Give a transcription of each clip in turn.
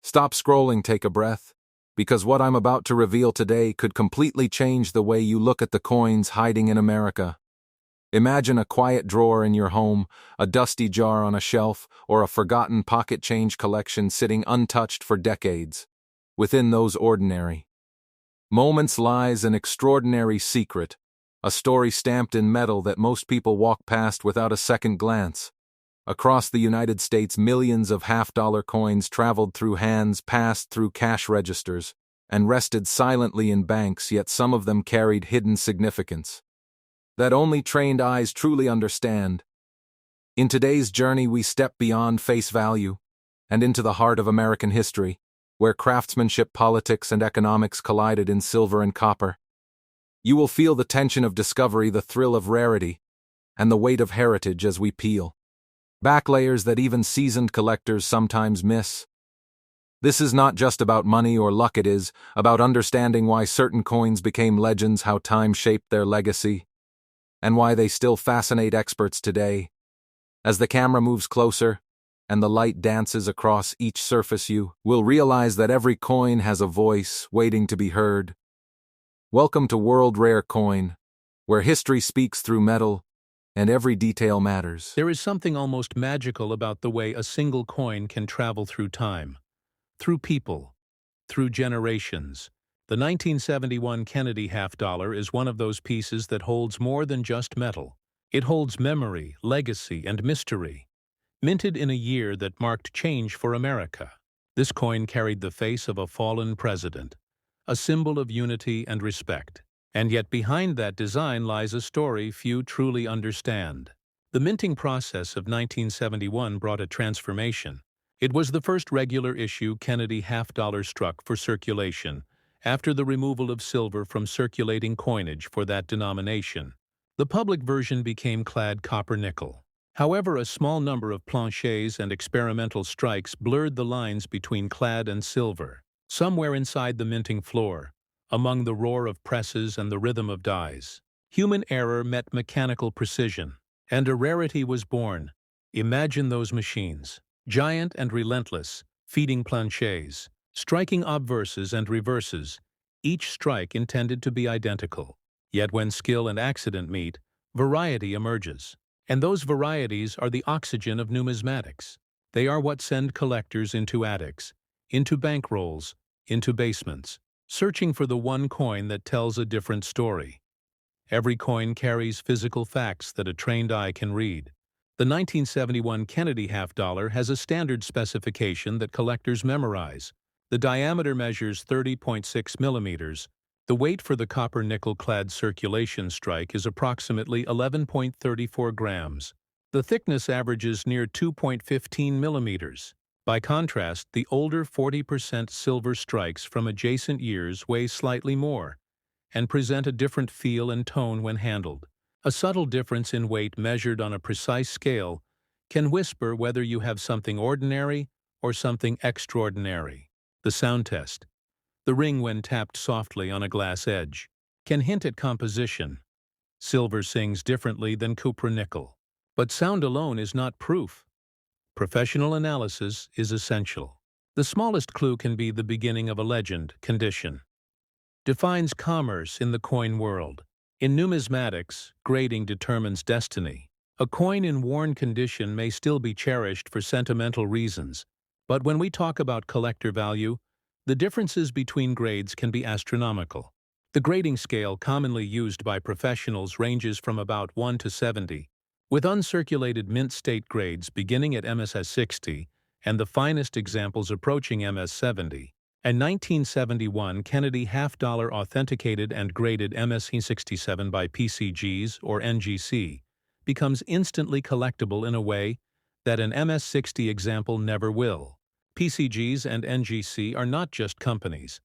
Stop scrolling, take a breath, because what I'm about to reveal today could completely change the way you look at the coins hiding in America. Imagine a quiet drawer in your home, a dusty jar on a shelf, or a forgotten pocket change collection sitting untouched for decades. Within those ordinary moments lies an extraordinary secret, a story stamped in metal that most people walk past without a second glance. Across the United States, millions of half-dollar coins traveled through hands, passed through cash registers, and rested silently in banks, yet some of them carried hidden significance that only trained eyes truly understand. In today's journey, we step beyond face value and into the heart of American history, where craftsmanship, politics, and economics collided in silver and copper. You will feel the tension of discovery, the thrill of rarity, and the weight of heritage as we peel back layers that even seasoned collectors sometimes miss. This is not just about money or luck, it is about understanding why certain coins became legends, how time shaped their legacy, and why they still fascinate experts today. As the camera moves closer and the light dances across each surface, you will realize that every coin has a voice waiting to be heard. Welcome to World Rare Coin, where history speaks through metal and every detail matters. There is something almost magical about the way a single coin can travel through time, through people, through generations. The 1971 Kennedy half-dollar is one of those pieces that holds more than just metal. It holds memory, legacy, and mystery. Minted in a year that marked change for America, this coin carried the face of a fallen president, a symbol of unity and respect. And yet behind that design lies a story few truly understand. The minting process of 1971 brought a transformation. It was the first regular issue Kennedy half-dollar struck for circulation, after the removal of silver from circulating coinage for that denomination. The public version became clad copper-nickel. However, a small number of planchets and experimental strikes blurred the lines between clad and silver. Somewhere inside the minting floor, among the roar of presses and the rhythm of dies, human error met mechanical precision, and a rarity was born. Imagine those machines, giant and relentless, feeding planchets, striking obverses and reverses, each strike intended to be identical. Yet when skill and accident meet, variety emerges. And those varieties are the oxygen of numismatics. They are what send collectors into attics, into bankrolls, into basements, searching for the one coin that tells a different story. Every coin carries physical facts that a trained eye can read. The 1971 Kennedy half-dollar has a standard specification that collectors memorize. The diameter measures 30.6 millimeters. The weight for the copper-nickel-clad circulation strike is approximately 11.34 grams. The thickness averages near 2.15 millimeters. By contrast, the older 40% silver strikes from adjacent years weigh slightly more and present a different feel and tone when handled. A subtle difference in weight measured on a precise scale can whisper whether you have something ordinary or something extraordinary. The sound test, the ring when tapped softly on a glass edge, can hint at composition. Silver sings differently than copper-nickel. But sound alone is not proof. Professional analysis is essential. The smallest clue can be the beginning of a legend. Condition defines commerce in the coin world. In numismatics, grading determines destiny. A coin in worn condition may still be cherished for sentimental reasons, but when we talk about collector value, the differences between grades can be astronomical. The grading scale commonly used by professionals ranges from about 1 to 70, with uncirculated mint state grades beginning at MSS 60 and the finest examples approaching MS 70. A 1971 Kennedy half-dollar authenticated and graded MSC 67 by PCGs or NGC becomes instantly collectible in a way that an MS 60 example never will. PCGs and NGC are not just companies.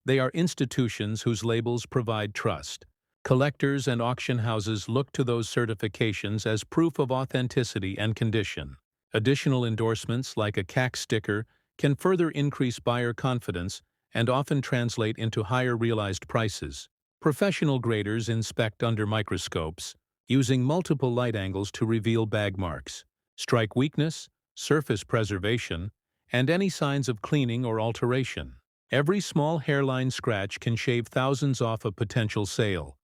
They are institutions whose labels provide trust. Collectors and auction houses look to those certifications as proof of authenticity and condition. Additional endorsements, like a CAC sticker, can further increase buyer confidence and often translate into higher realized prices. Professional graders inspect under microscopes, using multiple light angles to reveal bag marks, strike weakness, surface preservation, and any signs of cleaning or alteration. Every small hairline scratch can shave thousands off a potential sale.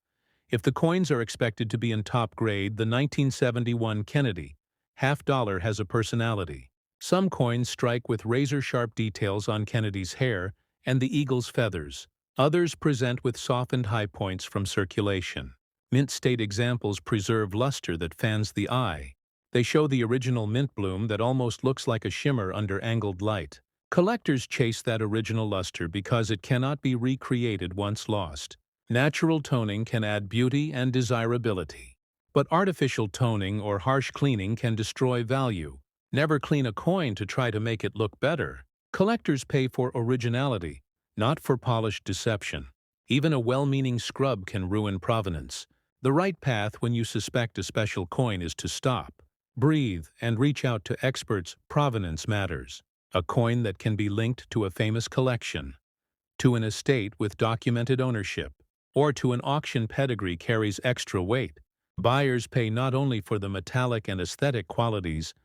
If the coins are expected to be in top grade, the 1971 Kennedy half-dollar has a personality. Some coins strike with razor-sharp details on Kennedy's hair and the eagle's feathers. Others present with softened high points from circulation. Mint state examples preserve luster that fans the eye. They show the original mint bloom that almost looks like a shimmer under angled light. Collectors chase that original luster because it cannot be recreated once lost. Natural toning can add beauty and desirability. But artificial toning or harsh cleaning can destroy value. Never clean a coin to try to make it look better. Collectors pay for originality, not for polished deception. Even a well-meaning scrub can ruin provenance. The right path when you suspect a special coin is to stop, breathe, and reach out to experts. Provenance matters. A coin that can be linked to a famous collection, to an estate with documented ownership, or to an auction pedigree carries extra weight. Buyers pay not only for the metallic and aesthetic qualities,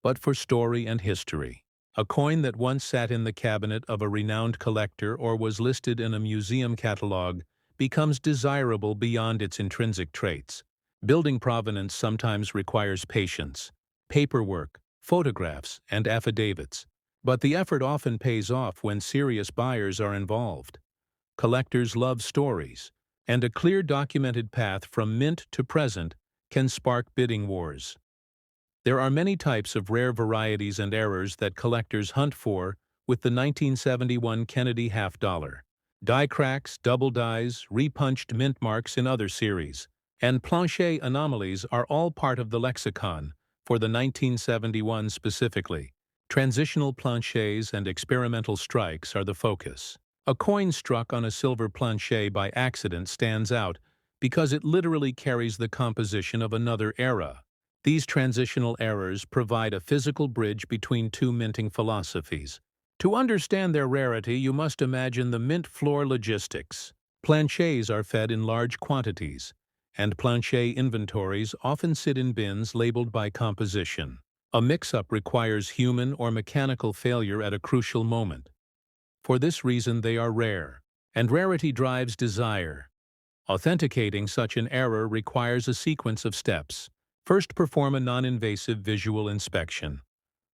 but for story and history. A coin that once sat in the cabinet of a renowned collector or was listed in a museum catalog becomes desirable beyond its intrinsic traits. Building provenance sometimes requires patience, paperwork, photographs, and affidavits. But the effort often pays off when serious buyers are involved. Collectors love stories, and a clear documented path from mint to present can spark bidding wars. There are many types of rare varieties and errors that collectors hunt for with the 1971 Kennedy half-dollar. Die cracks, double dies, repunched mint marks in other series, and plancher anomalies are all part of the lexicon for the 1971 specifically. Transitional planchers and experimental strikes are the focus. A coin struck on a silver planchet by accident stands out because it literally carries the composition of another era. These transitional errors provide a physical bridge between two minting philosophies. To understand their rarity, you must imagine the mint floor logistics. Planchets are fed in large quantities, and planchet inventories often sit in bins labeled by composition. A mix-up requires human or mechanical failure at a crucial moment. For this reason, they are rare, and rarity drives desire. Authenticating such an error requires a sequence of steps. First, perform a non-invasive visual inspection.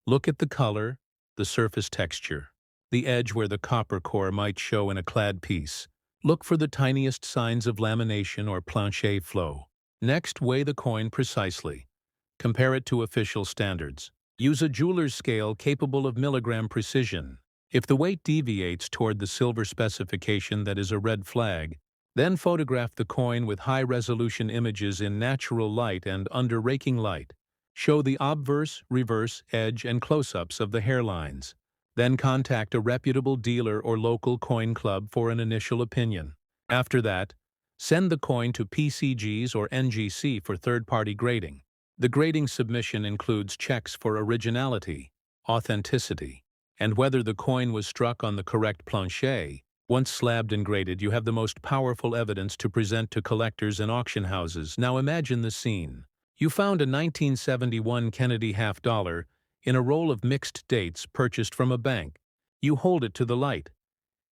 Look at the color, the surface texture, the edge where the copper core might show in a clad piece. Look for the tiniest signs of lamination or planchet flow. Next, weigh the coin precisely. Compare it to official standards. Use a jeweler's scale capable of milligram precision. If the weight deviates toward the silver specification, that is a red flag. Then photograph the coin with high-resolution images in natural light and under raking light. Show the obverse, reverse, edge, and close-ups of the hairlines. Then contact a reputable dealer or local coin club for an initial opinion. After that, send the coin to PCGs or NGC for third-party grading. The grading submission includes checks for originality, authenticity, and whether the coin was struck on the correct planchet. Once slabbed and graded, you have the most powerful evidence to present to collectors and auction houses. Now imagine the scene. You found a 1971 Kennedy half-dollar in a roll of mixed dates purchased from a bank. You hold it to the light.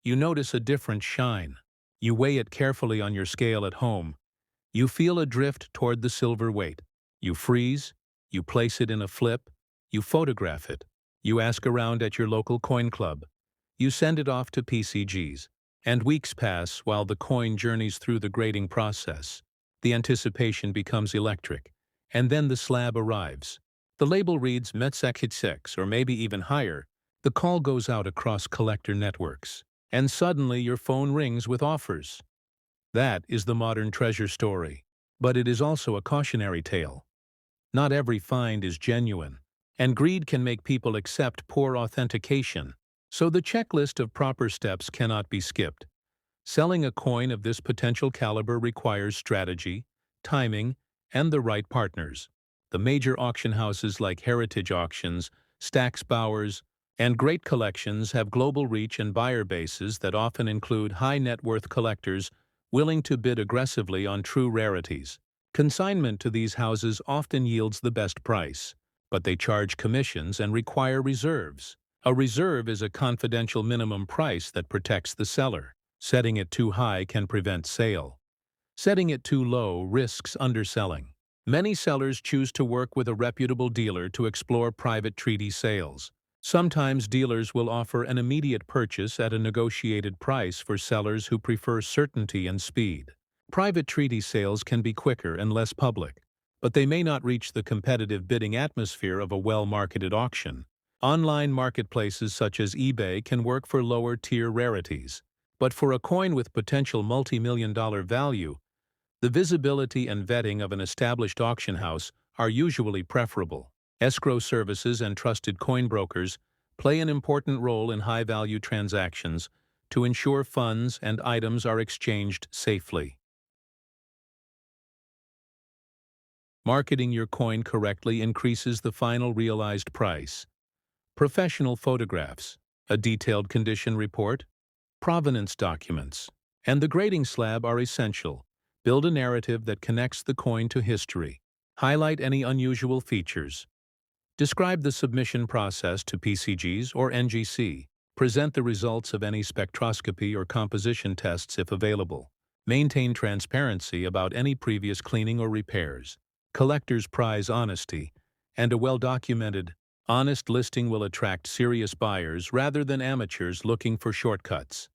You notice a different shine. You weigh it carefully on your scale at home. You feel a drift toward the silver weight. You freeze, you place it in a flip, you photograph it, you ask around at your local coin club, you send it off to PCGs, and weeks pass while the coin journeys through the grading process. The anticipation becomes electric, and then the slab arrives. The label reads Metzakit 6 or maybe even higher. The call goes out across collector networks, and suddenly your phone rings with offers. That is the modern treasure story, but it is also a cautionary tale. Not every find is genuine, and greed can make people accept poor authentication, so the checklist of proper steps cannot be skipped. Selling a coin of this potential caliber requires strategy, timing, and the right partners. The major auction houses like Heritage Auctions, Stack's Bowers, and Great Collections have global reach and buyer bases that often include high-net-worth collectors willing to bid aggressively on true rarities. Consignment to these houses often yields the best price, but they charge commissions and require reserves. A reserve is a confidential minimum price that protects the seller. Setting it too high can prevent sale. Setting it too low risks underselling. Many sellers choose to work with a reputable dealer to explore private treaty sales. Sometimes dealers will offer an immediate purchase at a negotiated price for sellers who prefer certainty and speed. Private treaty sales can be quicker and less public, but they may not reach the competitive bidding atmosphere of a well-marketed auction. Online marketplaces such as eBay can work for lower-tier rarities, but for a coin with potential multi-million-dollar value, the visibility and vetting of an established auction house are usually preferable. Escrow services and trusted coin brokers play an important role in high-value transactions to ensure funds and items are exchanged safely. Marketing your coin correctly increases the final realized price. Professional photographs, a detailed condition report, provenance documents, and the grading slab are essential. Build a narrative that connects the coin to history. Highlight any unusual features. Describe the submission process to PCGs or NGC. Present the results of any spectroscopy or composition tests if available. Maintain transparency about any previous cleaning or repairs. Collectors prize honesty, and a well-documented, honest listing will attract serious buyers rather than amateurs looking for shortcuts.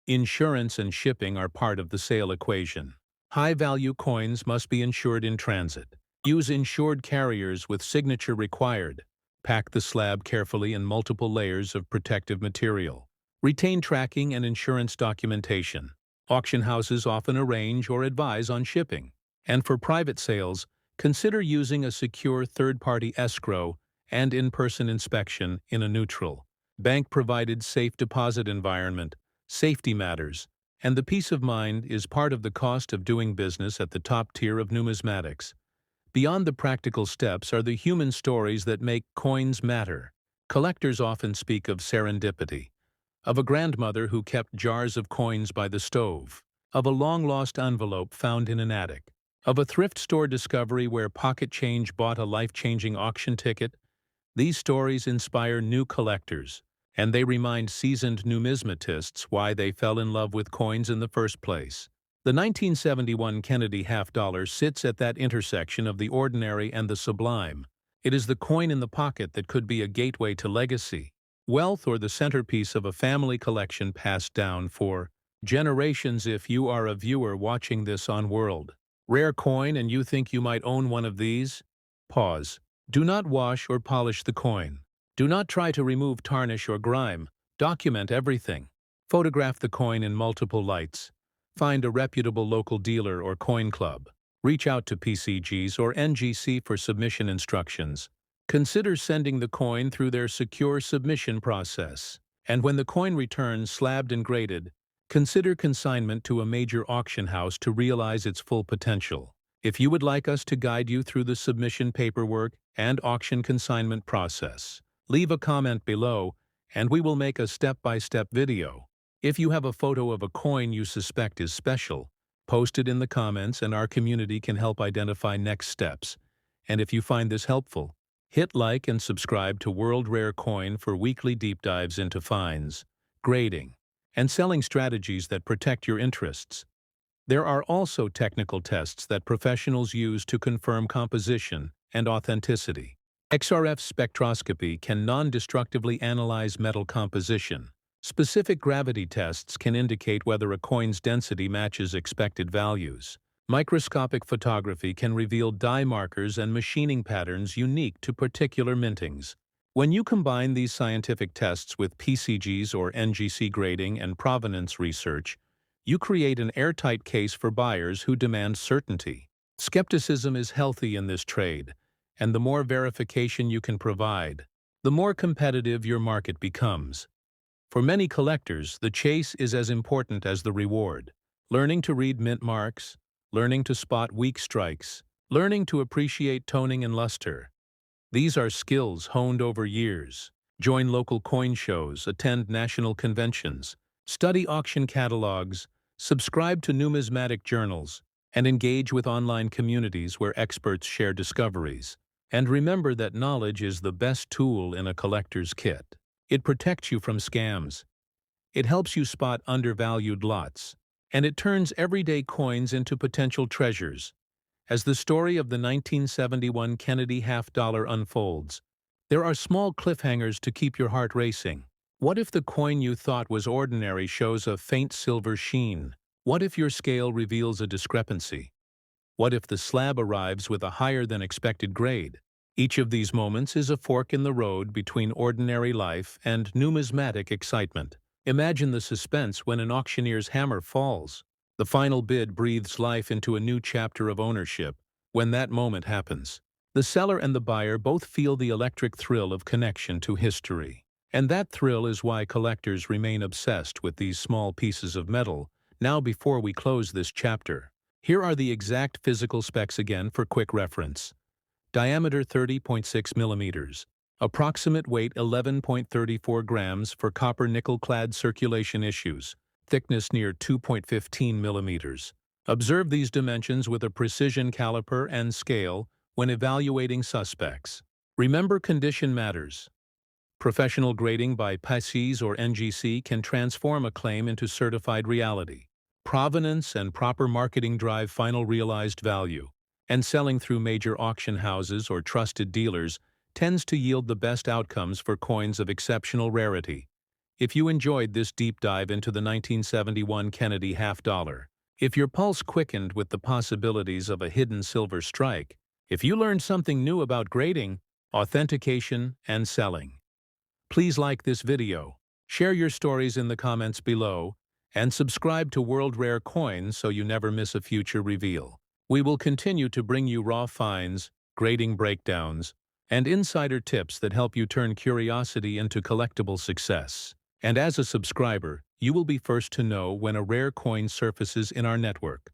Insurance and shipping are part of the sale equation. High-value coins must be insured in transit. Use insured carriers with signature required. Pack the slab carefully in multiple layers of protective material. Retain tracking and insurance documentation. Auction houses often arrange or advise on shipping. And for private sales, consider using a secure third-party escrow and in-person inspection in a neutral, bank-provided safe deposit environment. Safety matters, and the peace of mind is part of the cost of doing business at the top tier of numismatics. Beyond the practical steps are the human stories that make coins matter. Collectors often speak of serendipity, of a grandmother who kept jars of coins by the stove, of a long-lost envelope found in an attic, of a thrift store discovery where pocket change bought a life-changing auction ticket. These stories inspire new collectors, and they remind seasoned numismatists why they fell in love with coins in the first place. The 1971 Kennedy half-dollar sits at that intersection of the ordinary and the sublime. It is the coin in the pocket that could be a gateway to legacy, wealth, or the centerpiece of a family collection passed down for generations. If you are a viewer watching this on World Rare Coin and you think you might own one of these, pause. Do not wash or polish the coin. Do not try to remove tarnish or grime. Document everything. Photograph the coin in multiple lights. Find a reputable local dealer or coin club. Reach out to PCGs or NGC for submission instructions. Consider sending the coin through their secure submission process. And when the coin returns slabbed and graded, consider consignment to a major auction house to realize its full potential. If you would like us to guide you through the submission paperwork and auction consignment process, leave a comment below, and we will make a step-by-step video. If you have a photo of a coin you suspect is special, post it in the comments and our community can help identify next steps. And if you find this helpful, hit like and subscribe to World Rare Coin for weekly deep dives into finds, grading, and selling strategies that protect your interests. There are also technical tests that professionals use to confirm composition and authenticity. XRF spectroscopy can non-destructively analyze metal composition. Specific gravity tests can indicate whether a coin's density matches expected values. Microscopic photography can reveal dye markers and machining patterns unique to particular mintings. When you combine these scientific tests with PCGs or NGC grading and provenance research, you create an airtight case for buyers who demand certainty. Skepticism is healthy in this trade, and the more verification you can provide, the more competitive your market becomes. For many collectors, the chase is as important as the reward. Learning to read mint marks, learning to spot weak strikes, learning to appreciate toning and luster. These are skills honed over years. Join local coin shows, attend national conventions, study auction catalogs, subscribe to numismatic journals, and engage with online communities where experts share discoveries. And remember that knowledge is the best tool in a collector's kit. It protects you from scams. It helps you spot undervalued lots. And it turns everyday coins into potential treasures. As the story of the 1971 Kennedy half-dollar unfolds, there are small cliffhangers to keep your heart racing. What if the coin you thought was ordinary shows a faint silver sheen? What if your scale reveals a discrepancy? What if the slab arrives with a higher-than-expected grade? Each of these moments is a fork in the road between ordinary life and numismatic excitement. Imagine the suspense when an auctioneer's hammer falls. The final bid breathes life into a new chapter of ownership. When that moment happens, the seller and the buyer both feel the electric thrill of connection to history. And that thrill is why collectors remain obsessed with these small pieces of metal. Now, before we close this chapter, here are the exact physical specs again for quick reference. Diameter 30.6 millimeters. Approximate weight 11.34 grams for copper nickel-clad circulation issues. Thickness near 2.15 millimeters. Observe these dimensions with a precision caliper and scale when evaluating suspects. Remember, condition matters. Professional grading by PACES or NGC can transform a claim into certified reality. Provenance and proper marketing drive final realized value. And selling through major auction houses or trusted dealers tends to yield the best outcomes for coins of exceptional rarity. If you enjoyed this deep dive into the 1971 Kennedy half-dollar, if your pulse quickened with the possibilities of a hidden silver strike, if you learned something new about grading, authentication, and selling, please like this video, share your stories in the comments below, and subscribe to World Rare Coins so you never miss a future reveal. We will continue to bring you raw finds, grading breakdowns, and insider tips that help you turn curiosity into collectible success. And as a subscriber, you will be first to know when a rare coin surfaces in our network,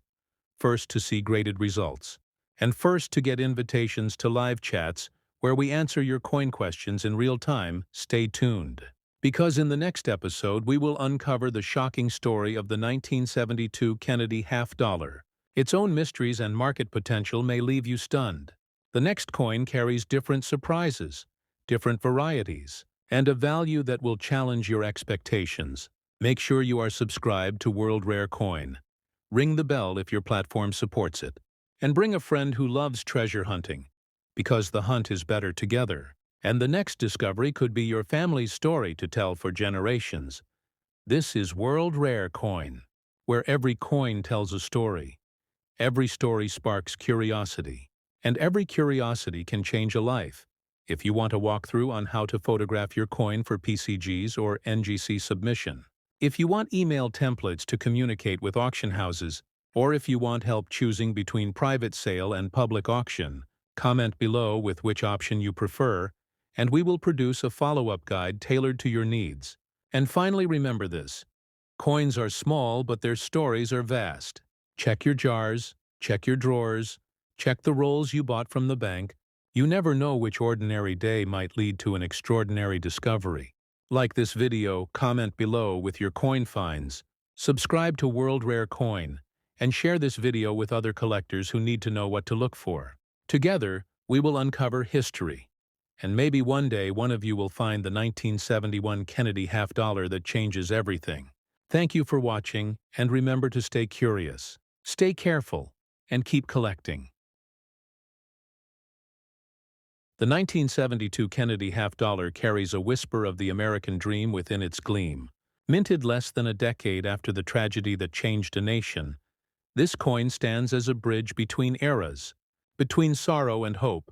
first to see graded results, and first to get invitations to live chats where we answer your coin questions in real time. Stay tuned, because in the next episode we will uncover the shocking story of the 1972 Kennedy half-dollar. Its own mysteries and market potential may leave you stunned. The next coin carries different surprises, different varieties, and a value that will challenge your expectations. Make sure you are subscribed to World Rare Coin. Ring the bell if your platform supports it. And bring a friend who loves treasure hunting, because the hunt is better together. And the next discovery could be your family's story to tell for generations. This is World Rare Coin, where every coin tells a story. Every story sparks curiosity, and every curiosity can change a life. If you want a walkthrough on how to photograph your coin for PCGs or NGC submission, if you want email templates to communicate with auction houses, or if you want help choosing between private sale and public auction, comment below with which option you prefer, and we will produce a follow-up guide tailored to your needs. And finally, remember this: coins are small, but their stories are vast. Check your jars, check your drawers, check the rolls you bought from the bank. You never know which ordinary day might lead to an extraordinary discovery. Like this video, comment below with your coin finds, subscribe to World Rare Coin, and share this video with other collectors who need to know what to look for. Together, we will uncover history. And maybe one day one of you will find the 1971 Kennedy half-dollar that changes everything. Thank you for watching, and remember to stay curious. Stay careful, and keep collecting. The 1972 Kennedy half-dollar carries a whisper of the American dream within its gleam. Minted less than a decade after the tragedy that changed a nation, this coin stands as a bridge between eras, between sorrow and hope,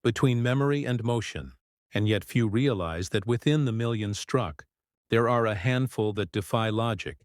between memory and motion. And yet few realize that within the millions struck, there are a handful that defy logic,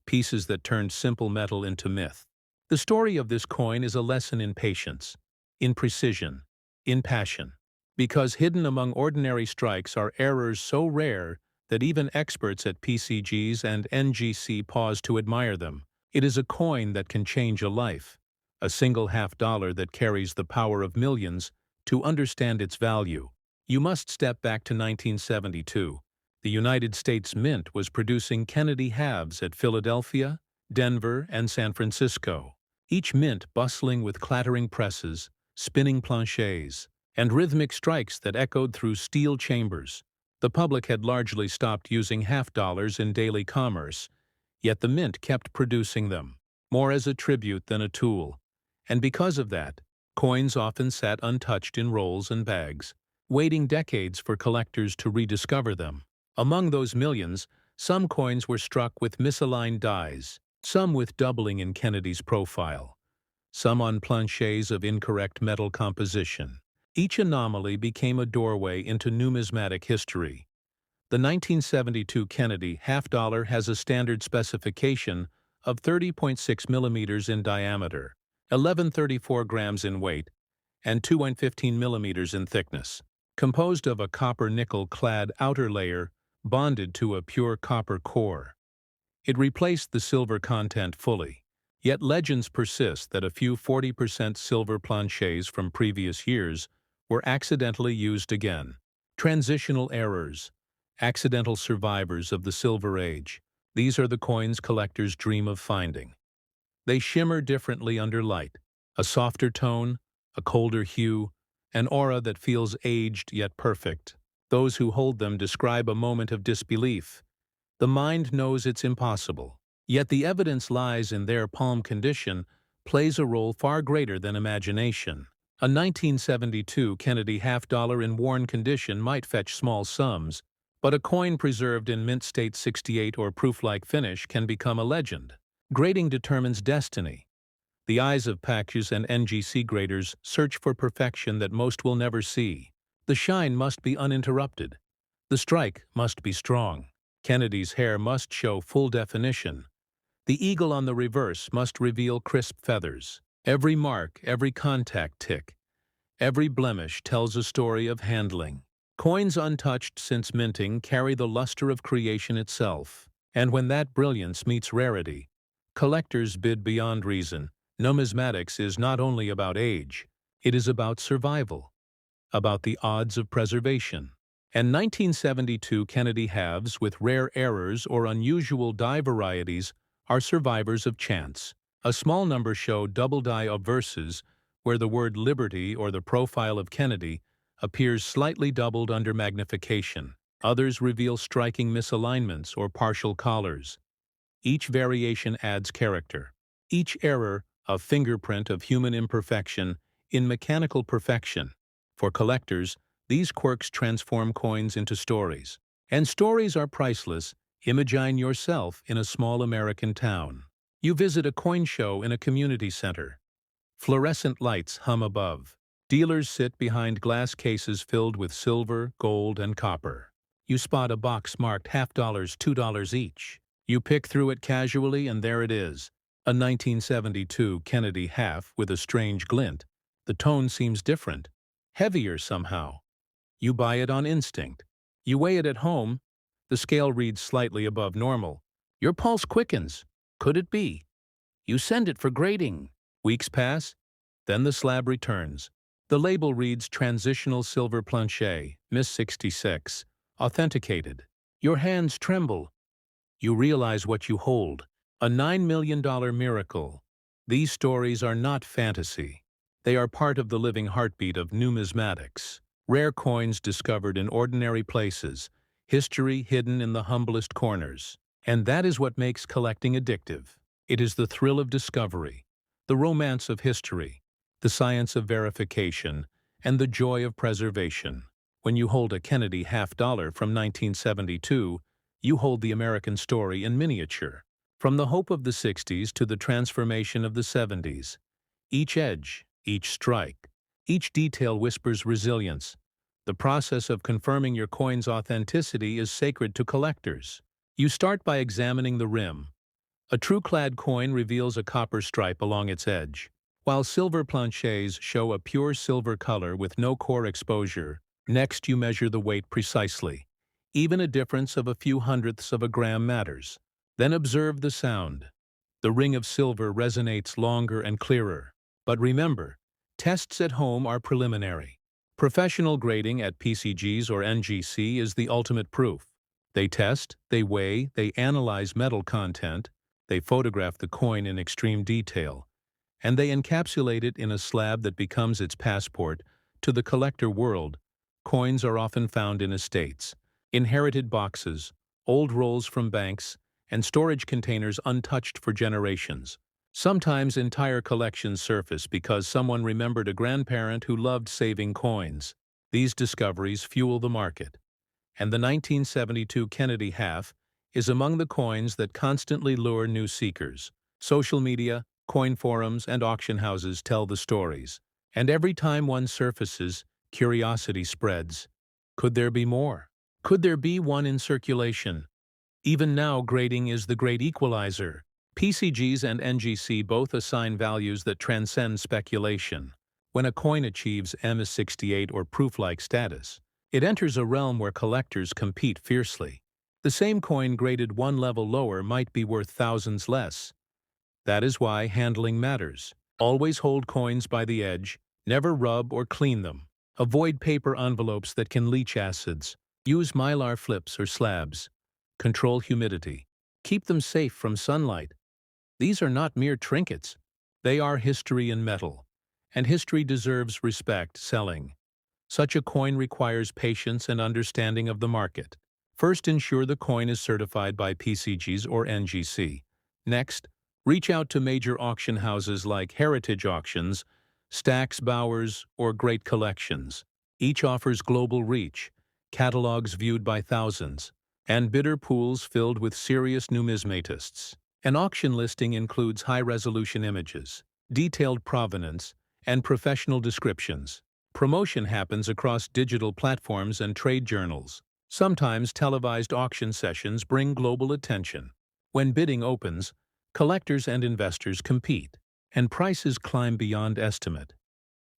pieces that turned simple metal into myth. The story of this coin is a lesson in patience, in precision, in passion. Because hidden among ordinary strikes are errors so rare that even experts at PCGs and NGC pause to admire them. It is a coin that can change a life, a single half-dollar that carries the power of millions. To understand its value, you must step back to 1972. The United States Mint was producing Kennedy halves at Philadelphia, Denver, and San Francisco, each mint bustling with clattering presses, spinning planchets, and rhythmic strikes that echoed through steel chambers. The public had largely stopped using half-dollars in daily commerce, yet the mint kept producing them, more as a tribute than a tool. And because of that, coins often sat untouched in rolls and bags, waiting decades for collectors to rediscover them. Among those millions, some coins were struck with misaligned dies, some with doubling in Kennedy's profile, some on planchets of incorrect metal composition. Each anomaly became a doorway into numismatic history. The 1972 Kennedy half-dollar has a standard specification of 30.6 millimeters in diameter, 1134 grams in weight, and 2.15 millimeters in thickness. Composed of a copper-nickel-clad outer layer bonded to a pure copper core. It replaced the silver content fully, yet legends persist that a few 40% silver planchets from previous years were accidentally used again. Transitional errors, accidental survivors of the Silver Age. These are the coins collectors dream of finding. They shimmer differently under light, a softer tone, a colder hue, an aura that feels aged yet perfect. Those who hold them describe a moment of disbelief. The mind knows it's impossible, yet the evidence lies in their palm condition plays a role far greater than imagination. A 1972 Kennedy half-dollar in worn condition might fetch small sums, but a coin preserved in mint state 68 or proof-like finish can become a legend. Grading determines destiny. The eyes of PACUs and NGC graders search for perfection that most will never see. The shine must be uninterrupted. The strike must be strong. Kennedy's hair must show full definition. The eagle on the reverse must reveal crisp feathers. Every mark, every contact tick, every blemish tells a story of handling. Coins untouched since minting carry the luster of creation itself. And when that brilliance meets rarity, collectors bid beyond reason. Numismatics is not only about age, it is about survival, about the odds of preservation. And 1972 Kennedy halves with rare errors or unusual die varieties are survivors of chance. A small number show double die obverses, where the word liberty or the profile of Kennedy appears slightly doubled under magnification. Others reveal striking misalignments or partial collars. Each variation adds character. Each error, a fingerprint of human imperfection in mechanical perfection. For collectors, these quirks transform coins into stories. And stories are priceless. Imagine yourself in a small American town. You visit a coin show in a community center. Fluorescent lights hum above. Dealers sit behind glass cases filled with silver, gold, and copper. You spot a box marked $half-dollars, $2 each. You pick through it casually, and there it is. A 1972 Kennedy half with a strange glint. The tone seems different, heavier somehow. You buy it on instinct. You weigh it at home. The scale reads slightly above normal. Your pulse quickens. Could it be? You send it for grading. Weeks pass. Then the slab returns. The label reads Transitional Silver Planchet, Miss 66, authenticated. Your hands tremble. You realize what you hold. A $9 million miracle. These stories are not fantasy. They are part of the living heartbeat of numismatics. Rare coins discovered in ordinary places, history hidden in the humblest corners. And that is what makes collecting addictive. It is the thrill of discovery, the romance of history, the science of verification, and the joy of preservation. When you hold a Kennedy half-dollar from 1972, you hold the American story in miniature. From the hope of the 60s to the transformation of the 70s, each edge, each strike, each detail whispers resilience. The process of confirming your coin's authenticity is sacred to collectors. You start by examining the rim. A true clad coin reveals a copper stripe along its edge, while silver planchets show a pure silver color with no core exposure. Next, you measure the weight precisely. Even a difference of a few hundredths of a gram matters. Then observe the sound. The ring of silver resonates longer and clearer. But remember, tests at home are preliminary. Professional grading at PCGs or NGC is the ultimate proof. They test, they weigh, they analyze metal content, they photograph the coin in extreme detail, and they encapsulate it in a slab that becomes its passport to the collector world. Coins are often found in estates, Inherited boxes, old rolls from banks, and storage containers untouched for generations. Sometimes entire collections surface because someone remembered a grandparent who loved saving coins. These discoveries fuel the market. And the 1972 Kennedy half is among the coins that constantly lure new seekers. Social media, coin forums, and auction houses tell the stories. And every time one surfaces, curiosity spreads. Could there be more? Could there be one in circulation? Even now, grading is the great equalizer. PCGs and NGC both assign values that transcend speculation. When a coin achieves MS68 or proof-like status, it enters a realm where collectors compete fiercely. The same coin graded one level lower might be worth thousands less. That is why handling matters. Always hold coins by the edge, never rub or clean them. Avoid paper envelopes that can leach acids. Use mylar flips or slabs. Control humidity. Keep them safe from sunlight. These are not mere trinkets. They are history in metal. And history deserves respect selling. Such a coin requires patience and understanding of the market. First, ensure the coin is certified by PCGs or NGC. Next, reach out to major auction houses like Heritage Auctions, Stax Bowers, or Great Collections. Each offers global reach, catalogs viewed by thousands, and bidder pools filled with serious numismatists. An auction listing includes high-resolution images, detailed provenance, and professional descriptions. Promotion happens across digital platforms and trade journals. Sometimes televised auction sessions bring global attention. When bidding opens, collectors and investors compete, and prices climb beyond estimate.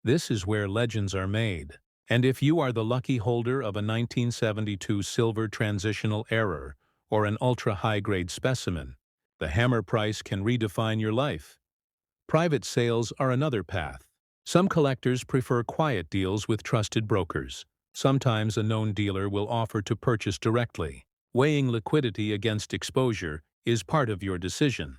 This is where legends are made. And if you are the lucky holder of a 1972 silver transitional error or an ultra-high-grade specimen, the hammer price can redefine your life. Private sales are another path. Some collectors prefer quiet deals with trusted brokers. Sometimes a known dealer will offer to purchase directly. Weighing liquidity against exposure is part of your decision.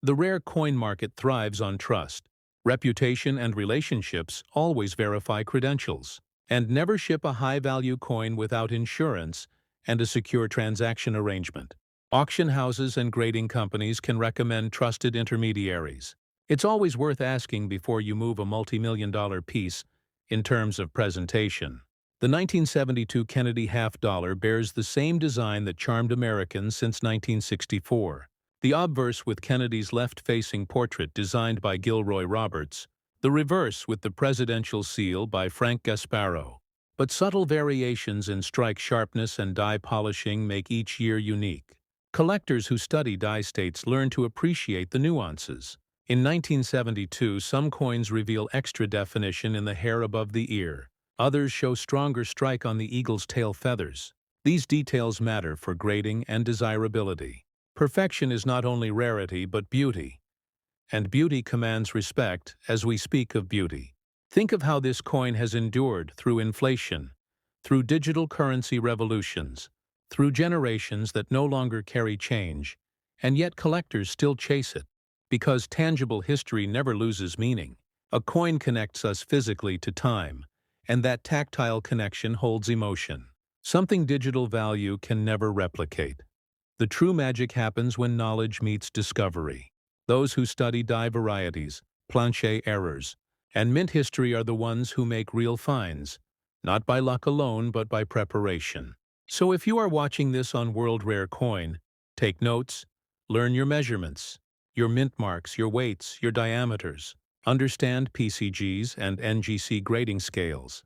The rare coin market thrives on trust. Reputation and relationships always verify credentials. And never ship a high-value coin without insurance and a secure transaction arrangement. Auction houses and grading companies can recommend trusted intermediaries. It's always worth asking before you move a multi-million-dollar piece in terms of presentation. The 1972 Kennedy half-dollar bears the same design that charmed Americans since 1964. The obverse with Kennedy's left-facing portrait designed by Gilroy Roberts, the reverse with the presidential seal by Frank Gasparo. But subtle variations in strike sharpness and die polishing make each year unique. Collectors who study die states learn to appreciate the nuances. In 1972, some coins reveal extra definition in the hair above the ear. Others show stronger strike on the eagle's tail feathers. These details matter for grading and desirability. Perfection is not only rarity but beauty. And beauty commands respect as we speak of beauty. Think of how this coin has endured through inflation, through digital currency revolutions, through generations that no longer carry change, and yet collectors still chase it. Because tangible history never loses meaning. A coin connects us physically to time, and that tactile connection holds emotion. Something digital value can never replicate. The true magic happens when knowledge meets discovery. Those who study die varieties, planche errors, and mint history are the ones who make real finds, not by luck alone but by preparation. So if you are watching this on World Rare Coin, take notes, learn your measurements, your mint marks, your weights, your diameters. Understand PCGs and NGC grading scales.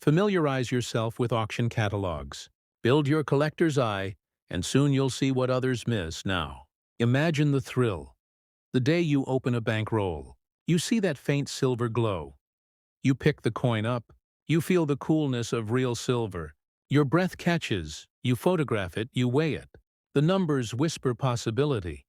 Familiarize yourself with auction catalogs. Build your collector's eye, and soon you'll see what others miss now. Imagine the thrill. The day you open a bankroll, you see that faint silver glow. You pick the coin up, you feel the coolness of real silver. Your breath catches, you photograph it, you weigh it. The numbers whisper possibility.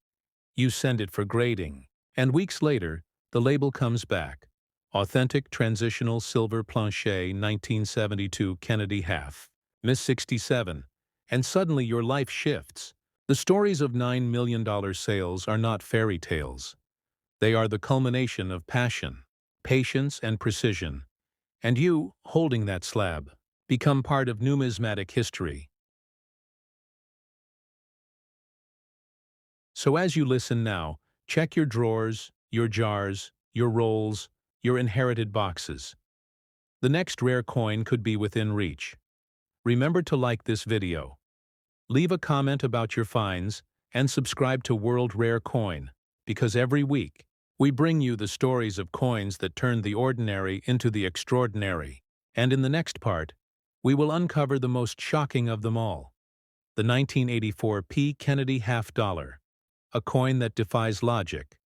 You send it for grading, and weeks later, the label comes back. Authentic Transitional Silver Planche 1972 Kennedy half. Miss 67. And suddenly your life shifts. The stories of $9 million sales are not fairy tales. They are the culmination of passion, patience, and precision. And you, holding that slab, become part of numismatic history. So as you listen now, check your drawers, your jars, your rolls, your inherited boxes. The next rare coin could be within reach. Remember to like this video, leave a comment about your finds, and subscribe to World Rare Coin, because every week, we bring you the stories of coins that turned the ordinary into the extraordinary. And in the next part, we will uncover the most shocking of them all, the 1984 P. Kennedy half-dollar, a coin that defies logic,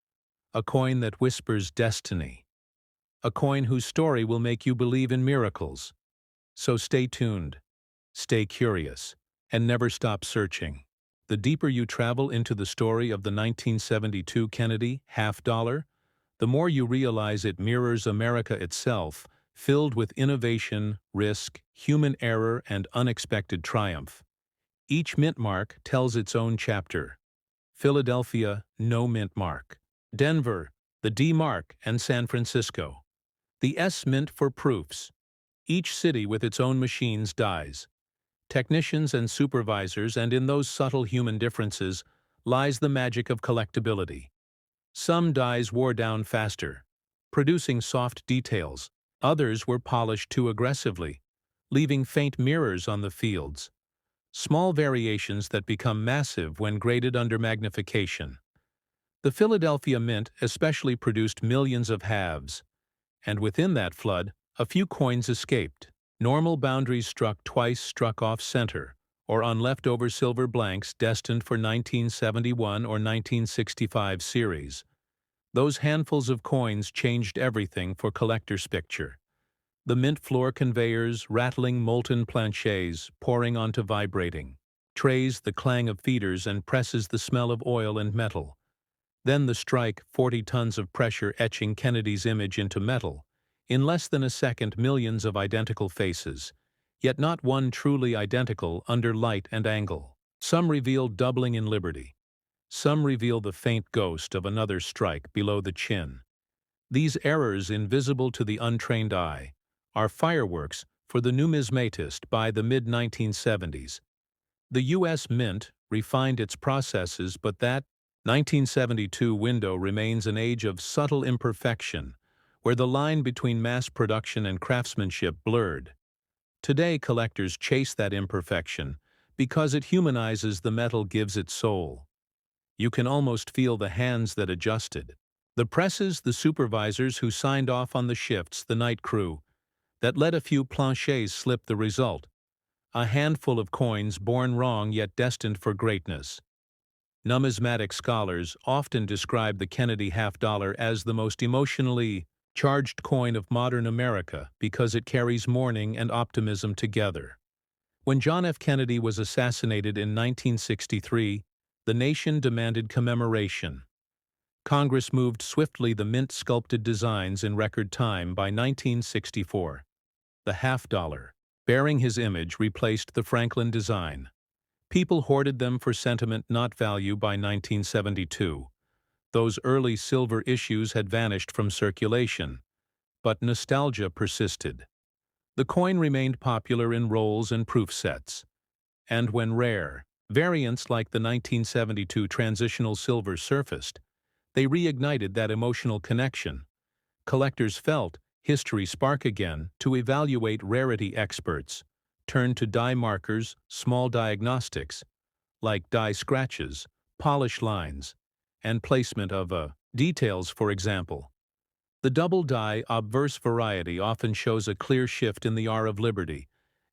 a coin that whispers destiny, a coin whose story will make you believe in miracles. So stay tuned, stay curious, and never stop searching. The deeper you travel into the story of the 1972 Kennedy half-dollar, the more you realize it mirrors America itself, filled with innovation, risk, human error, and unexpected triumph. Each mint mark tells its own chapter. Philadelphia, no mint mark. Denver, the D mark, and San Francisco, the S mint for proofs. Each city with its own machines dies, technicians and supervisors, and in those subtle human differences lies the magic of collectability. Some dies wore down faster, producing soft details. Others were polished too aggressively, leaving faint mirrors on the fields. Small variations that become massive when graded under magnification. The Philadelphia Mint especially produced millions of halves, and within that flood, a few coins escaped. Normal boundaries struck off center, or on leftover silver blanks destined for 1971 or 1965 series. Those handfuls of coins changed everything for collectors' picture. The mint floor conveyors, rattling molten planchets, pouring onto vibrating trays, the clang of feeders and presses, the smell of oil and metal. Then the strike, 40 tons of pressure etching Kennedy's image into metal. In less than a second, millions of identical faces, yet not one truly identical under light and angle. Some reveal doubling in liberty. Some reveal the faint ghost of another strike below the chin. These errors, invisible to the untrained eye, are fireworks for the numismatist by the mid-1970s. The U.S. Mint refined its processes, but that 1972 window remains an age of subtle imperfection, where the line between mass production and craftsmanship blurred. Today, collectors chase that imperfection because it humanizes the metal, gives it soul. You can almost feel the hands that adjusted, the presses, the supervisors who signed off on the shifts, the night crew that let a few planchets slip. The result: a handful of coins born wrong yet destined for greatness. Numismatic scholars often describe the Kennedy half-dollar as the most emotionally charged coin of modern America because it carries mourning and optimism together. When John F. Kennedy was assassinated in 1963, the nation demanded commemoration. Congress moved swiftly, the mint-sculpted designs in record time. By 1964, the half-dollar, bearing his image, replaced the Franklin design. People hoarded them for sentiment, not value. By 1972, those early silver issues had vanished from circulation, but nostalgia persisted. The coin remained popular in rolls and proof sets, and when rare variants like the 1972 transitional silver surfaced, they reignited that emotional connection. Collectors felt history spark again. To evaluate rarity, experts turned to die markers, small diagnostics, like die scratches, polish lines, and placement of details. For example, the double die obverse variety often shows a clear shift in the R of liberty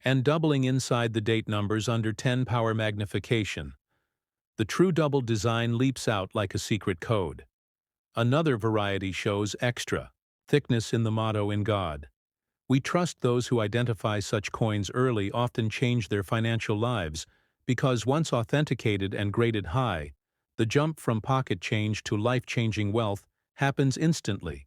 and doubling inside the date numbers under 10 power magnification. The true double design leaps out like a secret code. Another variety shows extra thickness in the motto "In God We Trust." Those who identify such coins early often change their financial lives because once authenticated and graded high, the jump from pocket change to life-changing wealth happens instantly.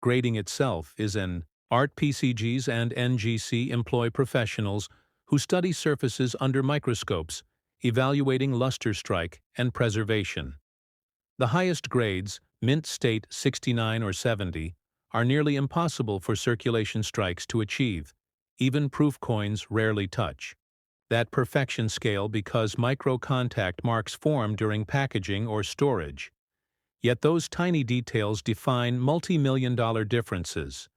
Grading itself is an art. PCGs and NGC employ professionals who study surfaces under microscopes, evaluating luster, strike, and preservation. The highest grades, mint state 69 or 70, are nearly impossible for circulation strikes to achieve. Even proof coins rarely touch. That perfection scale because micro-contact marks form during packaging or storage. Yet those tiny details define multi-million-dollar differences.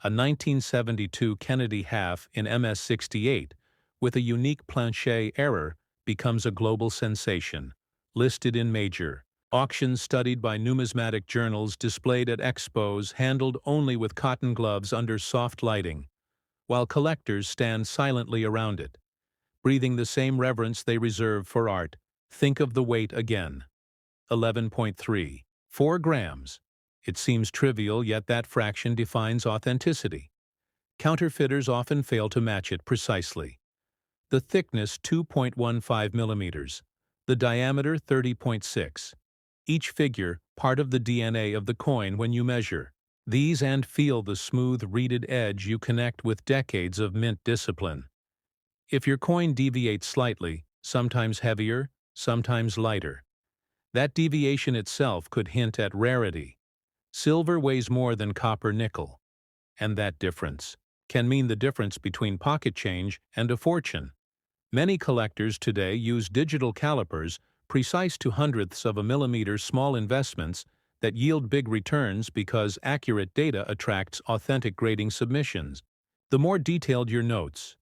A 1972 Kennedy half in MS-68 with a unique planchet error becomes a global sensation, listed in major auctions studied by numismatic journals, displayed at expos, handled only with cotton gloves under soft lighting, while collectors stand silently around it, breathing the same reverence they reserve for art. Think of the weight again. 11.3. 4 grams. It seems trivial, yet that fraction defines authenticity. Counterfeiters often fail to match it precisely. The thickness 2.15 millimeters. The diameter 30.6. Each figure part of the DNA of the coin when you measure these and feel the smooth reeded edge you connect with decades of mint discipline. If your coin deviates slightly, sometimes heavier, sometimes lighter, that deviation itself could hint at rarity. Silver weighs more than copper nickel, and that difference can mean the difference between pocket change and a fortune. Many collectors today use digital calipers, precise to hundredths of a millimeter small investments that yield big returns because accurate data attracts authentic grading submissions. The more detailed your notes,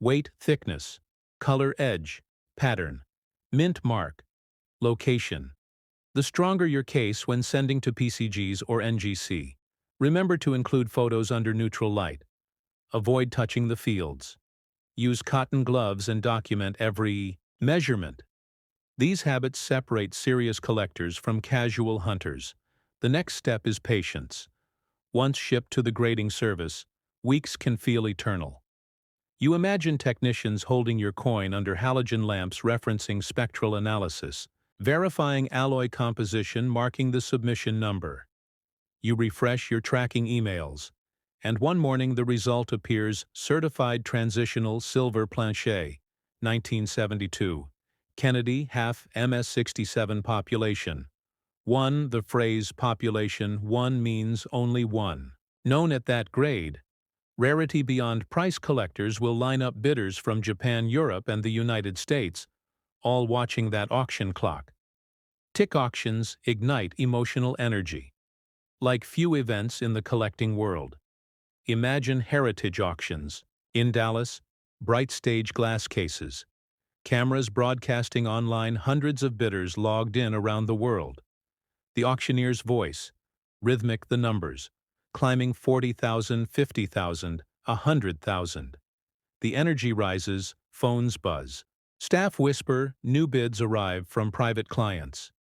weight, thickness, color, edge, pattern, mint mark, location, the stronger your case when sending to PCGs or NGC. Remember to include photos under neutral light. Avoid touching the fields. Use cotton gloves and document every measurement. These habits separate serious collectors from casual hunters. The next step is patience. Once shipped to the grading service, weeks can feel eternal. You imagine technicians holding your coin under halogen lamps referencing spectral analysis, verifying alloy composition, marking the submission number. You refresh your tracking emails, and one morning the result appears: certified transitional silver planchet, 1972. Kennedy half MS-67 population. 1. The phrase population 1 means only one. Known at that grade, rarity beyond price collectors will line up bidders from Japan, Europe, and the United States, all watching that auction clock. Tick auctions ignite emotional energy. Like few events in the collecting world. Imagine heritage auctions. In Dallas, bright stage glass cases. Cameras broadcasting online, hundreds of bidders logged in around the world. The auctioneer's voice, rhythmic the numbers, climbing 40,000, 50,000, 100,000. The energy rises, phones buzz. Staff whisper, new bids arrive from private clients.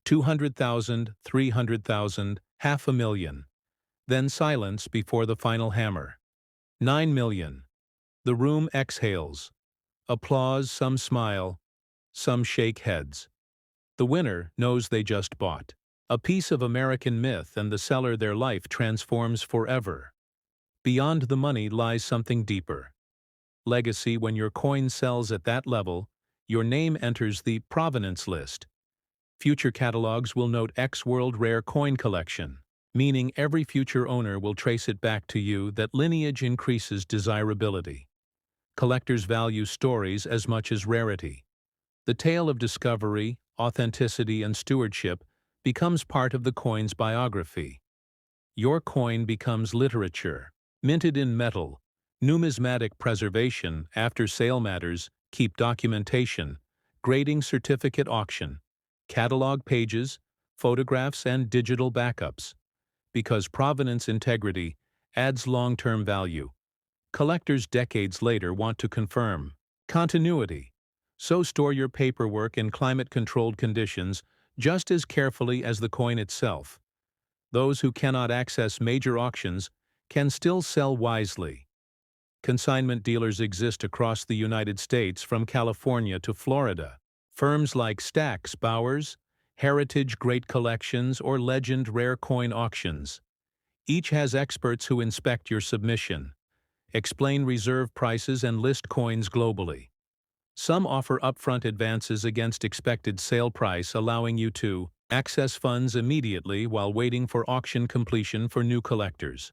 200,000, 300,000, 500,000. Then silence before the final hammer. 9 million. The room exhales. Applause, some smile, some shake heads. The winner knows they just bought a piece of American myth, and the seller their life transforms forever. Beyond the money lies something deeper. Legacy. When your coin sells at that level, your name enters the provenance list. Future catalogs will note X World Rare Coin Collection, meaning every future owner will trace it back to you. That lineage increases desirability. Collectors value stories as much as rarity. The tale of discovery, authenticity, and stewardship becomes part of the coin's biography. Your coin becomes literature, minted in metal. Numismatic preservation, after-sale matters, keep documentation, grading certificate auction, catalog pages, photographs, and digital backups. Because provenance integrity adds long-term value. Collectors decades later want to confirm continuity. So store your paperwork in climate-controlled conditions just as carefully as the coin itself. Those who cannot access major auctions can still sell wisely. Consignment dealers exist across the United States, from California to Florida. Firms like Stax Bowers, Heritage Great Collections, or Legend Rare Coin Auctions. Each has experts who inspect your submission, explain reserve prices, and list coins globally. Some offer upfront advances against expected sale price, allowing you to access funds immediately while waiting for auction completion for new collectors.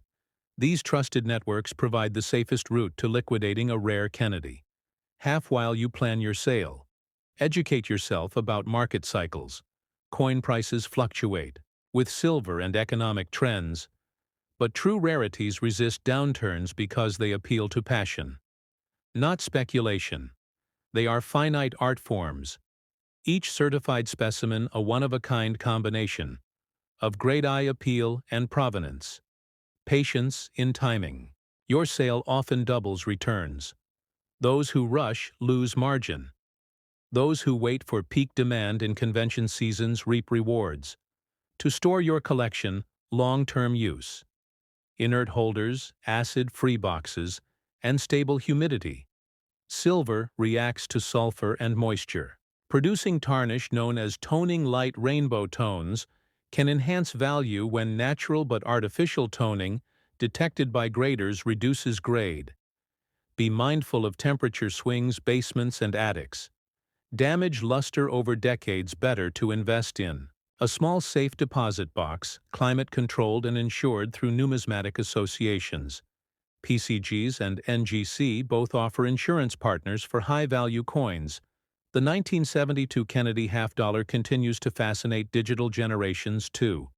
These trusted networks provide the safest route to liquidating a rare Kennedy. half while you plan your sale. Educate yourself about market cycles. Coin prices fluctuate with silver and economic trends, but true rarities resist downturns because they appeal to passion, not speculation. They are finite art forms, each certified specimen a one-of-a-kind combination of great eye appeal and provenance. Patience in timing. Your sale often doubles returns. Those who rush lose margin. Those who wait for peak demand in convention seasons reap rewards. To store your collection, long-term use. Inert holders, acid-free boxes, and stable humidity. Silver reacts to sulfur and moisture. Producing tarnish known as toning light rainbow tones can enhance value when natural but artificial toning, detected by graders, reduces grade. Be mindful of temperature swings, basements, and attics. Damage luster over decades. Better to invest in a small safe deposit box, climate-controlled and insured through numismatic associations. PCGs and NGC both offer insurance partners for high-value coins. The 1972 Kennedy half-dollar continues to fascinate digital generations too.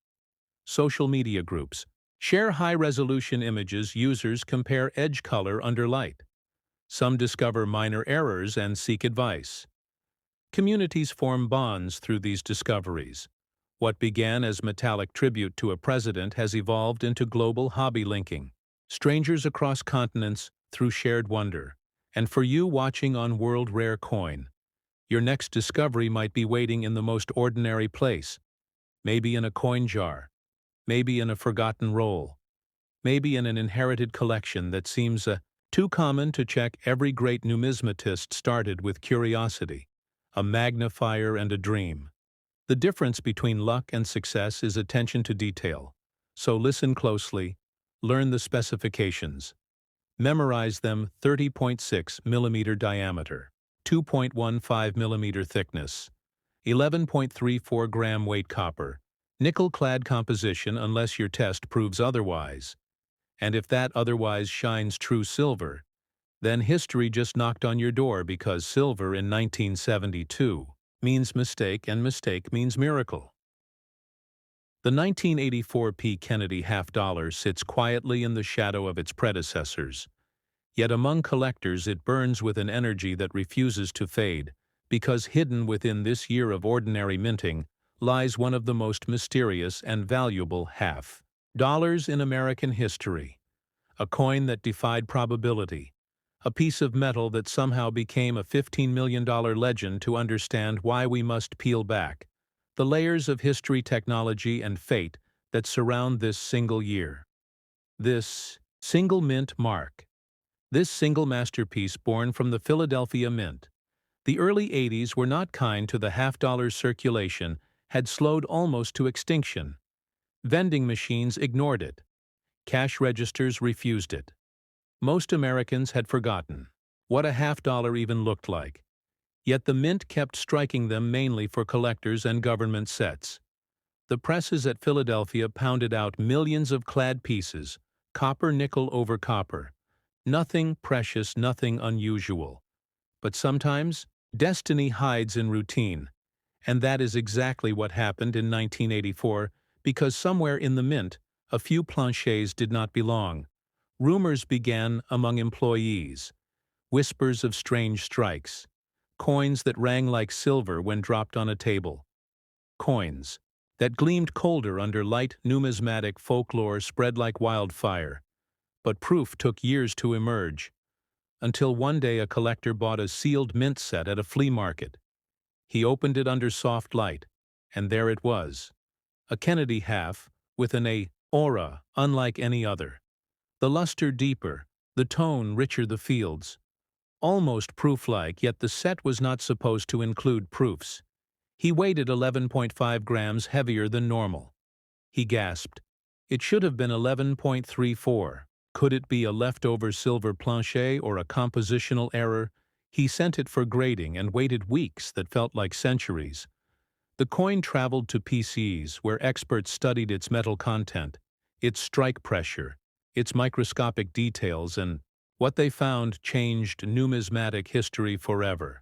Social media groups share high-resolution images. Users compare edge color under light. Some discover minor errors and seek advice. Communities form bonds through these discoveries. What began as metallic tribute to a president has evolved into global hobby linking. Strangers across continents through shared wonder. And for you watching on World Rare Coin, your next discovery might be waiting in the most ordinary place. Maybe in a coin jar. Maybe in a forgotten roll. Maybe in an inherited collection that seems too common to check. Every great numismatist started with curiosity, a magnifier and a dream. The difference between luck and success is attention to detail. So listen closely, learn the specifications. Memorize them: 30.6 mm diameter, 2.15 mm thickness, 11.34 gram weight copper, nickel-clad composition unless your test proves otherwise. And if that otherwise shines true silver, then history just knocked on your door, because silver in 1972 means mistake and mistake means miracle. The 1984 P. Kennedy half-dollar sits quietly in the shadow of its predecessors. Yet among collectors it burns with an energy that refuses to fade, because hidden within this year of ordinary minting lies one of the most mysterious and valuable half-dollars in American history. A coin that defied probability. A piece of metal that somehow became a $15 million legend. To understand why, we must peel back the layers of history, technology, and fate that surround this single year. This single mint mark. This single masterpiece born from the Philadelphia Mint. The early 80s were not kind to the half-dollar. Circulation had slowed almost to extinction. Vending machines ignored it. Cash registers refused it. Most Americans had forgotten what a half-dollar even looked like. Yet the mint kept striking them, mainly for collectors and government sets. The presses at Philadelphia pounded out millions of clad pieces, copper nickel over copper. Nothing precious, nothing unusual. But sometimes, destiny hides in routine. And that is exactly what happened in 1984, because somewhere in the mint, a few planchets did not belong. Rumors began among employees. Whispers of strange strikes. Coins that rang like silver when dropped on a table. Coins that gleamed colder under light. Numismatic folklore spread like wildfire. But proof took years to emerge. Until one day a collector bought a sealed mint set at a flea market. He opened it under soft light, and there it was. A Kennedy half, with an aura unlike any other. The luster deeper, the tone richer, the fields. Almost proof-like, yet the set was not supposed to include proofs. He weighed 11.5 grams heavier than normal. He gasped. It should have been 11.34. Could it be a leftover silver planchet or a compositional error? He sent it for grading and waited weeks that felt like centuries. The coin traveled to PCs, where experts studied its metal content, its strike pressure, its microscopic details, and What they found changed numismatic history forever.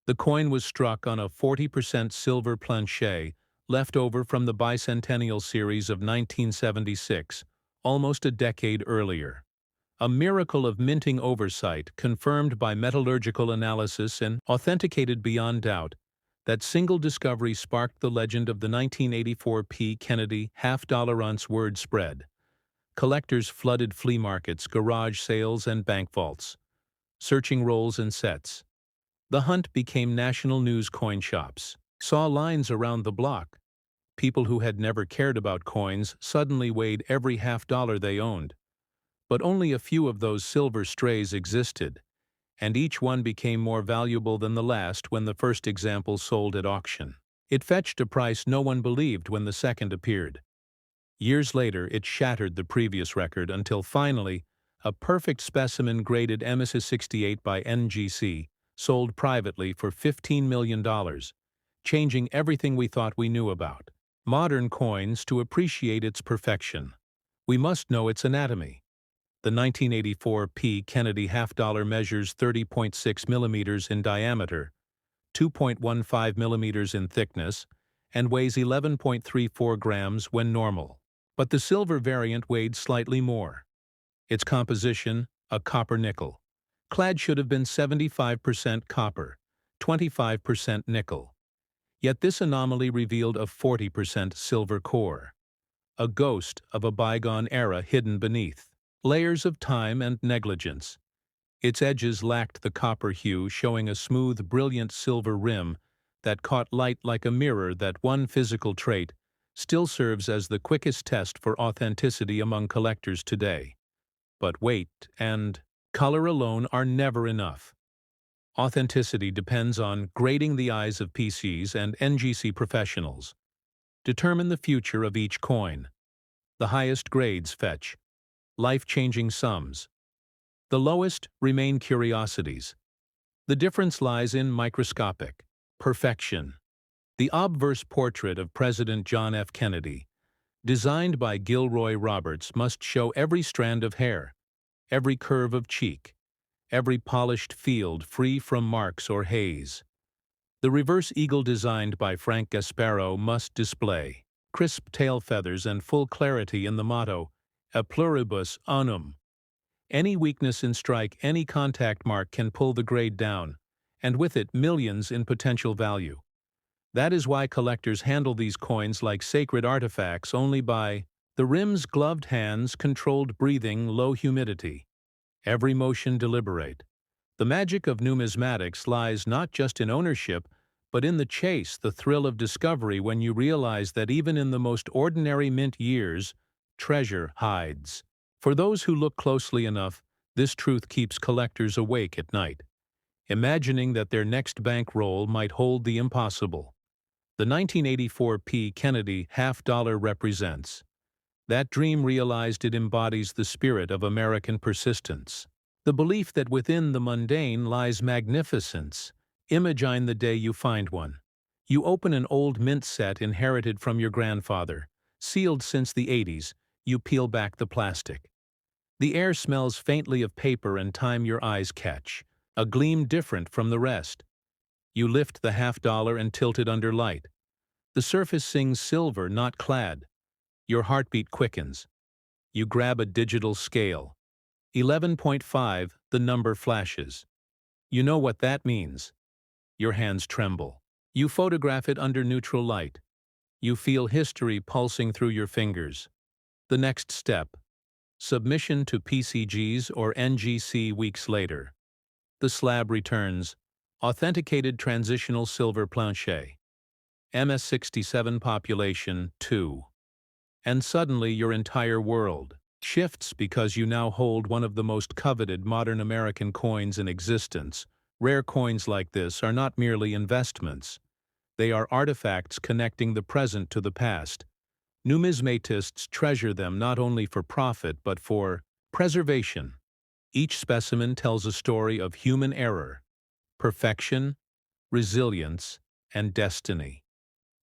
The coin was struck on a 40% silver planchet left over from the bicentennial series of 1976, almost a decade earlier. A miracle of minting oversight confirmed by metallurgical analysis and authenticated beyond doubt. That single discovery sparked the legend of the 1984 P. Kennedy half-dollar-ounce word spread. Collectors flooded flea markets, garage sales, and bank vaults, searching rolls and sets. The hunt became national news. Coin shops saw lines around the block. People who had never cared about coins suddenly weighed every half-dollar they owned. But only a few of those silver strays existed, and each one became more valuable than the last when the first example sold at auction. It fetched a price no one believed when the second appeared. Years later, it shattered the previous record until finally, a perfect specimen graded MS68 by NGC sold privately for $15 million, changing everything we thought we knew about modern coins. To appreciate its perfection, we must know its anatomy. The 1984 P. Kennedy half-dollar measures 30.6 millimeters in diameter, 2.15 millimeters in thickness, and weighs 11.34 grams when normal. But the silver variant weighed slightly more. Its composition, a copper-nickel. Clad should have been 75% copper, 25% nickel. Yet this anomaly revealed a 40% silver core, a ghost of a bygone era hidden beneath layers of time and negligence. Its edges lacked the copper hue, showing a smooth, brilliant silver rim that caught light like a mirror. That one physical trait still serves as the quickest test for authenticity among collectors today. But weight and color alone are never enough. Authenticity depends on grading. The eyes of PCs and NGC professionals determine the future of each coin. The highest grades fetch life-changing sums. The lowest remain curiosities. The difference lies in microscopic perfection. The obverse portrait of President John F. Kennedy, designed by Gilroy Roberts, must show every strand of hair, every curve of cheek, every polished field free from marks or haze. The reverse eagle, designed by Frank Gasparo, must display crisp tail feathers and full clarity in the motto, A pluribus unum. Any weakness in strike, any contact mark can pull the grade down, and with it millions in potential value. That is why collectors handle these coins like sacred artifacts, only by the rim's gloved hands, controlled breathing, low humidity. Every motion deliberate. The magic of numismatics lies not just in ownership, but in the chase, the thrill of discovery when you realize that even in the most ordinary mint years, treasure hides. For those who look closely enough, this truth keeps collectors awake at night, imagining that their next bankroll might hold the impossible. The 1984 P. Kennedy half-dollar represents that dream realized. It embodies the spirit of American persistence, the belief that within the mundane lies magnificence. Imagine the day you find one. You open an old mint set inherited from your grandfather, sealed since the 80s. You peel back the plastic. The air smells faintly of paper and time. Your eyes catch a gleam different from the rest. You lift the half-dollar and tilt it under light. The surface sings silver, not clad. Your heartbeat quickens. You grab a digital scale. 11.5, the number flashes. You know what that means. Your hands tremble. You photograph it under neutral light. You feel history pulsing through your fingers. The next step. Submission to PCGs or NGC weeks later. The slab returns. Authenticated transitional silver planchet. MS67 population 2. And suddenly your entire world shifts because you now hold one of the most coveted modern American coins in existence. Rare coins like this are not merely investments. They are artifacts connecting the present to the past. Numismatists treasure them not only for profit but for preservation. Each specimen tells a story of human error, perfection, resilience, and destiny.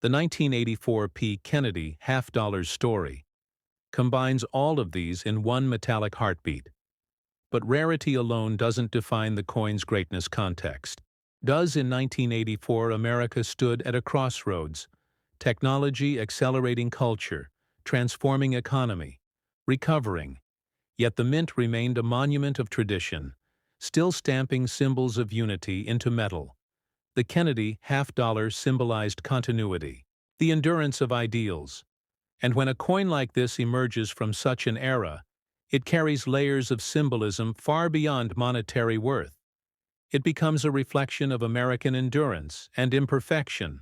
The 1984 P. Kennedy half-dollar story combines all of these in one metallic heartbeat. But rarity alone doesn't define the coin's greatness context. Does in 1984 America stood at a crossroads, technology accelerating culture, transforming economy, recovering, yet the mint remained a monument of tradition, still stamping symbols of unity into metal. The Kennedy half-dollar symbolized continuity, the endurance of ideals. And when a coin like this emerges from such an era, it carries layers of symbolism far beyond monetary worth. It becomes a reflection of American endurance and imperfection,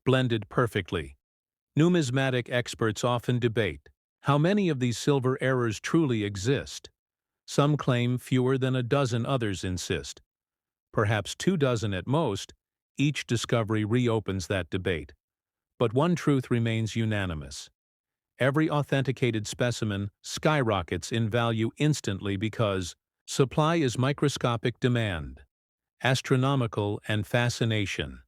blended perfectly. Numismatic experts often debate how many of these silver errors truly exist. Some claim fewer than a dozen, others insist perhaps 24 at most. Each discovery reopens that debate. But one truth remains unanimous. Every authenticated specimen skyrockets in value instantly because supply is microscopic demand, astronomical and fascination.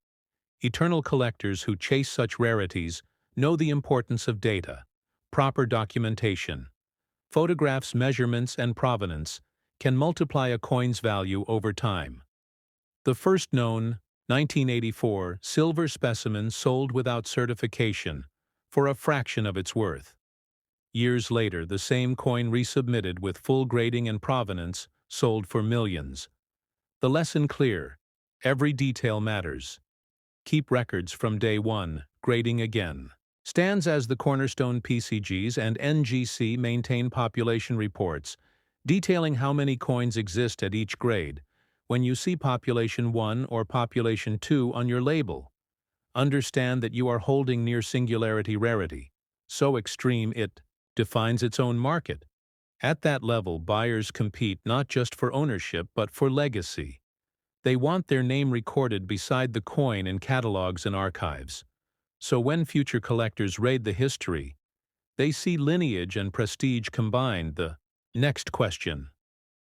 Eternal collectors who chase such rarities know the importance of data, proper documentation. Photographs, measurements, and provenance can multiply a coin's value over time. The first known, 1984, silver specimen sold without certification for a fraction of its worth. Years later, the same coin resubmitted with full grading and provenance sold for millions. The lesson clear: every detail matters. Keep records from day one, grading again. Stands as the cornerstone. PCGs and NGC maintain population reports, detailing how many coins exist at each grade. When you see population 1 or population 2 on your label, understand that you are holding near singularity rarity, so extreme it defines its own market. At that level, buyers compete not just for ownership but for legacy. They want their name recorded beside the coin in catalogs and archives. So when future collectors raid the history, they see lineage and prestige combined. The next question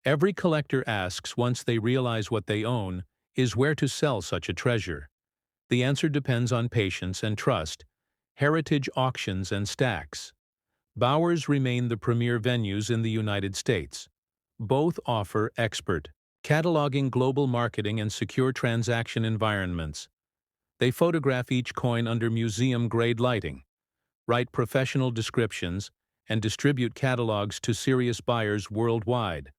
every collector asks once they realize what they own is where to sell such a treasure. The answer depends on patience and trust, heritage auctions and stacks. Bowers remain the premier venues in the United States. Both offer expert cataloging, global marketing, and secure transaction environments. They photograph each coin under museum-grade lighting, write professional descriptions, and distribute catalogs to serious buyers worldwide.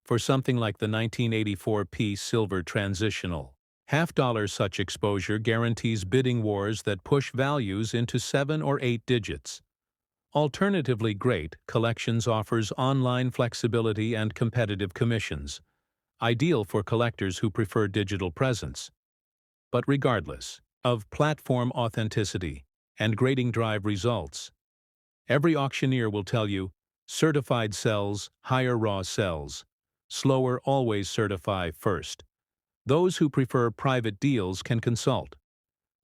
For something like the 1984 piece silver transitional half-dollar, such exposure guarantees bidding wars that push values into 7 or 8 digits. Alternatively, great collections offers online flexibility and competitive commissions, ideal for collectors who prefer digital presence. But regardless of platform authenticity and grading drive results, every auctioneer will tell you, certified sells, higher raw sells. Slower always certify first. Those who prefer private deals can consult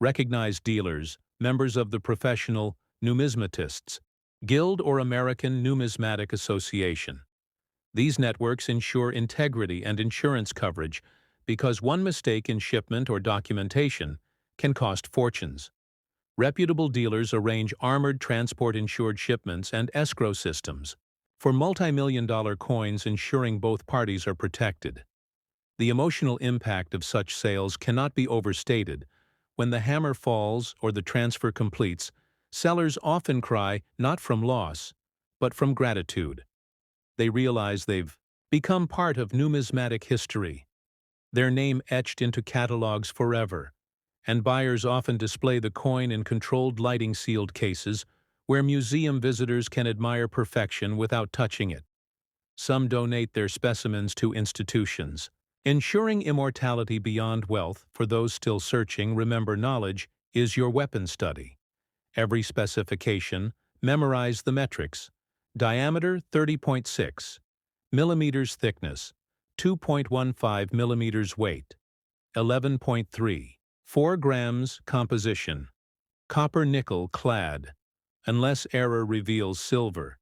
recognized dealers, members of the professional Numismatics Guild or American Numismatic Association. These networks ensure integrity and insurance coverage because one mistake in shipment or documentation can cost fortunes. Reputable dealers arrange armored transport-insured shipments and escrow systems for multi-million-dollar coins, ensuring both parties are protected. The emotional impact of such sales cannot be overstated. When the hammer falls or the transfer completes, sellers often cry not from loss, but from gratitude. They realize they've become part of numismatic history, their name etched into catalogs forever, and buyers often display the coin in controlled lighting sealed cases where museum visitors can admire perfection without touching it. Some donate their specimens to institutions, ensuring immortality beyond wealth. For those still searching, remember knowledge is your weapon. Study every specification, memorize the metrics. Diameter 30.6 millimeters, thickness 2.15 millimeters, weight 11.3 4 grams, composition copper nickel clad, unless error reveals silver.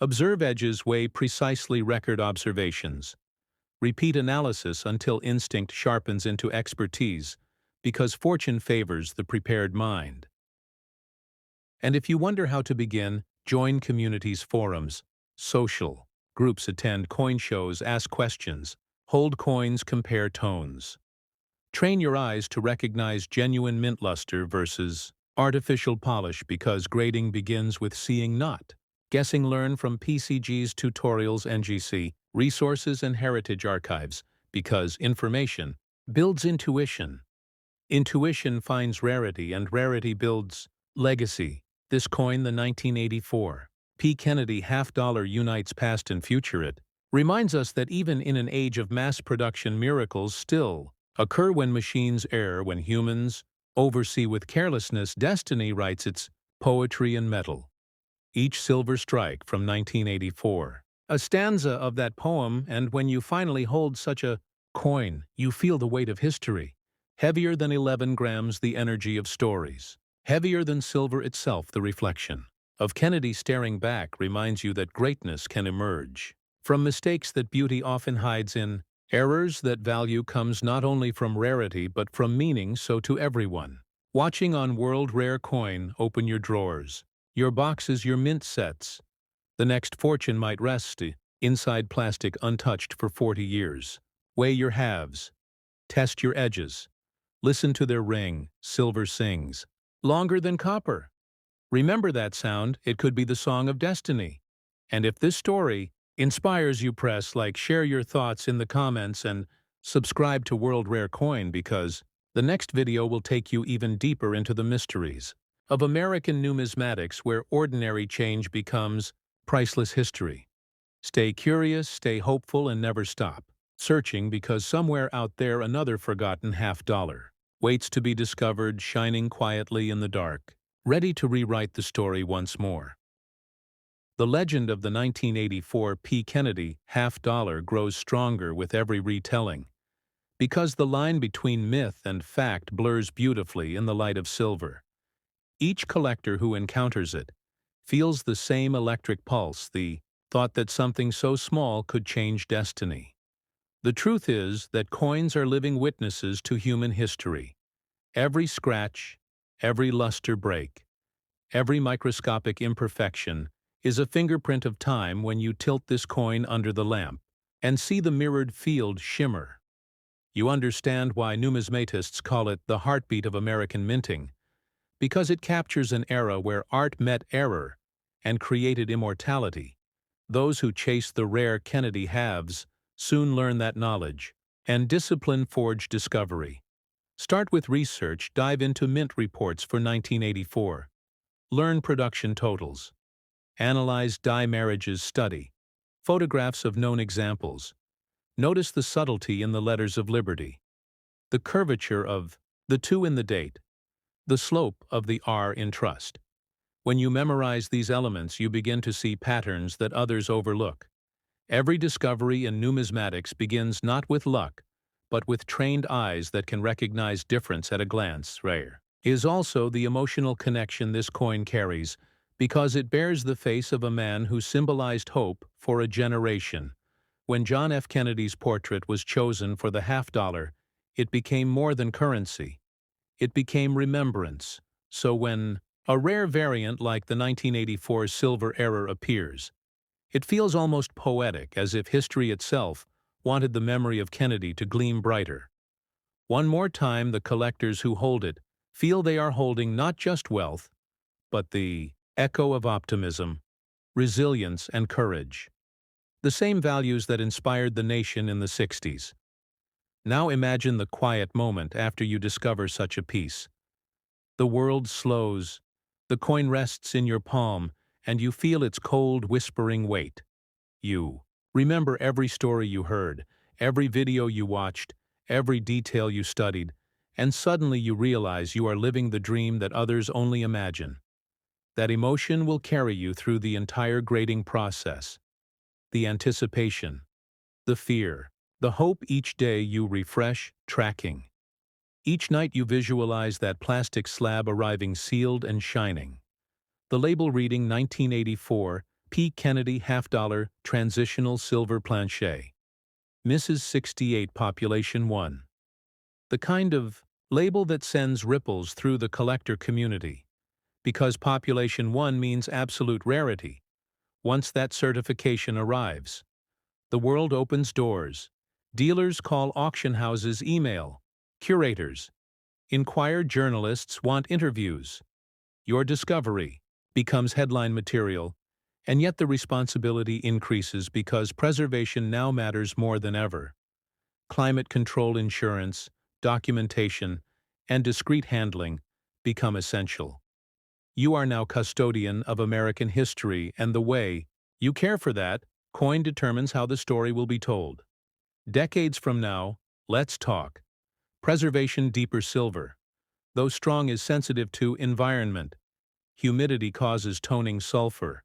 Observe edges, weigh precisely, record observations. Repeat analysis until instinct sharpens into expertise, because fortune favors the prepared mind. And if you wonder how to begin, join communities, forums, social Groups attend coin shows, ask questions, hold coins, compare tones. Train your eyes to recognize genuine mint luster versus artificial polish because grading begins with seeing, not guessing. Learn from PCG's tutorials, NGC, resources, and heritage archives because information builds intuition. Intuition finds rarity, and rarity builds legacy. This coin, the 1984 P. Kennedy half-dollar, unites past and future. It reminds us that even in an age of mass production, miracles still occur when machines err, when humans oversee with carelessness. Destiny writes its poetry in metal. Each silver strike from 1984. A stanza of that poem, and when you finally hold such a coin, you feel the weight of history. Heavier than 11 grams, the energy of stories. Heavier than silver itself, the reflection of Kennedy staring back reminds you that greatness can emerge from mistakes, that beauty often hides in errors, that value comes not only from rarity but from meaning. So to everyone watching on World Rare Coin, open your drawers, your boxes, your mint sets. The next fortune might rest inside plastic untouched for 40 years. Weigh your halves. Test your edges. Listen to their ring. Silver sings longer than copper. Remember that sound. It could be the song of destiny. And if this story inspires you, press like, share your thoughts in the comments, and subscribe to World Rare Coin because the next video will take you even deeper into the mysteries of American numismatics, where ordinary change becomes priceless history. Stay curious, stay hopeful, and never stop searching, because somewhere out there another forgotten half-dollar waits to be discovered, shining quietly in the dark, ready to rewrite the story once more. The legend of the 1984 P. Kennedy half-dollar grows stronger with every retelling, because the line between myth and fact blurs beautifully in the light of silver. Each collector who encounters it feels the same electric pulse, the thought that something so small could change destiny. The truth is that coins are living witnesses to human history. Every scratch, every luster break, every microscopic imperfection is a fingerprint of time. When you tilt this coin under the lamp and see the mirrored field shimmer, you understand why numismatists call it the heartbeat of American minting, because it captures an era where art met error and created immortality. Those who chase the rare Kennedy halves soon learn that knowledge, and discipline forge discovery. Start with research, dive into mint reports for 1984. Learn production totals. Analyze die marriages, study photographs of known examples. Notice the subtlety in the letters of liberty, the curvature of the 2 in the date, the slope of the R in trust. When you memorize these elements, you begin to see patterns that others overlook. Every discovery in numismatics begins not with luck, but with trained eyes that can recognize difference at a glance. Rare is also the emotional connection this coin carries, because it bears the face of a man who symbolized hope for a generation. When John F. Kennedy's portrait was chosen for the half-dollar, it became more than currency. It became remembrance. So when a rare variant like the 1984 Silver Error appears, it feels almost poetic, as if history itself wanted the memory of Kennedy to gleam brighter. One more time, the collectors who hold it feel they are holding not just wealth, but the echo of optimism, resilience, and courage. The same values that inspired the nation in the 60s. Now imagine the quiet moment after you discover such a piece. The world slows, the coin rests in your palm, and you feel its cold, whispering weight. You remember every story you heard, every video you watched, every detail you studied, and suddenly you realize you are living the dream that others only imagine. That emotion will carry you through the entire grading process. The anticipation, the fear, the hope. Each day you refresh, tracking. Each night you visualize that plastic slab arriving sealed and shining. The label reading 1984 P. Kennedy half-dollar transitional silver planche. Mrs. 68 population 1. The kind of label that sends ripples through the collector community. Because population 1 means absolute rarity. Once that certification arrives, the world opens doors. Dealers call auction houses email. Curators inquire, journalists want interviews. Your discovery becomes headline material, and yet the responsibility increases because preservation now matters more than ever. Climate control, insurance, documentation, and discreet handling become essential. You are now custodian of American history, and the way you care for that coin determines how the story will be told. Decades from now, let's talk. Preservation. Deeper silver, though strong, is sensitive to environment. Humidity causes toning, sulfur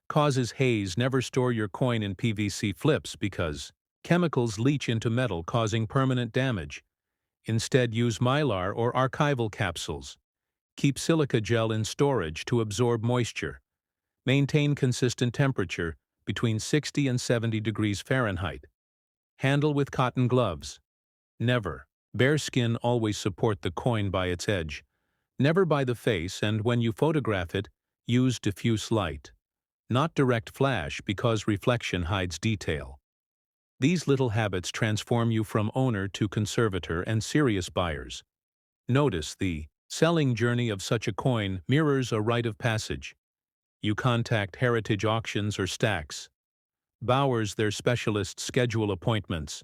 causes haze. Never store your coin in PVC flips because chemicals leach into metal, causing permanent damage. Instead, use mylar or archival capsules. Keep silica gel in storage to absorb moisture. Maintain consistent temperature between 60 and 70 degrees Fahrenheit. Handle with cotton gloves. Never. Bare skin. Always support the coin by its edge. Never by the face, and when you photograph it, use diffuse light. Not direct flash, because reflection hides detail. These little habits transform you from owner to conservator and serious buyers. Notice the selling journey of such a coin mirrors a rite of passage. You contact heritage auctions or stacks. Bowers, their specialists, schedule appointments,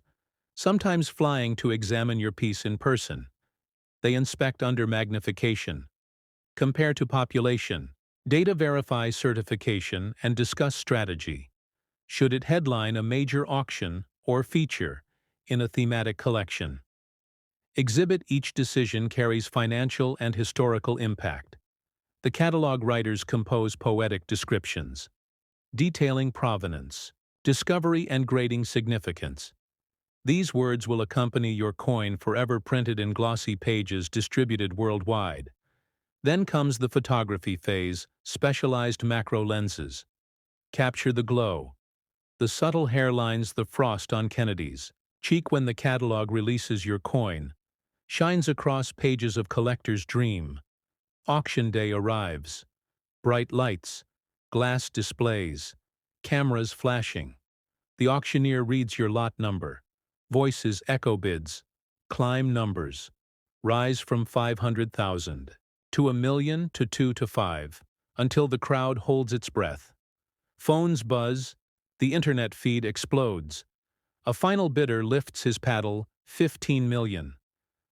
sometimes flying to examine your piece in person. They inspect under magnification. Compare to population. Data verify certification and discuss strategy. Should it headline a major auction or feature in a thematic collection? Exhibit. Each decision carries financial and historical impact. The catalog writers compose poetic descriptions, detailing provenance, discovery, and grading significance. These words will accompany your coin forever, printed in glossy pages distributed worldwide. Then comes the photography phase. Specialized macro lenses capture the glow, the subtle hairlines, the frost on Kennedy's cheek when the catalog releases. Your coin shines across pages of collector's dream. Auction day arrives. Bright lights, glass displays, cameras flashing. The auctioneer reads your lot number. Voices echo bids. Climb numbers. Rise from 500,000 to 1,000,000 to 2 to 5, until the crowd holds its breath. Phones buzz. The internet feed explodes. A final bidder lifts his paddle. 15 million.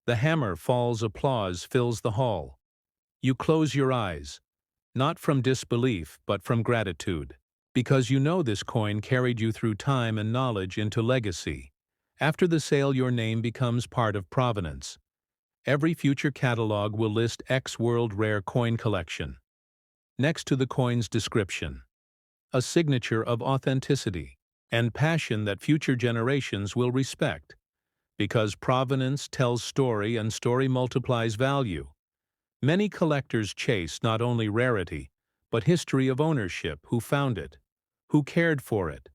The hammer falls. Applause fills the hall. You close your eyes, not from disbelief but from gratitude, because you know this coin carried you through time and knowledge into legacy. After the sale, your name becomes part of provenance. Every future catalog will list X World Rare Coin Collection next to the coin's description, a signature of authenticity and passion that future generations will respect, because provenance tells story and story multiplies value. Many collectors chase not only rarity, but history of ownership. Who found it? Who cared for it?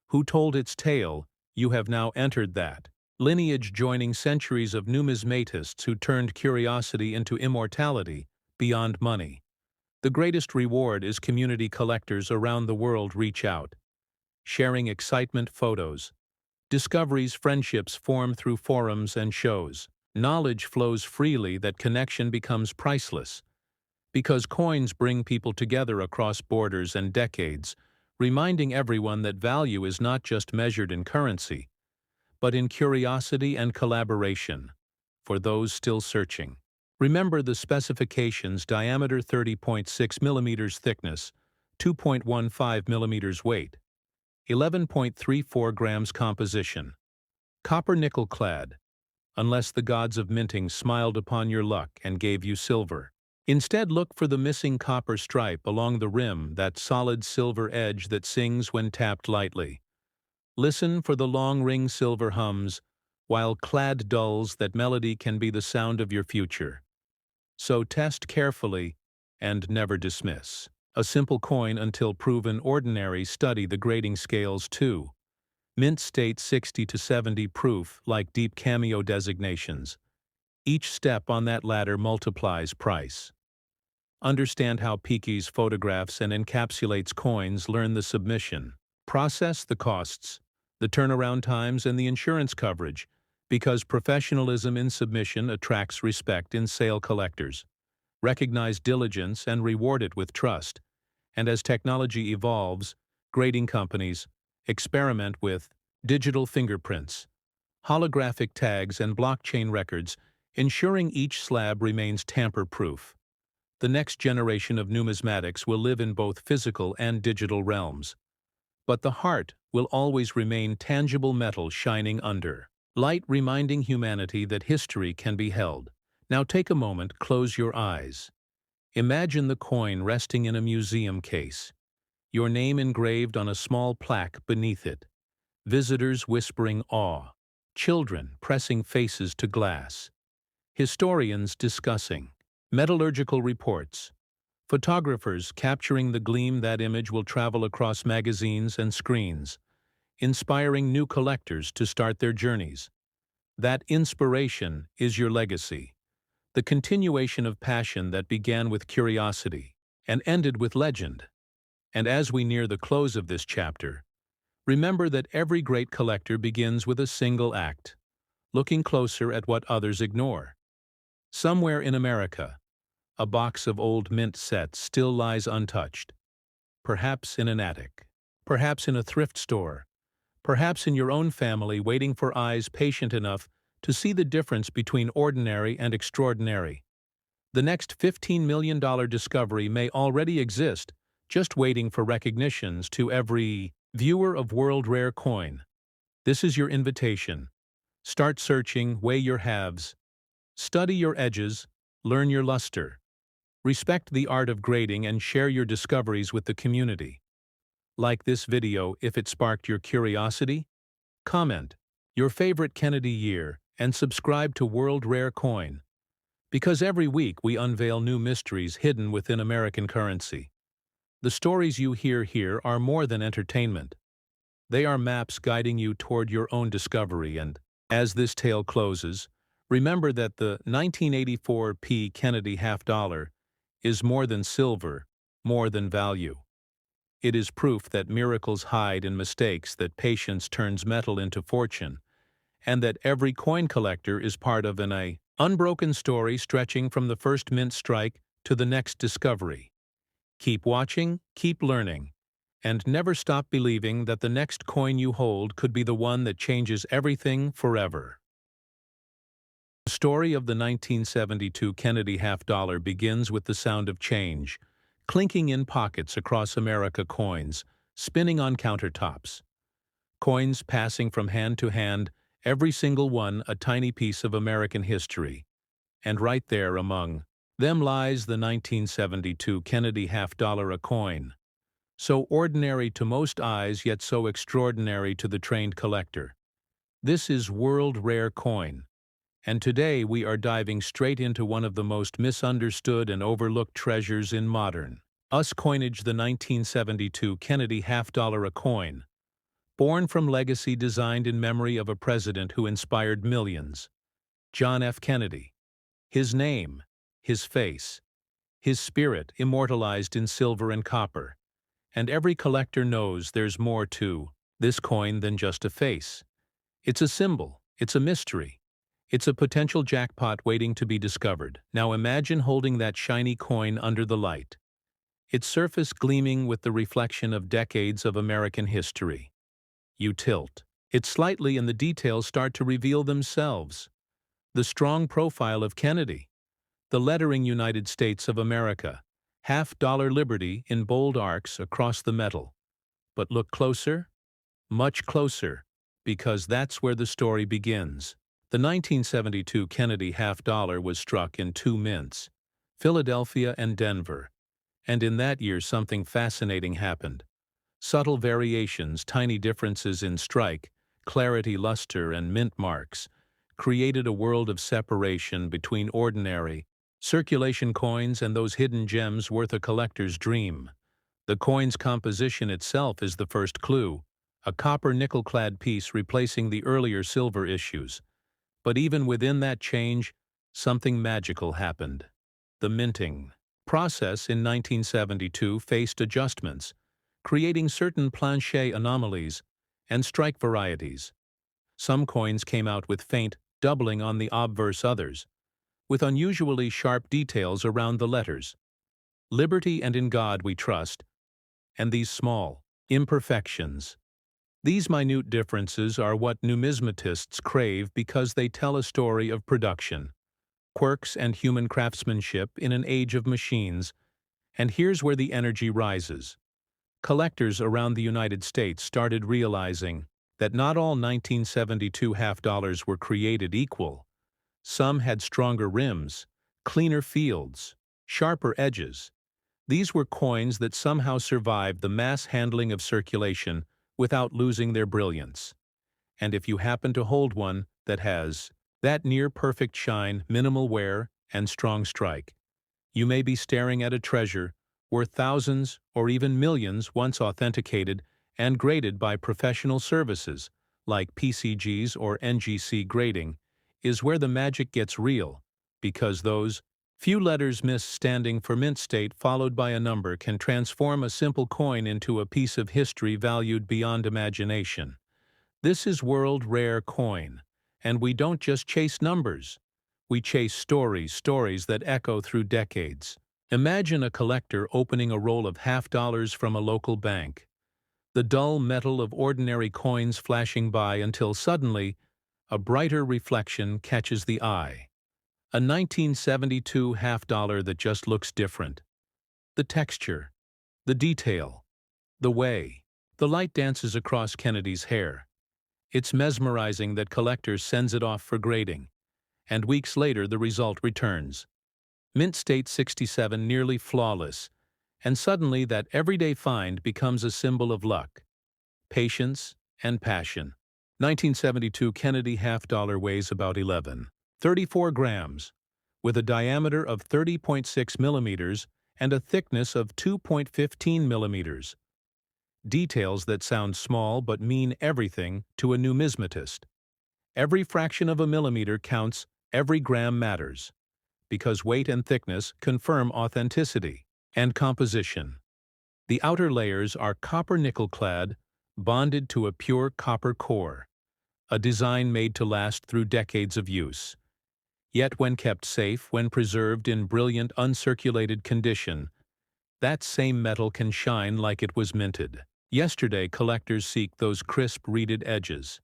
Who told its tale? You have now entered that lineage, joining centuries of numismatists who turned curiosity into immortality beyond money. The greatest reward is community. Collectors around the world reach out, sharing excitement, photos, discoveries. Friendships form through forums and shows. Knowledge flows freely. That connection becomes priceless, because coins bring people together across borders and decades, reminding everyone that value is not just measured in currency, but in curiosity and collaboration. For those still searching, remember the specifications: diameter 30.6 millimeters, thickness 2.15 millimeters, weight 11.34 grams, composition copper nickel clad. Unless the gods of minting smiled upon your luck and gave you silver. Instead, look for the missing copper stripe along the rim, that solid silver edge that sings when tapped lightly. Listen for the long ring silver hums, while clad dulls. That melody can be the sound of your future. So test carefully and never dismiss a simple coin until proven ordinary. Study the grading scales too. Mint state 60 to 70 proof, like deep cameo designations. Each step on that ladder multiplies price. Understand how Peaky's photographs and encapsulates coins, learn the submission, process the costs, the turnaround times, and the insurance coverage, because professionalism in submission attracts respect in sale collectors. Recognize diligence and reward it with trust. And as technology evolves, grading companies experiment with digital fingerprints, holographic tags, and blockchain records, ensuring each slab remains tamper-proof. The next generation of numismatics will live in both physical and digital realms. But the heart will always remain tangible metal shining under light, reminding humanity that history can be held. Now take a moment, close your eyes. Imagine the coin resting in a museum case, your name engraved on a small plaque beneath it, visitors whispering awe, children pressing faces to glass, historians discussing metallurgical reports, photographers capturing the gleam. That image will travel across magazines and screens, inspiring new collectors to start their journeys. That inspiration is your legacy, the continuation of passion that began with curiosity and ended with legend. And as we near the close of this chapter, remember that every great collector begins with a single act, looking closer at what others ignore. Somewhere in America, a box of old mint sets still lies untouched, perhaps in an attic, perhaps in a thrift store, perhaps in your own family, waiting for eyes patient enough to see the difference between ordinary and extraordinary. The next $15 million discovery may already exist, just waiting for recognitions. To every viewer of World Rare Coin, this is your invitation. Start searching, weigh your halves, study your edges, learn your luster. Respect the art of grading and share your discoveries with the community. Like this video if it sparked your curiosity. Comment your favorite Kennedy year and subscribe to World Rare Coin, because every week we unveil new mysteries hidden within American currency. The stories you hear here are more than entertainment. They are maps guiding you toward your own discovery. And as this tale closes, remember that the 1984 P. Kennedy half-dollar is more than silver, more than value. It is proof that miracles hide in mistakes, that patience turns metal into fortune, and that every coin collector is part of an unbroken story stretching from the first mint strike to the next discovery. Keep watching, keep learning, and never stop believing that the next coin you hold could be the one that changes everything forever. The story of the 1972 Kennedy half-dollar begins with the sound of change, clinking in pockets across America, coins spinning on countertops. Coins passing from hand to hand, every single one a tiny piece of American history. And right there among them lies the 1972 Kennedy half-dollar, a coin so ordinary to most eyes, yet so extraordinary to the trained collector. This is World Rare Coin, and today we are diving straight into one of the most misunderstood and overlooked treasures in modern coinage, the 1972 Kennedy half-dollar, a coin born from legacy designed in memory of a president who inspired millions, John F. Kennedy. His name, his face, his spirit immortalized in silver and copper. And every collector knows there's more to this coin than just a face. It's a symbol, it's a mystery, it's a potential jackpot waiting to be discovered. Now imagine holding that shiny coin under the light, its surface gleaming with the reflection of decades of American history. You tilt it slightly and the details start to reveal themselves. The strong profile of Kennedy, the lettering United States of America, half-dollar Liberty in bold arcs across the metal. But look closer, much closer, because that's where the story begins. The 1972 Kennedy half-dollar was struck in two mints, Philadelphia and Denver. And in that year something fascinating happened. Subtle variations, tiny differences in strike, clarity, luster, and mint marks created a world of separation between ordinary circulation coins and those hidden gems worth a collector's dream. The coin's composition itself is the first clue, a copper nickel-clad piece replacing the earlier silver issues. But even within that change, something magical happened. The minting. process in 1972 faced adjustments, creating certain planchet anomalies and strike varieties. Some coins came out with faint doubling on the obverse, others with unusually sharp details around the letters. Liberty and in God we trust, and these small imperfections. These minute differences are what numismatists crave because they tell a story of production, quirks and human craftsmanship in an age of machines. And here's where the energy rises. Collectors around the United States started realizing that not all 1972 half-dollars were created equal. Some had stronger rims, cleaner fields, sharper edges. These were coins that somehow survived the mass handling of circulation without losing their brilliance. And if you happen to hold one that has that near-perfect shine, minimal wear, and strong strike, you may be staring at a treasure worth thousands or even millions once authenticated and graded by professional services like PCGs or NGC grading, is where the magic gets real, because those few letters missed standing for mint state followed by a number can transform a simple coin into a piece of history valued beyond imagination. This is world rare coin, and we don't just chase numbers. We chase stories that echo through decades. Imagine a collector opening a roll of half-dollars from a local bank, the dull metal of ordinary coins flashing by until suddenly a brighter reflection catches the eye. A 1972 half-dollar that just looks different. The texture, the detail, the way the light dances across Kennedy's hair. It's mesmerizing that collector sends it off for grading, and weeks later the result returns. Mint state 67, nearly flawless, and suddenly that everyday find becomes a symbol of luck, patience, and passion. 1972 Kennedy half-dollar weighs about 11.34 grams, with a diameter of 30.6 millimeters and a thickness of 2.15 millimeters. Details that sound small but mean everything to a numismatist. Every fraction of a millimeter counts, every gram matters, because weight and thickness confirm authenticity. And composition. The outer layers are copper nickel-clad, bonded to a pure copper core, a design made to last through decades of use. Yet when kept safe, when preserved in brilliant uncirculated condition, that same metal can shine like it was minted. Yesterday, collectors seek those crisp reeded edges,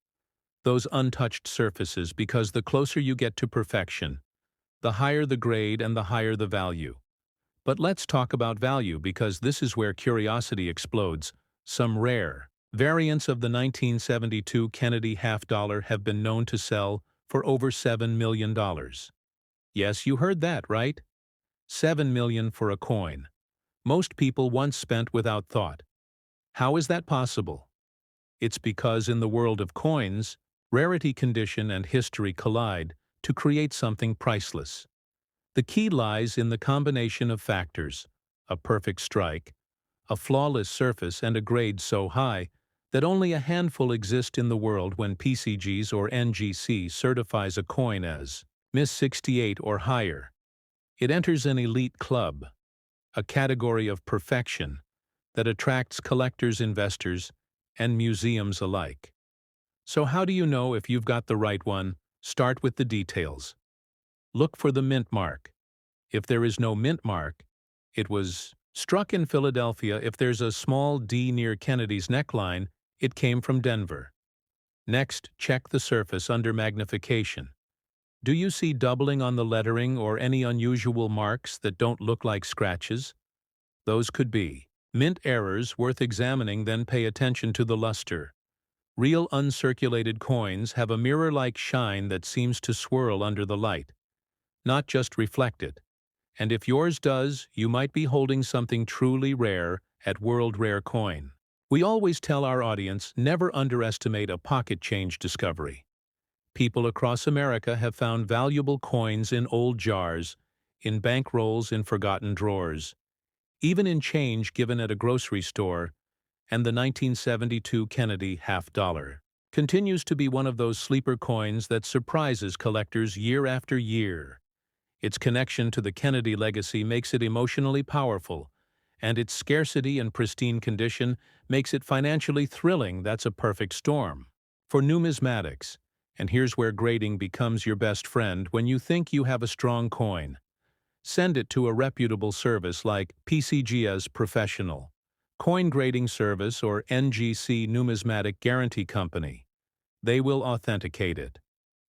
those untouched surfaces, because the closer you get to perfection, the higher the grade and the higher the value. But let's talk about value, because this is where curiosity explodes. Some rare variants of the 1972 Kennedy half-dollar have been known to sell for over $7 million. Yes, you heard that right. $7 million for a coin. Most people once spent without thought. How is that possible? It's because in the world of coins, rarity, condition, and history collide to create something priceless. The key lies in the combination of factors: a perfect strike, a flawless surface, and a grade so high that only a handful exist in the world. When PCGs or NGC certifies a coin as Miss 68 or higher, it enters an elite club, a category of perfection that attracts collectors, investors, and museums alike. So how do you know if you've got the right one? Start with the details. Look for the mint mark. If there is no mint mark, it was struck in Philadelphia. If there's a small D near Kennedy's neckline, it came from Denver. Next, check the surface under magnification. Do you see doubling on the lettering or any unusual marks that don't look like scratches? Those could be mint errors worth examining. Then pay attention to the luster. Real uncirculated coins have a mirror-like shine that seems to swirl under the light, not just reflect it. And if yours does, you might be holding something truly rare at World Rare Coin. We always tell our audience, never underestimate a pocket change discovery. People across America have found valuable coins in old jars, in bank rolls, in forgotten drawers, even in change given at a grocery store. And the 1972 Kennedy half-dollar continues to be one of those sleeper coins that surprises collectors year after year. Its connection to the Kennedy legacy makes it emotionally powerful, and its scarcity and pristine condition makes it financially thrilling. That's a perfect storm. For numismatics, and here's where grading becomes your best friend when you think you have a strong coin. Send it to a reputable service like PCGS Professional, Coin Grading Service, or NGC Numismatic Guarantee Company. They will authenticate it,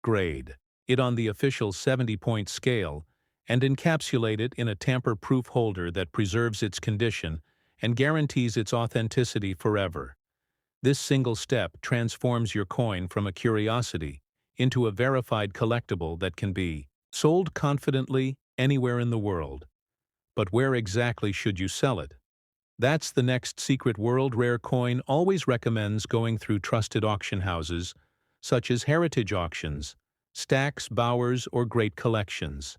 grade it on the official 70-point scale, and encapsulate it in a tamper-proof holder that preserves its condition and guarantees its authenticity forever. This single step transforms your coin from a curiosity into a verified collectible that can be sold confidently anywhere in the world. But where exactly should you sell it? That's the next secret. World Rare Coin always recommends going through trusted auction houses, such as Heritage Auctions, Stacks, Bowers, or Great Collections.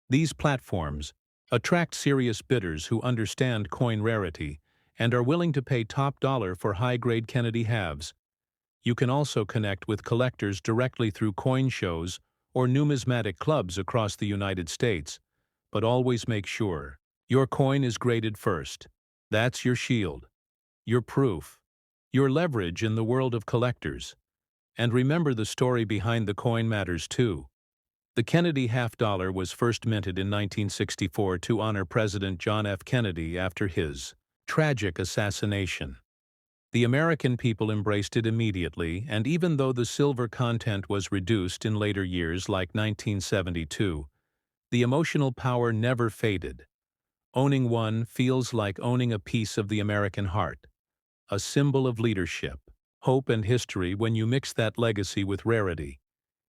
These platforms attract serious bidders who understand coin rarity and are willing to pay top dollar for high-grade Kennedy halves. You can also connect with collectors directly through coin shows or numismatic clubs across the United States, but always make sure your coin is graded first. That's your shield, your proof, your leverage in the world of collectors. And remember, the story behind the coin matters too. The Kennedy half-dollar was first minted in 1964 to honor President John F. Kennedy after his tragic assassination. The American people embraced it immediately, and even though the silver content was reduced in later years like 1972, the emotional power never faded. Owning one feels like owning a piece of the American heart, a symbol of leadership, hope, and history. When you mix that legacy with rarity,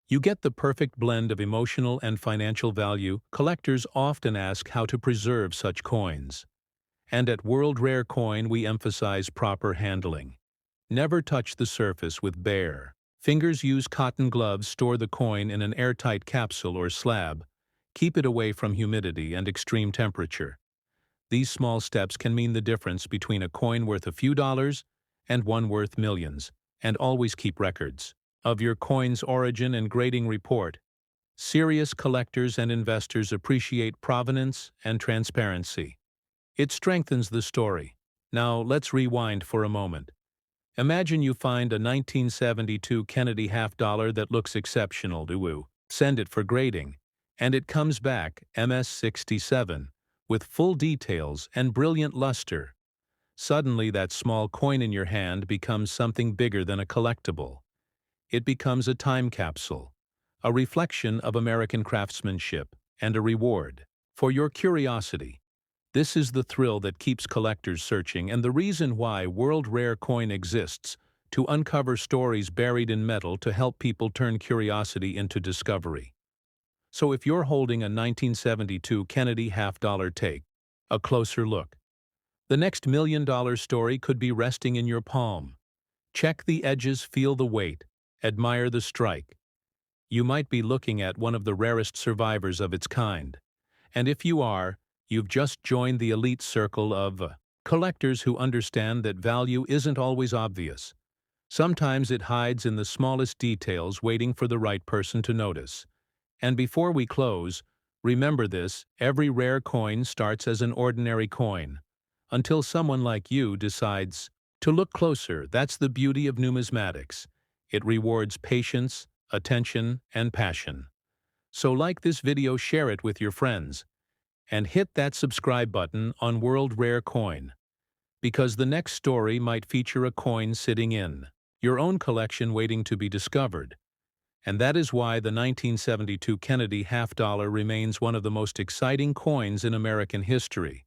you get the perfect blend of emotional and financial value. Collectors often ask how to preserve such coins. And at World Rare Coin, we emphasize proper handling. Never touch the surface with bare fingers. Use cotton gloves. Store the coin in an airtight capsule or slab. Keep it away from humidity and extreme temperature. These small steps can mean the difference between a coin worth a few dollars and one worth millions. And always keep records of your coin's origin and grading report. Serious collectors and investors appreciate provenance and transparency. It strengthens the story. Now, let's rewind for a moment. Imagine you find a 1972 Kennedy half-dollar that looks exceptional to you. Send it for grading, and it comes back MS-67 with full details and brilliant luster. Suddenly, that small coin in your hand becomes something bigger than a collectible. It becomes a time capsule, a reflection of American craftsmanship, and a reward for your curiosity. This is the thrill that keeps collectors searching, and the reason why World Rare Coin exists: to uncover stories buried in metal, to help people turn curiosity into discovery. So if you're holding a 1972 Kennedy half-dollar, take a closer look. The next million-dollar story could be resting in your palm. Check the edges, feel the weight, admire the strike. You might be looking at one of the rarest survivors of its kind. And if you are, you've just joined the elite circle of collectors who understand that value isn't always obvious. Sometimes it hides in the smallest details, waiting for the right person to notice. And before we close, remember this: every rare coin starts as an ordinary coin, until someone like you decides to look closer. That's the beauty of numismatics. It rewards patience, attention, and passion. So like this video, share it with your friends, and hit that subscribe button on World Rare Coin, because the next story might feature a coin sitting in your own collection waiting to be discovered. And that is why the 1972 Kennedy half-dollar remains one of the most exciting coins in American history.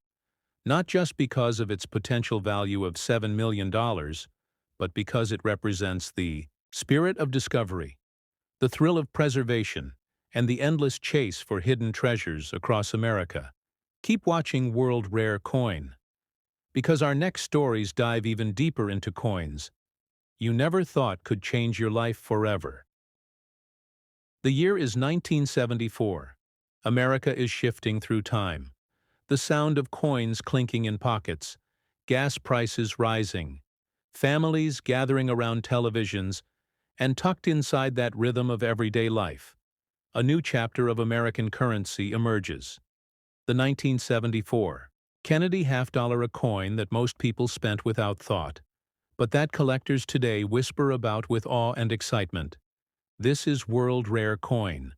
Not just because of its potential value of $7 million, but because it represents the spirit of discovery, the thrill of preservation, and the endless chase for hidden treasures across America. Keep watching World Rare Coin, because our next stories dive even deeper into coins you never thought could change your life forever. The year is 1974. America is shifting through time. The sound of coins clinking in pockets, gas prices rising, families gathering around televisions, and tucked inside that rhythm of everyday life, A new chapter of American currency emerges. The 1974 Kennedy half-dollar, a coin that most people spent without thought, but that collectors today whisper about with awe and excitement. This is world rare coin.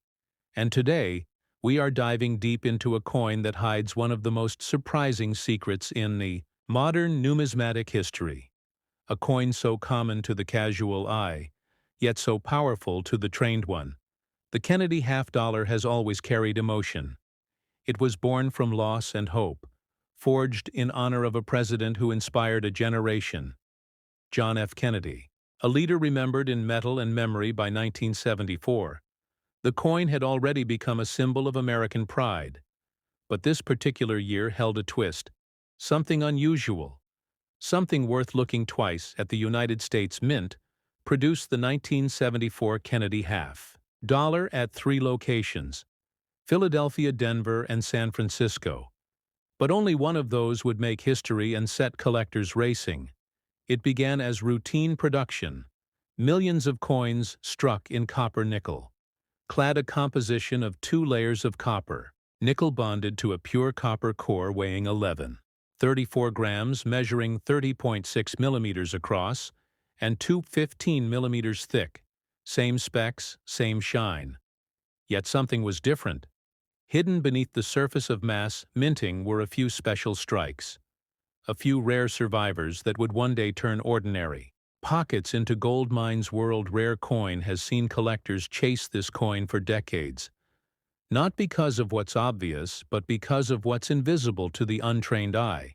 And today, we are diving deep into a coin that hides one of the most surprising secrets in the modern numismatic history. A coin so common to the casual eye, yet so powerful to the trained one. The Kennedy half-dollar has always carried emotion. It was born from loss and hope, forged in honor of a president who inspired a generation. John F. Kennedy, a leader remembered in metal and memory by 1974. The coin had already become a symbol of American pride. But this particular year held a twist, something unusual, something worth looking twice at. The United States Mint produced the 1974 Kennedy half-dollar at 3 locations: Philadelphia, Denver, and San Francisco. But only one of those would make history and set collectors racing. It began as routine production. Millions of coins struck in copper-nickel, clad a composition of 2 layers of copper, nickel bonded to a pure copper core weighing 11.34 grams, measuring 30.6 millimeters across, and 2.15 millimeters thick. Same specs, same shine. Yet something was different. Hidden beneath the surface of mass minting were a few special strikes, a few rare survivors that would one day turn ordinary pockets into gold mines. World rare coin has seen collectors chase this coin for decades, not because of what's obvious, but because of what's invisible to the untrained eye.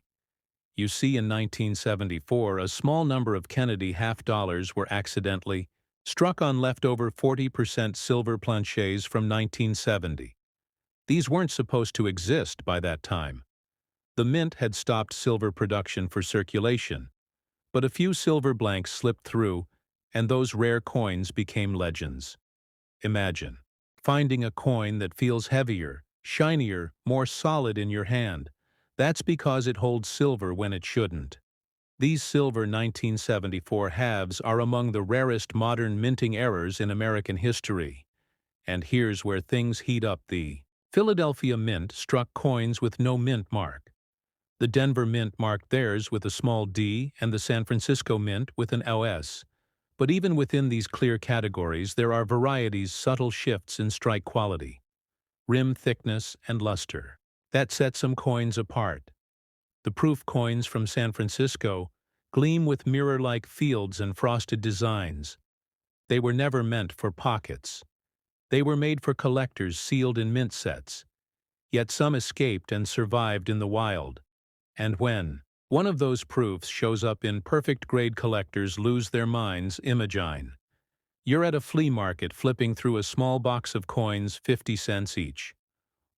You see, in 1974, a small number of Kennedy half-dollars were accidentally struck on leftover 40% silver planchets from 1970. These weren't supposed to exist by that time. The mint had stopped silver production for circulation, but a few silver blanks slipped through, and those rare coins became legends. Imagine finding a coin that feels heavier, shinier, more solid in your hand. That's because it holds silver when it shouldn't. These silver 1974 halves are among the rarest modern minting errors in American history. And here's where things heat up. The Philadelphia Mint struck coins with no mint mark. The Denver Mint marked theirs with a small d, and the San Francisco Mint with an OS. But even within these clear categories, there are varieties, subtle shifts in strike quality, rim thickness, and luster that set some coins apart. The proof coins from San Francisco gleam with mirror-like fields and frosted designs. They were never meant for pockets. They were made for collectors, sealed in mint sets. Yet some escaped and survived in the wild. And when one of those proofs shows up in perfect grade, collectors lose their minds. Imagine you're at a flea market flipping through a small box of coins, 50 cents each,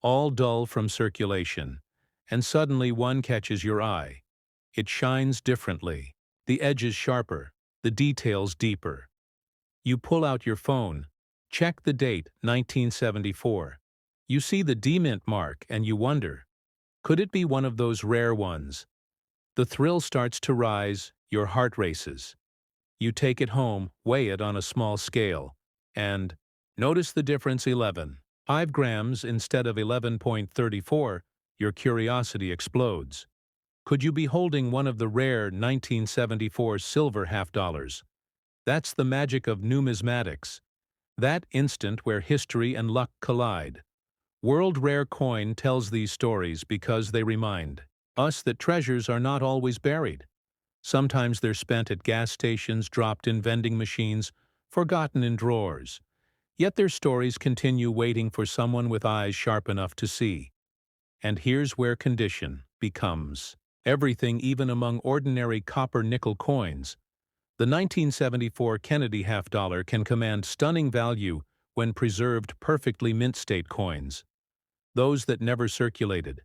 all dull from circulation, and suddenly one catches your eye. It shines differently, the edges sharper, the details deeper. You pull out your phone, check the date, 1974. You see the D-mint mark and you wonder, could it be one of those rare ones? The thrill starts to rise, your heart races. You take it home, weigh it on a small scale, and notice the difference: 11.5 grams instead of 11.34. Your curiosity explodes. Could you be holding one of the rare 1974 silver half-dollars? That's the magic of numismatics. That instant where history and luck collide. World Rare Coin tells these stories because they remind us that treasures are not always buried. Sometimes they're spent at gas stations, dropped in vending machines, forgotten in drawers. Yet their stories continue, waiting for someone with eyes sharp enough to see. And here's where condition becomes everything, even among ordinary copper-nickel coins. The 1974 Kennedy half-dollar can command stunning value when preserved perfectly. Mint-state coins, those that never circulated,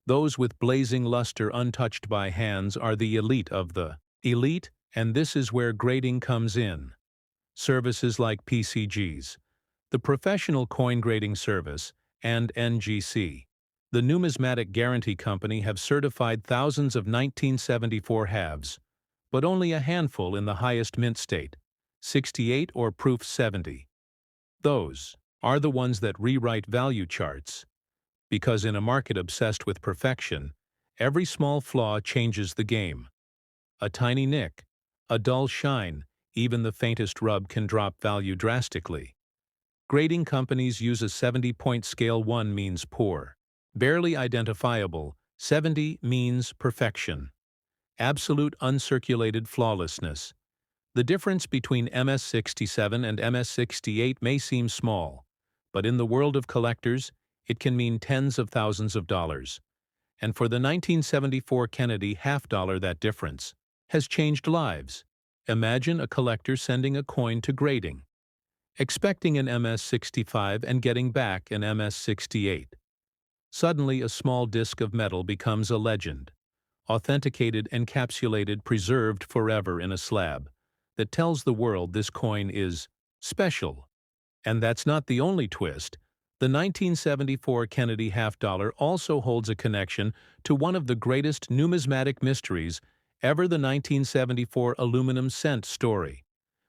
those with blazing luster untouched by hands, are the elite of the elite, and this is where grading comes in. Services like PCG's, the Professional Coin Grading Service, and NGC, the Numismatic Guarantee Company, have certified thousands of 1974 halves, but only a handful in the highest mint state, 68 or proof 70. Those are the ones that rewrite value charts, because in a market obsessed with perfection, every small flaw changes the game. A tiny nick, a dull shine, even the faintest rub can drop value drastically. Grading companies use a 70-point scale. 1 means poor, barely identifiable, 70 means perfection, absolute uncirculated flawlessness. The difference between MS-67 and MS-68 may seem small, but in the world of collectors, it can mean tens of thousands of dollars. And for the 1974 Kennedy half-dollar, that difference has changed lives. Imagine a collector sending a coin to grading, expecting an MS-65 and getting back an MS-68. Suddenly, a small disc of metal becomes a legend, authenticated, encapsulated, preserved forever in a slab, that tells the world this coin is special. And that's not the only twist. The 1974 Kennedy half-dollar also holds a connection to one of the greatest numismatic mysteries ever, the 1974 aluminum cent story.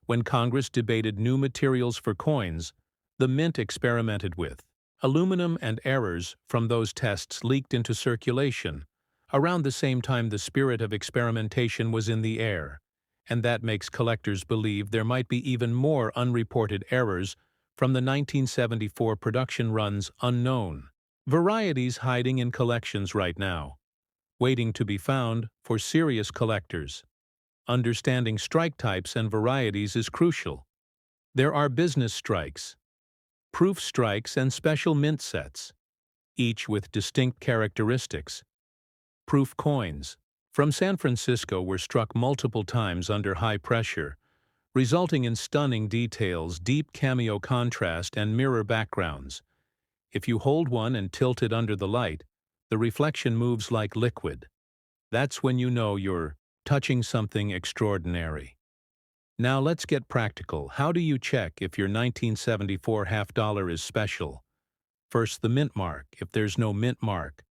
When Congress debated new materials for coins, the Mint experimented with aluminum, and errors from those tests leaked into circulation around the same time the spirit of experimentation was in the air. And that makes collectors believe there might be even more unreported errors from the 1974 production runs unknown. Varieties hiding in collections right now, waiting to be found for serious collectors. Understanding strike types and varieties is crucial. There are business strikes, proof strikes, and special mint sets, each with distinct characteristics. Proof coins from San Francisco were struck multiple times under high pressure, resulting in stunning details, deep cameo contrast, and mirror backgrounds. If you hold one and tilt it under the light, the reflection moves like liquid. That's when you know you're touching something extraordinary. Now let's get practical. How do you check if your 1974 half-dollar is special? First, the mint mark, if there's no mint mark.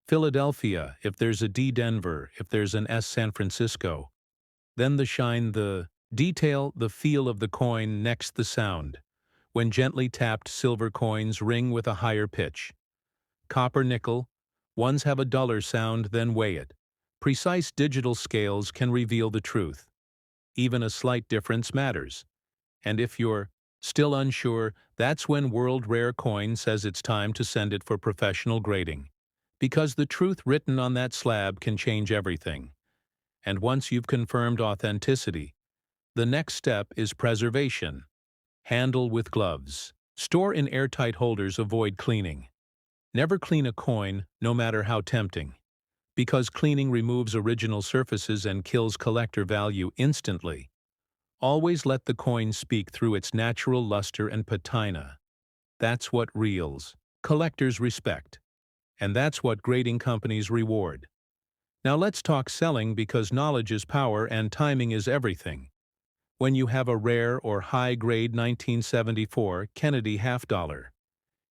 Philadelphia, if there's a D. Denver, if there's an S. San Francisco. Then the shine, the detail, the feel of the coin. Next, the sound. When gently tapped, silver coins ring with a higher pitch. Copper, nickel, ones have a duller sound. Then weigh it. Precise digital scales can reveal the truth. Even a slight difference matters. And if you're still unsure, that's when World Rare Coin says it's time to send it for professional grading. Because the truth written on that slab can change everything. And once you've confirmed authenticity, the next step is preservation. Handle with gloves. Store in airtight holders. Avoid cleaning. Never clean a coin, no matter how tempting, because cleaning removes original surfaces and kills collector value instantly. Always let the coin speak through its natural luster and patina. That's what reals collectors respect. And that's what grading companies reward. Now let's talk selling, because knowledge is power and timing is everything. When you have a rare or high-grade 1974 Kennedy half-dollar,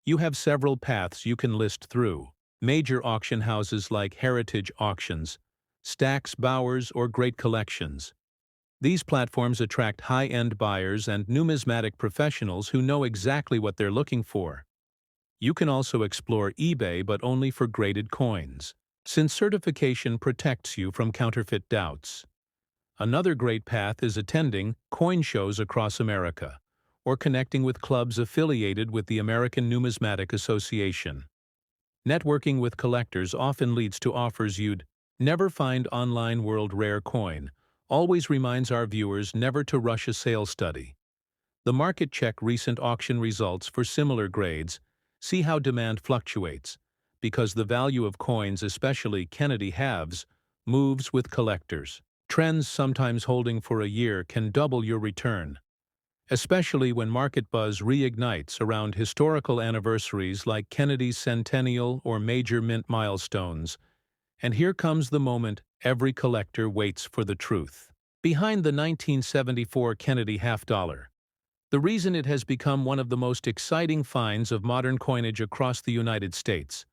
you have several paths you can list through. Major auction houses like Heritage Auctions, Stack's, Bowers, or Great Collections. These platforms attract high-end buyers and numismatic professionals who know exactly what they're looking for. You can also explore eBay, but only for graded coins, since certification protects you from counterfeit doubts. Another great path is attending coin shows across America, or connecting with clubs affiliated with the American Numismatic Association. Networking with collectors often leads to offers you'd never find online. World Rare Coin always reminds our viewers never to rush a sales study. The market check recent auction results for similar grades. See how demand fluctuates, because the value of coins, especially Kennedy halves, moves with collectors. Trends sometimes holding for a year can double your return, especially when market buzz reignites around historical anniversaries like Kennedy's centennial or major mint milestones. And here comes the moment every collector waits for: the truth behind the 1974 Kennedy half-dollar. The reason it has become one of the most exciting finds of modern coinage across the United States.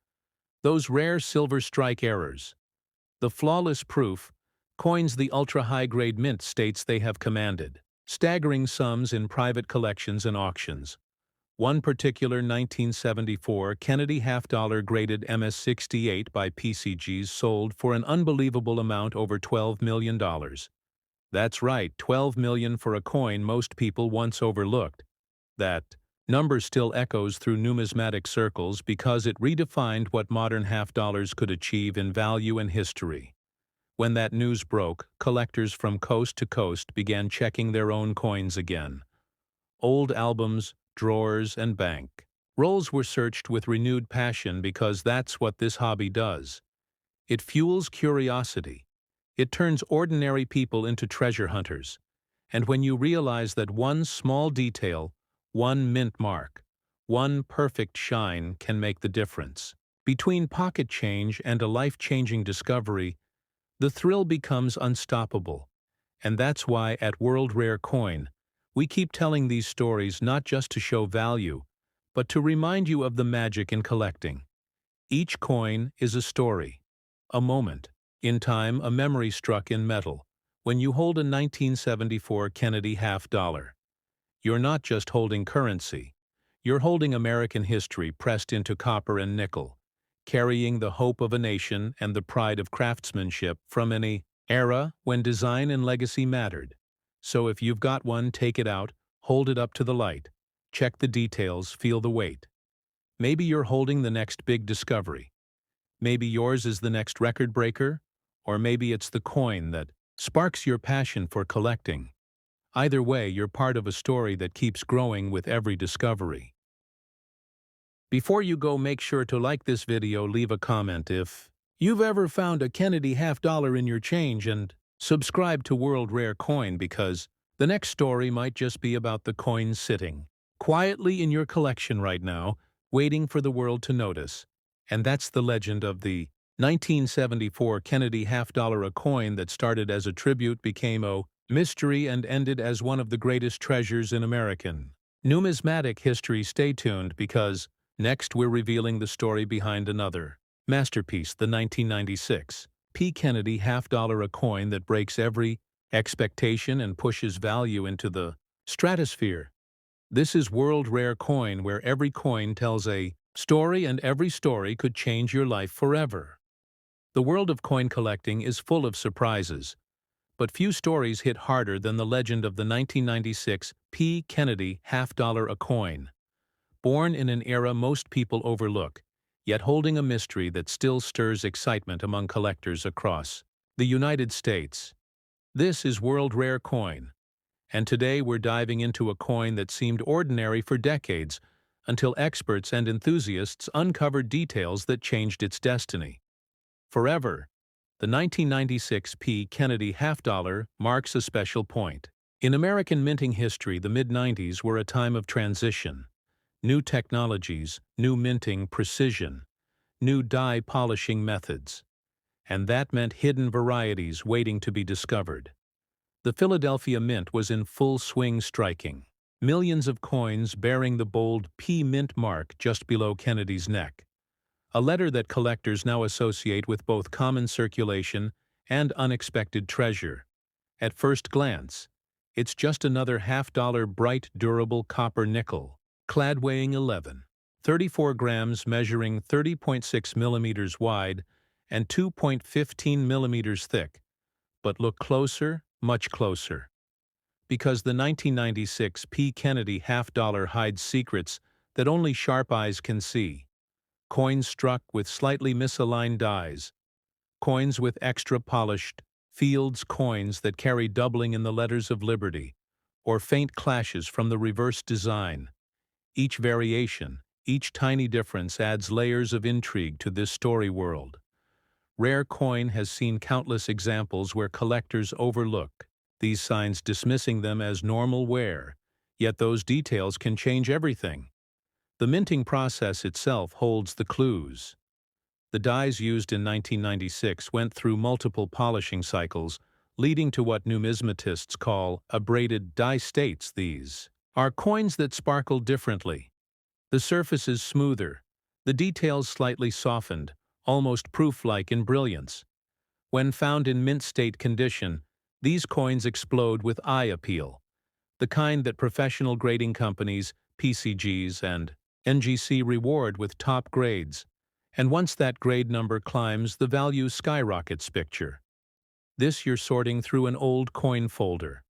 Those rare silver strike errors. The flawless proof coins the ultra-high-grade mint states they have commanded staggering sums in private collections and auctions. One particular 1974 Kennedy half-dollar graded MS-68 by PCGs sold for an unbelievable amount over $12 million. That's right, $12 million for a coin most people once overlooked. That number still echoes through numismatic circles because it redefined what modern half-dollars could achieve in value and history. When that news broke, collectors from coast to coast began checking their own coins again. Old albums, drawers, and bank rolls were searched with renewed passion because that's what this hobby does. It fuels curiosity. It turns ordinary people into treasure hunters. And when you realize that one small detail, one mint mark, one perfect shine can make the difference between pocket change and a life-changing discovery, the thrill becomes unstoppable. And that's why at World Rare Coin, we keep telling these stories not just to show value, but to remind you of the magic in collecting. Each coin is a story, a moment. In time, a memory struck in metal. When you hold a 1974 Kennedy half-dollar, you're not just holding currency. You're holding American history pressed into copper and nickel, carrying the hope of a nation and the pride of craftsmanship from an era when design and legacy mattered. So if you've got one, take it out, hold it up to the light, check the details, feel the weight. Maybe you're holding the next big discovery. Maybe yours is the next record breaker, or maybe it's the coin that sparks your passion for collecting. Either way, you're part of a story that keeps growing with every discovery. Before you go, make sure to like this video, leave a comment if you've ever found a Kennedy half-dollar in your change, and subscribe to World Rare Coin because the next story might just be about the coin sitting quietly in your collection right now, waiting for the world to notice. And that's the legend of the 1974 Kennedy half-dollar, a coin that started as a tribute, became a mystery, and ended as one of the greatest treasures in American numismatic history. Stay tuned because next we're revealing the story behind another masterpiece, the 1996 P. Kennedy half-dollar, a coin that breaks every expectation and pushes value into the stratosphere. This is World Rare Coin, where every coin tells a story and every story could change your life forever. The world of coin collecting is full of surprises, but few stories hit harder than the legend of the 1996 P. Kennedy half-dollar, a coin. Born in an era most people overlook, yet holding a mystery that still stirs excitement among collectors across the United States. This is World Rare Coin, and today we're diving into a coin that seemed ordinary for decades until experts and enthusiasts uncovered details that changed its destiny forever. The 1996 P. Kennedy half-dollar marks a special point. In American minting history, the mid-90s were a time of transition. New technologies, new minting precision, new die polishing methods. And that meant hidden varieties waiting to be discovered. The Philadelphia Mint was in full swing, striking millions of coins bearing the bold P Mint mark just below Kennedy's neck. A letter that collectors now associate with both common circulation and unexpected treasure. At first glance, it's just another half-dollar bright, durable copper nickel, clad weighing 11.34 grams, measuring 30.6 millimeters wide and 2.15 millimeters thick. But look closer, much closer. Because the 1996 P. Kennedy half-dollar hides secrets that only sharp eyes can see. Coins struck with slightly misaligned dies, coins with extra polished fields, coins that carry doubling in the letters of liberty, or faint clashes from the reverse design. Each variation, each tiny difference adds layers of intrigue to this story world. Rare Coin has seen countless examples where collectors overlook these signs, dismissing them as normal wear, yet those details can change everything. The minting process itself holds the clues. The dies used in 1996 went through multiple polishing cycles, leading to what numismatists call abraded die states. These are coins that sparkle differently. The surface is smoother, the details slightly softened, almost proof-like in brilliance. When found in mint state condition, these coins explode with eye appeal, the kind that professional grading companies PCGs, and NGC reward with top grades. And once that grade number climbs, the value skyrockets picture. This you're sorting through an old coin folder.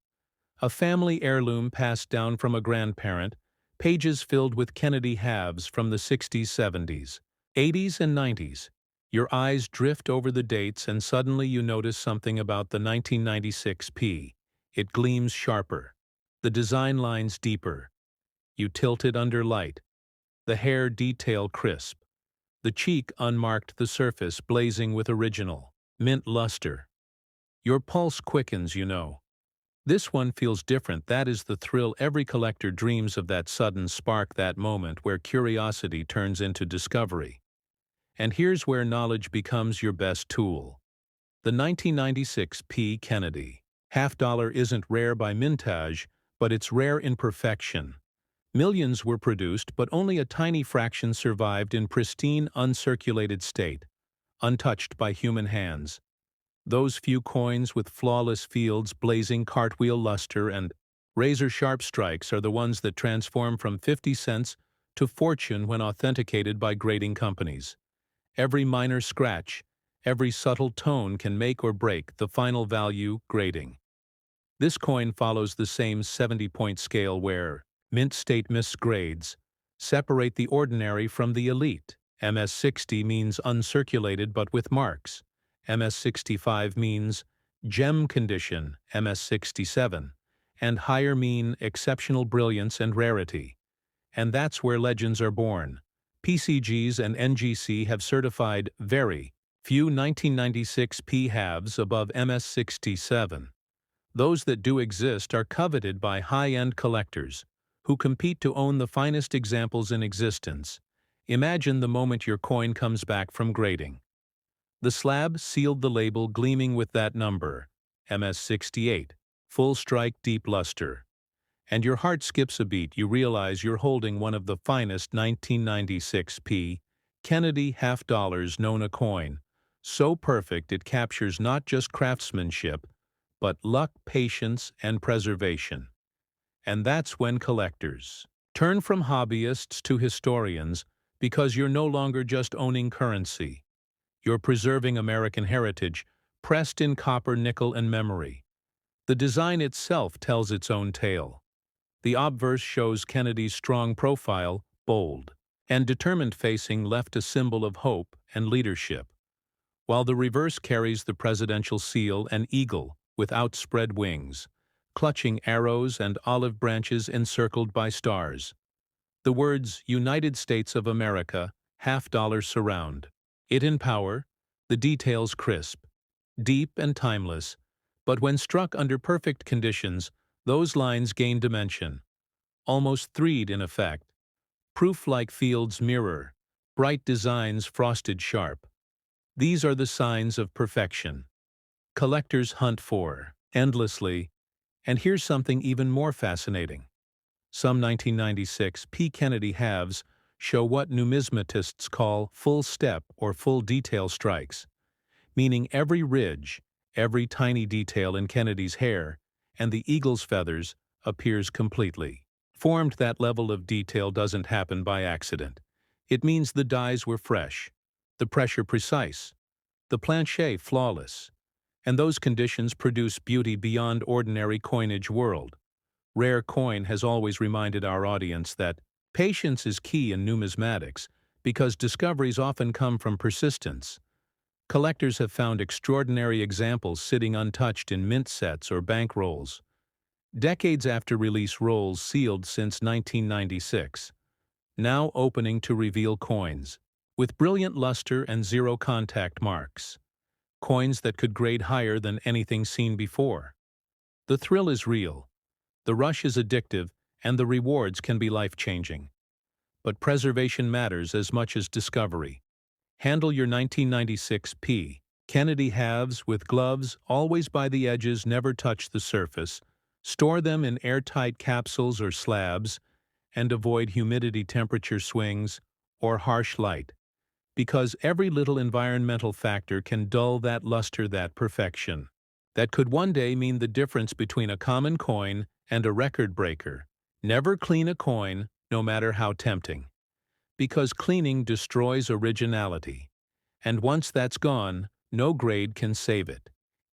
A family heirloom passed down from a grandparent, pages filled with Kennedy halves from the 60s, 70s, 80s, and 90s. Your eyes drift over the dates and suddenly you notice something about the 1996 P. It gleams sharper. The design lines deeper. You tilt it under light. The hair detail crisp. The cheek unmarked, the surface blazing with original, mint luster. Your pulse quickens, you know. This one feels different. That is the thrill. Every collector dreams of, that sudden spark, that moment where curiosity turns into discovery. And here's where knowledge becomes your best tool. The 1996 P. Kennedy half-dollar isn't rare by mintage, but it's rare in perfection. Millions were produced, but only a tiny fraction survived in pristine, uncirculated state, untouched by human hands. Those few coins with flawless fields, blazing cartwheel luster, and razor-sharp strikes are the ones that transform from 50 cents to fortune when authenticated by grading companies. Every minor scratch, every subtle tone can make or break the final value grading. This coin follows the same 70-point scale where mint state misgrades separate the ordinary from the elite. MS-60 means uncirculated but with marks. MS-65 means gem condition, MS-67, and higher mean exceptional brilliance and rarity. And that's where legends are born. PCGs and NGC have certified very few 1996 P halves above MS-67. Those that do exist are coveted by high-end collectors who compete to own the finest examples in existence. Imagine the moment your coin comes back from grading. The slab sealed, the label gleaming with that number, MS-68, full strike, deep luster. And your heart skips a beat. You realize you're holding one of the finest 1996 P. Kennedy half-dollars known, a coin so perfect it captures not just craftsmanship, but luck, patience, and preservation. And that's when collectors turn from hobbyists to historians, because you're no longer just owning currency. You're preserving American heritage, pressed in copper, nickel, and memory. The design itself tells its own tale. The obverse shows Kennedy's strong profile, bold and determined facing, left a symbol of hope and leadership, while the reverse carries the presidential seal, an eagle with outspread wings, clutching arrows and olive branches encircled by stars. The words United States of America half-dollar surround it in power, the details crisp, deep and timeless, but when struck under perfect conditions, those lines gain dimension, almost 3D in effect, proof like field's mirror, bright designs frosted sharp. These are the signs of perfection. Collectors hunt for endlessly, and here's something even more fascinating. Some 1996 P. Kennedy halves show what numismatists call full step or full detail strikes, meaning every ridge, every tiny detail in Kennedy's hair and the eagle's feathers appears completely formed. That level of detail doesn't happen by accident. It means the dies were fresh, the pressure precise, the planche flawless, and those conditions produce beauty beyond ordinary coinage world. Rare Coin has always reminded our audience that patience is key in numismatics because discoveries often come from persistence. Collectors have found extraordinary examples sitting untouched in mint sets or bank rolls, decades after release, rolls sealed since 1996, now opening to reveal coins with brilliant luster and zero contact marks, coins that could grade higher than anything seen before. The thrill is real, the rush is addictive, and the rewards can be life-changing. But preservation matters as much as discovery. Handle your 1996 P. Kennedy halves with gloves, always by the edges, never touch the surface. Store them in airtight capsules or slabs, and avoid humidity, temperature swings, or harsh light, because every little environmental factor can dull that luster, that perfection, that could one day mean the difference between a common coin and a record breaker. Never clean a coin, no matter how tempting. Because cleaning destroys originality. And once that's gone, no grade can save it.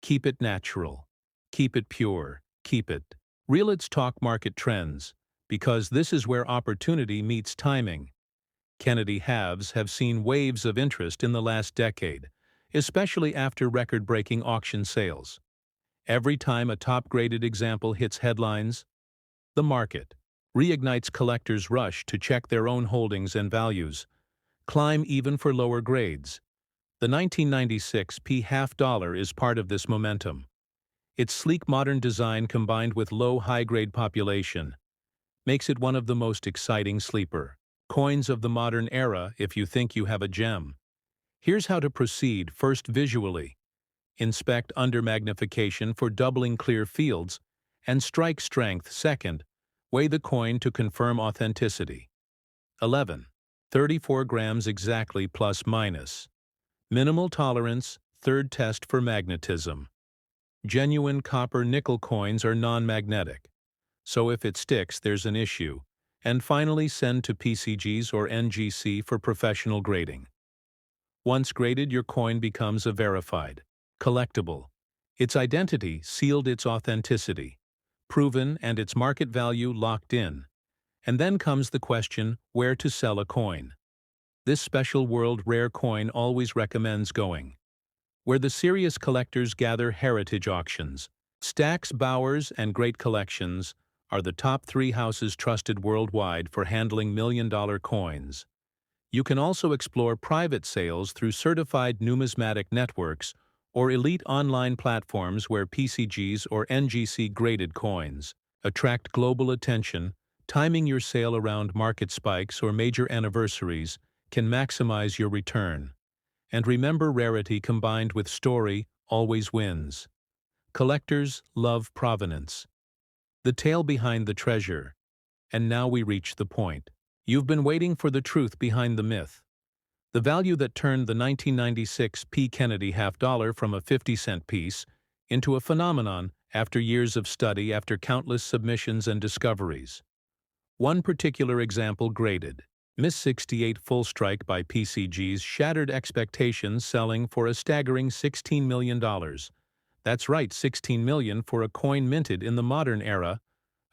Keep it natural. Keep it pure. Keep it real. Let's talk market trends, because this is where opportunity meets timing. Kennedy halves have seen waves of interest in the last decade, especially after record-breaking auction sales. Every time a top-graded example hits headlines, the market reignites. Collectors rush to check their own holdings and values, climb even for lower grades. The 1996 P half dollar is part of this momentum. Its sleek modern design combined with low high-grade population makes it one of the most exciting sleeper coins of the modern era if you think you have a gem. Here's how to proceed. First, visually. Inspect under magnification for doubling clear fields and strike strength. Second, weigh the coin to confirm authenticity. 11. 34 grams exactly plus minus. Minimal tolerance. Third, test for magnetism. Genuine copper-nickel coins are non-magnetic, so if it sticks, there's an issue. And finally, send to PCGs or NGC for professional grading. Once graded, your coin becomes a verified collectible. Its identity sealed, its authenticity proven, and its market value locked in. And then comes the question, where to sell a coin. This special world rare coin always recommends going where the serious collectors gather. Heritage auctions. Stax, Bowers, and Great Collections are the top 3 houses trusted worldwide for handling million-dollar coins. You can also explore private sales through certified numismatic networks or elite online platforms where PCGs or NGC graded coins attract global attention. Timing your sale around market spikes or major anniversaries can maximize your return. And remember, rarity combined with story always wins. Collectors love provenance, the tale behind the treasure. And now we reach the point. You've been waiting for the truth behind the myth. The value that turned the 1996 P. Kennedy half dollar from a 50-cent piece into a phenomenon after years of study, after countless submissions and discoveries. One particular example graded. Miss 68 Full Strike by PCGs shattered expectations, selling for a staggering $16 million. That's right, $16 million for a coin minted in the modern era,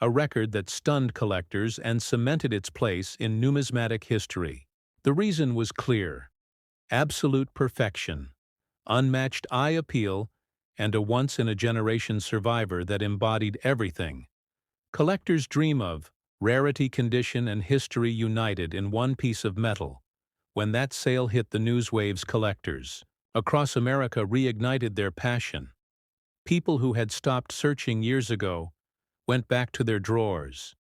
a record that stunned collectors and cemented its place in numismatic history. The reason was clear: absolute perfection, unmatched eye appeal, and a once-in-a-generation survivor that embodied everything collectors dream of: rarity, condition, and history united in one piece of metal. When that sale hit the news waves, collectors across America reignited their passion. People who had stopped searching years ago went back to their drawers,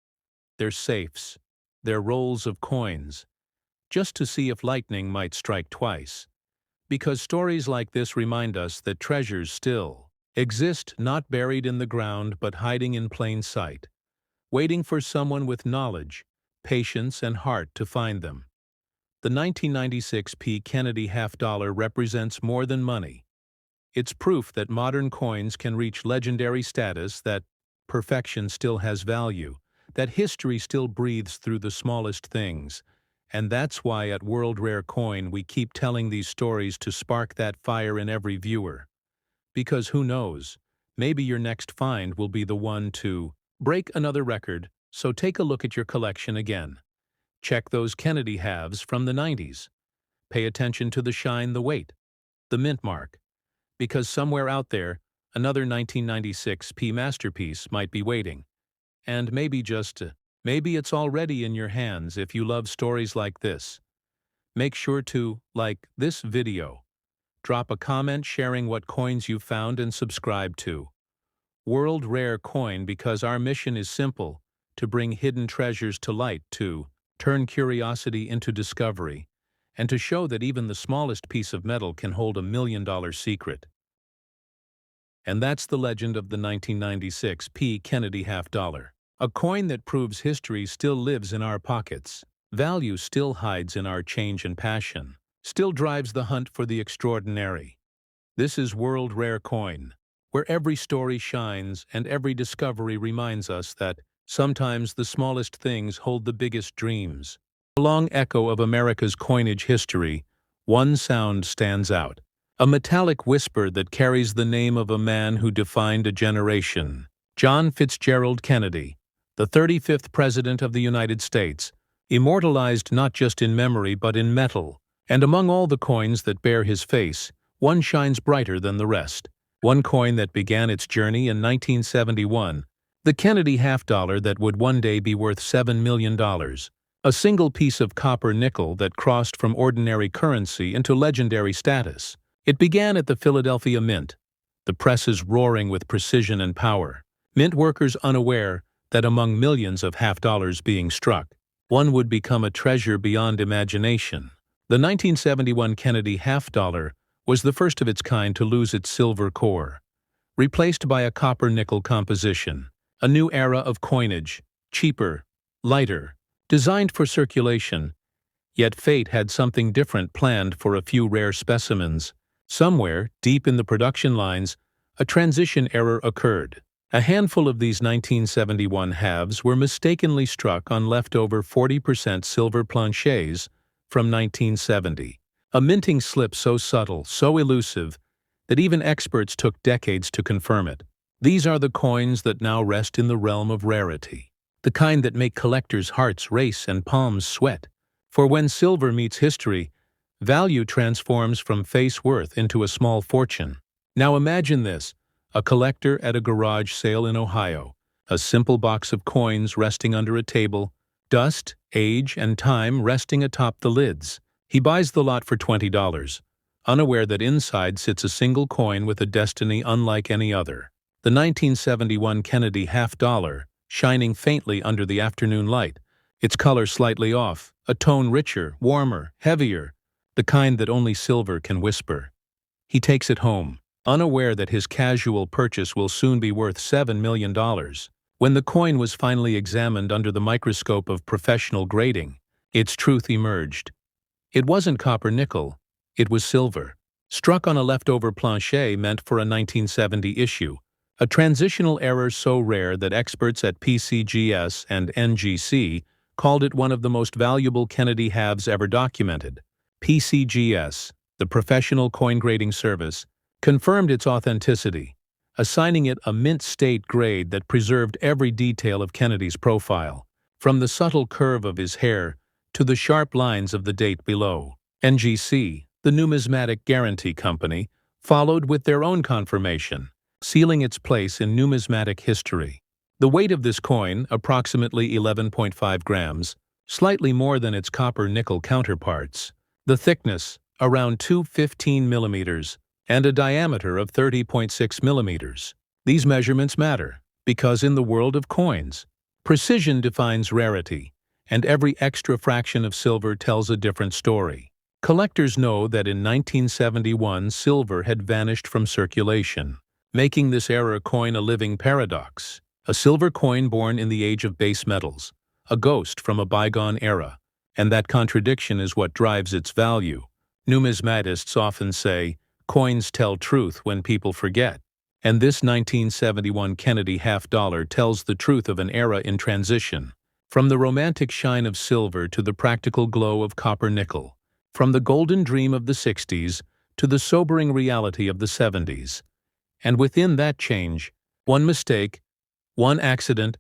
their safes, their rolls of coins, just to see if lightning might strike twice. Because stories like this remind us that treasures still exist, not buried in the ground but hiding in plain sight, waiting for someone with knowledge, patience, and heart to find them. The 1996 P. Kennedy half dollar represents more than money. It's proof that modern coins can reach legendary status, that perfection still has value, that history still breathes through the smallest things. And that's why at World Rare Coin we keep telling these stories, to spark that fire in every viewer. Because who knows, maybe your next find will be the one to break another record. So take a look at your collection again. Check those Kennedy halves from the 90s. Pay attention to the shine, the weight, the mint mark. Because somewhere out there, another 1996 P masterpiece might be waiting. And maybe maybe it's already in your hands. If you love stories like this, make sure to like this video, drop a comment sharing what coins you've found, and subscribe to World Rare Coin, because our mission is simple: to bring hidden treasures to light, to turn curiosity into discovery, and to show that even the smallest piece of metal can hold $1 million secret. And that's the legend of the 1996 P. Kennedy half dollar. A coin that proves history still lives in our pockets, value still hides in our change and passion, still drives the hunt for the extraordinary. This is World Rare Coin, where every story shines and every discovery reminds us that Sometimes the smallest things hold the biggest dreams. A long echo of America's coinage history, one sound stands out. A metallic whisper that carries the name of a man who defined a generation. John Fitzgerald Kennedy, the 35th President of the United States, immortalized not just in memory but in metal. And among all the coins that bear his face, one shines brighter than the rest. One coin that began its journey in 1971, the Kennedy half-dollar that would one day be worth $7 million. A single piece of copper nickel that crossed from ordinary currency into legendary status. It began at the Philadelphia Mint, the presses roaring with precision and power. Mint workers unaware that among millions of half-dollars being struck, one would become a treasure beyond imagination. The 1971 Kennedy half-dollar was the first of its kind to lose its silver core, replaced by a copper-nickel composition. A new era of coinage, cheaper, lighter, designed for circulation. Yet fate had something different planned for a few rare specimens. Somewhere, deep in the production lines, a transition error occurred. A handful of these 1971 halves were mistakenly struck on leftover 40% silver planchets from 1970. A minting slip so subtle, so elusive, that even experts took decades to confirm it. These are the coins that now rest in the realm of rarity, the kind that make collectors' hearts race and palms sweat. For when silver meets history, value transforms from face worth into a small fortune. Now imagine this, a collector at a garage sale in Ohio, a simple box of coins resting under a table, dust, age, and time resting atop the lids. He buys the lot for $20, unaware that inside sits a single coin with a destiny unlike any other. The 1971 Kennedy half-dollar, shining faintly under the afternoon light, its color slightly off, a tone richer, warmer, heavier, the kind that only silver can whisper. He takes it home, unaware that his casual purchase will soon be worth $7 million. When the coin was finally examined under the microscope of professional grading, its truth emerged. It wasn't copper-nickel, it was silver, struck on a leftover planchet meant for a 1970 issue. A transitional error so rare that experts at PCGS and NGC called it one of the most valuable Kennedy halves ever documented. PCGS, the professional coin grading service, confirmed its authenticity, assigning it a mint-state grade that preserved every detail of Kennedy's profile, from the subtle curve of his hair to the sharp lines of the date below. NGC, the Numismatic Guarantee Company, followed with their own confirmation, sealing its place in numismatic history. The weight of this coin, approximately 11.5 grams, slightly more than its copper-nickel counterparts. The thickness, around 215 millimeters, and a diameter of 30.6 millimeters. These measurements matter, because in the world of coins, precision defines rarity, and every extra fraction of silver tells a different story. Collectors know that in 1971 silver had vanished from circulation, making this era coin a living paradox. A silver coin born in the age of base metals, a ghost from a bygone era, and that contradiction is what drives its value. Numismatists often say, coins tell truth when people forget. And this 1971 Kennedy half-dollar tells the truth of an era in transition. From the romantic shine of silver to the practical glow of copper-nickel. From the golden dream of the 60s to the sobering reality of the 70s. And within that change, one mistake, one accident,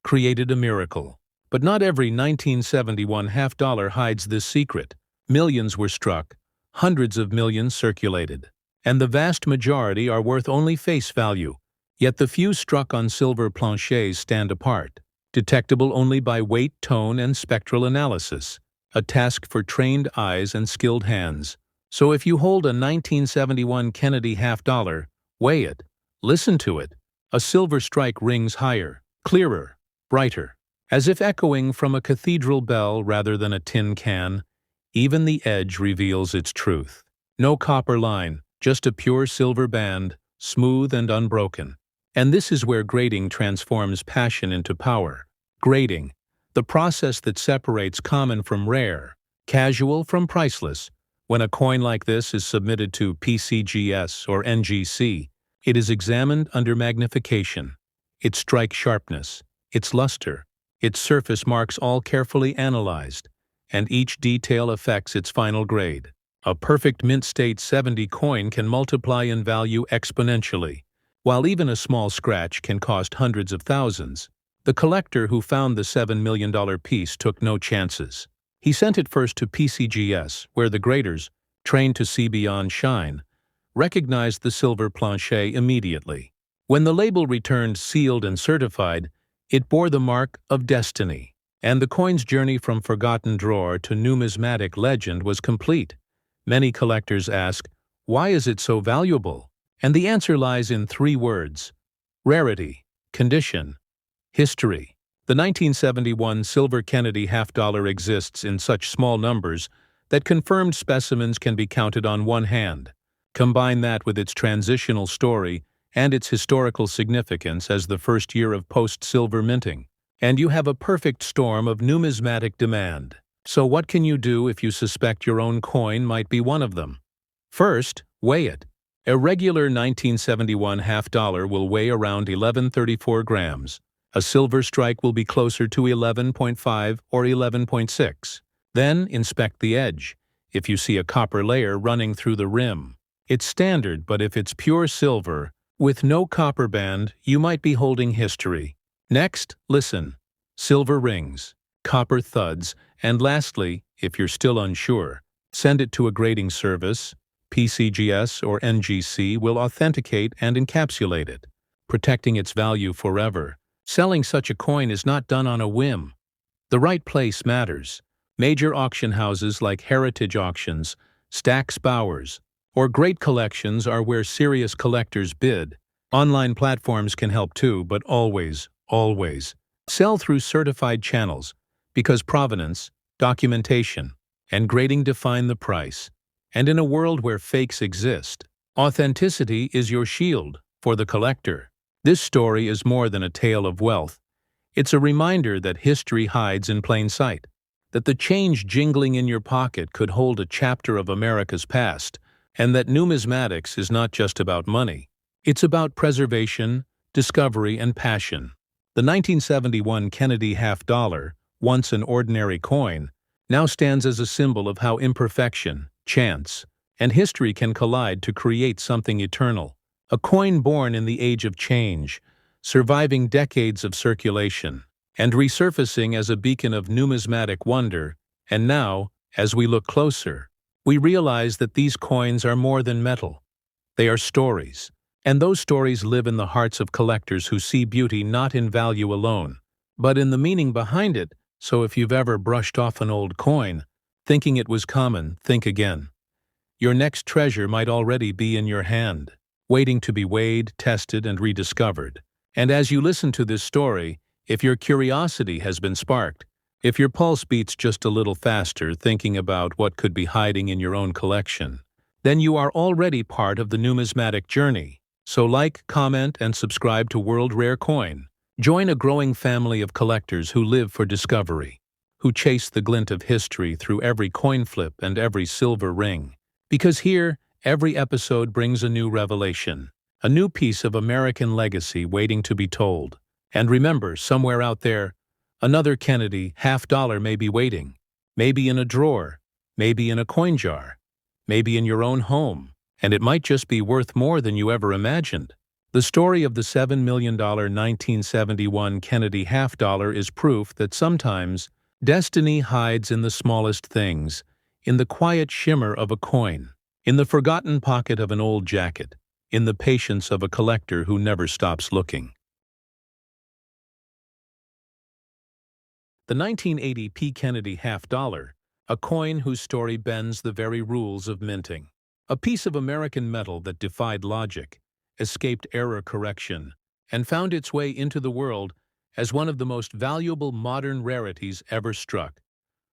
created a miracle. But not every 1971 half-dollar hides this secret. Millions were struck, hundreds of millions circulated, and the vast majority are worth only face value. Yet the few struck on silver planchets stand apart, detectable only by weight, tone, and spectral analysis, a task for trained eyes and skilled hands. So if you hold a 1971 Kennedy half-dollar, weigh it, listen to it. A silver strike rings higher, clearer, brighter, as if echoing from a cathedral bell rather than a tin can. Even the edge reveals its truth. No copper line, just a pure silver band, smooth and unbroken. And this is where grading transforms passion into power. Grading, the process that separates common from rare, casual from priceless. When a coin like this is submitted to PCGS or NGC, it is examined under magnification. Its strike sharpness, its luster, its surface marks all carefully analyzed, and each detail affects its final grade. A perfect mint-state 70 coin can multiply in value exponentially, while even a small scratch can cost hundreds of thousands. The collector who found the $7 million piece took no chances. He sent it first to PCGS, where the graders, trained to see beyond shine, recognized the silver planche immediately. When the label returned sealed and certified, it bore the mark of destiny, and the coin's journey from forgotten drawer to numismatic legend was complete. Many collectors ask, why is it so valuable? And the answer lies in 3 words: rarity, condition, history. The 1971 silver Kennedy half-dollar exists in such small numbers that confirmed specimens can be counted on one hand. Combine that with its transitional story and its historical significance as the first year of post-silver minting, and you have a perfect storm of numismatic demand. So what can you do if you suspect your own coin might be one of them? First, weigh it. A regular 1971 half-dollar will weigh around 1134 grams. A silver strike will be closer to 11.5 or 11.6. Then inspect the edge. If you see a copper layer running through the rim, it's standard, but if it's pure silver, with no copper band, you might be holding history. Next, listen. Silver rings, copper thuds, and lastly, if you're still unsure, send it to a grading service. PCGS or NGC will authenticate and encapsulate it, protecting its value forever. Selling such a coin is not done on a whim. The right place matters. Major auction houses like Heritage Auctions, Stack's Bowers, or Great Collections are where serious collectors bid. Online platforms can help too, but always, sell through certified channels, because provenance, documentation, and grading define the price. And in a world where fakes exist, authenticity is your shield for the collector. This story is more than a tale of wealth. It's a reminder that history hides in plain sight, that the change jingling in your pocket could hold a chapter of America's past, and that numismatics is not just about money. It's about preservation, discovery, and passion. The 1971 Kennedy half-dollar, once an ordinary coin, now stands as a symbol of how imperfection, chance, and history can collide to create something eternal. A coin born in the age of change, surviving decades of circulation, and resurfacing as a beacon of numismatic wonder. And now, as we look closer, we realize that these coins are more than metal. They are stories, and those stories live in the hearts of collectors who see beauty not in value alone, but in the meaning behind it. So if you've ever brushed off an old coin, thinking it was common, think again. Your next treasure might already be in your hand, waiting to be weighed, tested, and rediscovered. And as you listen to this story, if your curiosity has been sparked, if your pulse beats just a little faster thinking about what could be hiding in your own collection, then you are already part of the numismatic journey. So like, comment, and subscribe to World Rare Coin. Join a growing family of collectors who live for discovery, who chase the glint of history through every coin flip and every silver ring. Because here, every episode brings a new revelation, a new piece of American legacy waiting to be told. And remember, somewhere out there, another Kennedy half-dollar may be waiting, maybe in a drawer, maybe in a coin jar, maybe in your own home, and it might just be worth more than you ever imagined. The story of the $7 million 1971 Kennedy half-dollar is proof that sometimes destiny hides in the smallest things, in the quiet shimmer of a coin, in the forgotten pocket of an old jacket, in the patience of a collector who never stops looking. The 1980 P. Kennedy half-dollar, a coin whose story bends the very rules of minting. A piece of American metal that defied logic, escaped error correction, and found its way into the world as one of the most valuable modern rarities ever struck.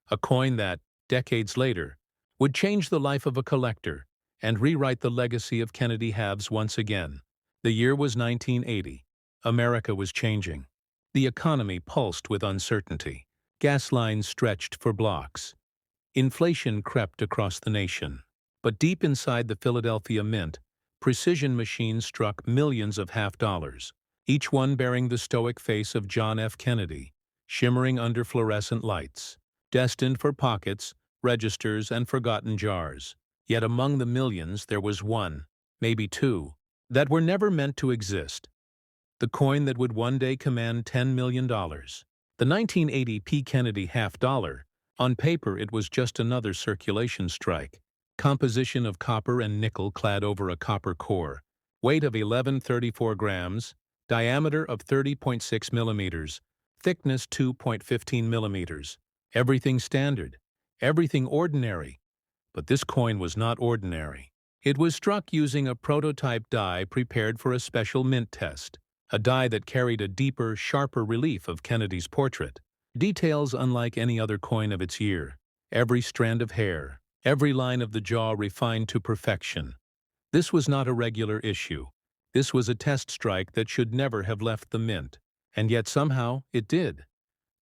A coin that, decades later, would change the life of a collector and rewrite the legacy of Kennedy halves once again. The year was 1980. America was changing. The economy pulsed with uncertainty. Gas lines stretched for blocks. Inflation crept across the nation. But deep inside the Philadelphia Mint, precision machines struck millions of half-dollars. each one bearing the stoic face of John F. Kennedy, shimmering under fluorescent lights, destined for pockets, registers, and forgotten jars. Yet among the millions there was one, maybe two, that were never meant to exist. The coin that would one day command $10 million. The 1980 P. Kennedy half-dollar. On paper it was just another circulation strike. Composition of copper and nickel clad over a copper core. Weight of 1134 grams. Diameter of 30.6 millimeters. Thickness 2.15 millimeters. Everything standard. Everything ordinary. But this coin was not ordinary. It was struck using a prototype die prepared for a special mint test. A die that carried a deeper, sharper relief of Kennedy's portrait. Details unlike any other coin of its year. Every strand of hair, every line of the jaw refined to perfection. This was not a regular issue. This was a test strike that should never have left the mint. And yet somehow it did.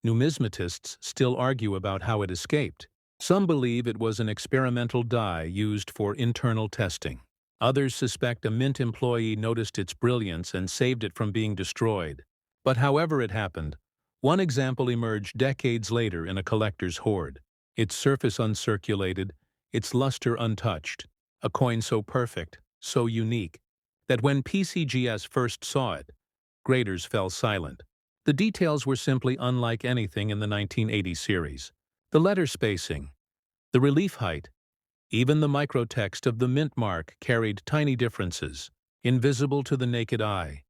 Numismatists still argue about how it escaped. Some believe it was an experimental die used for internal testing. Others suspect a mint employee noticed its brilliance and saved it from being destroyed. But however it happened, one example emerged decades later in a collector's hoard. Its surface uncirculated, its luster untouched. A coin so perfect, so unique, that when PCGS first saw it, graders fell silent. The details were simply unlike anything in the 1980 series. The letter spacing, the relief height, even the microtext of the mint mark carried tiny differences, invisible to the naked eye,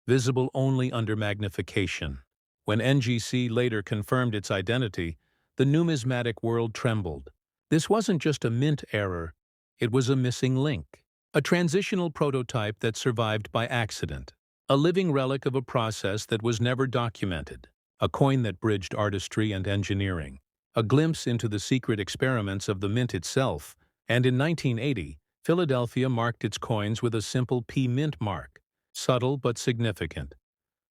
visible only under magnification. When NGC later confirmed its identity, the numismatic world trembled. This wasn't just a mint error, it was a missing link. A transitional prototype that survived by accident. A living relic of a process that was never documented. A coin that bridged artistry and engineering. A glimpse into the secret experiments of the mint itself. And in 1980, Philadelphia marked its coins with a simple P mint mark, subtle but significant.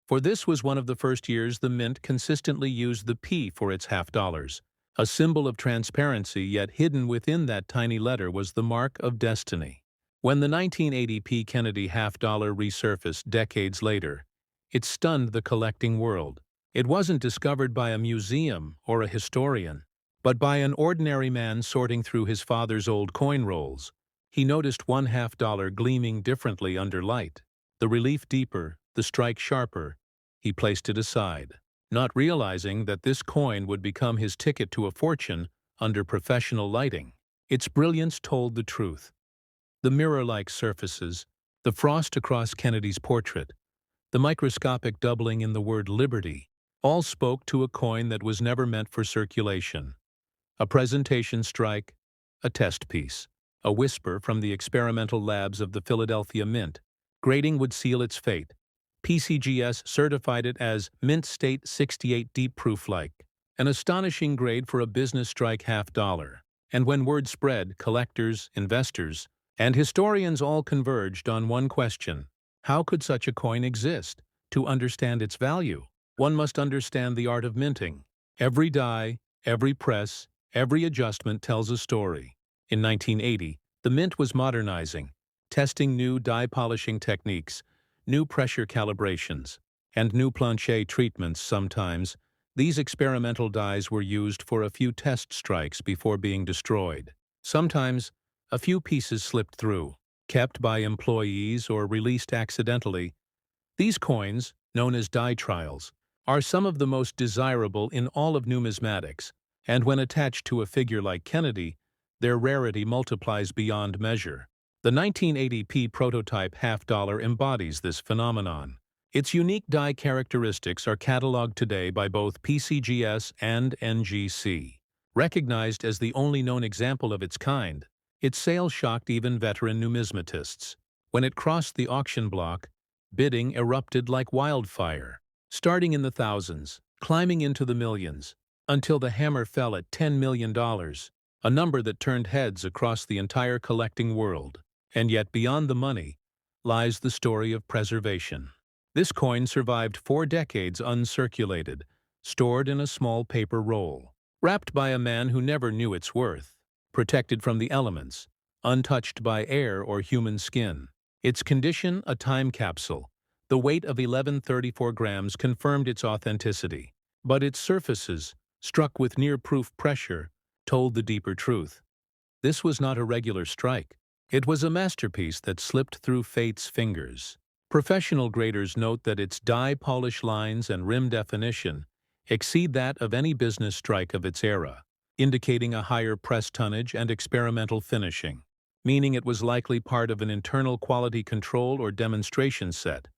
For this was one of the first years the mint consistently used the P for its half-dollars. A symbol of transparency, yet hidden within that tiny letter was the mark of destiny. When the 1980 P. Kennedy half-dollar resurfaced decades later, it stunned the collecting world. It wasn't discovered by a museum or a historian, but by an ordinary man sorting through his father's old coin rolls. He noticed one half-dollar gleaming differently under light. The relief deeper, the strike sharper. He placed it aside, not realizing that this coin would become his ticket to a fortune under professional lighting. Its brilliance told the truth. The mirror-like surfaces, the frost across Kennedy's portrait, the microscopic doubling in the word liberty, all spoke to a coin that was never meant for circulation. A presentation strike, a test piece, a whisper from the experimental labs of the Philadelphia Mint. Grading would seal its fate. PCGS certified it as Mint State 68 Deep Proof-like, an astonishing grade for a business strike half-dollar. And when word spread, collectors, investors, and historians all converged on one question. How could such a coin exist? To understand its value, one must understand the art of minting. Every die, every press, every adjustment tells a story. In 1980, the mint was modernizing, testing new die polishing techniques, new pressure calibrations, and new plancher treatments sometimes. These experimental dies were used for a few test strikes before being destroyed. Sometimes, a few pieces slipped through, kept by employees or released accidentally. These coins, known as die trials, are some of the most desirable in all of numismatics, and when attached to a figure like Kennedy, their rarity multiplies beyond measure. The 1980 P prototype half-dollar embodies this phenomenon. Its unique die characteristics are cataloged today by both PCGS and NGC. Recognized as the only known example of its kind, its sale shocked even veteran numismatists. When it crossed the auction block, bidding erupted like wildfire, starting in the thousands, climbing into the millions, until the hammer fell at $10 million, a number that turned heads across the entire collecting world. And yet beyond the money lies the story of preservation. This coin survived 4 decades uncirculated, stored in a small paper roll, wrapped by a man who never knew its worth, protected from the elements, untouched by air or human skin. Its condition a time capsule, The weight of 1134 grams confirmed its authenticity, but its surfaces, struck with near-proof pressure, told the deeper truth. This was not a regular strike. It was a masterpiece that slipped through fate's fingers. Professional graders note that its die polish lines and rim definition exceed that of any business strike of its era, indicating a higher press tonnage and experimental finishing, meaning it was likely part of an internal quality control or demonstration set,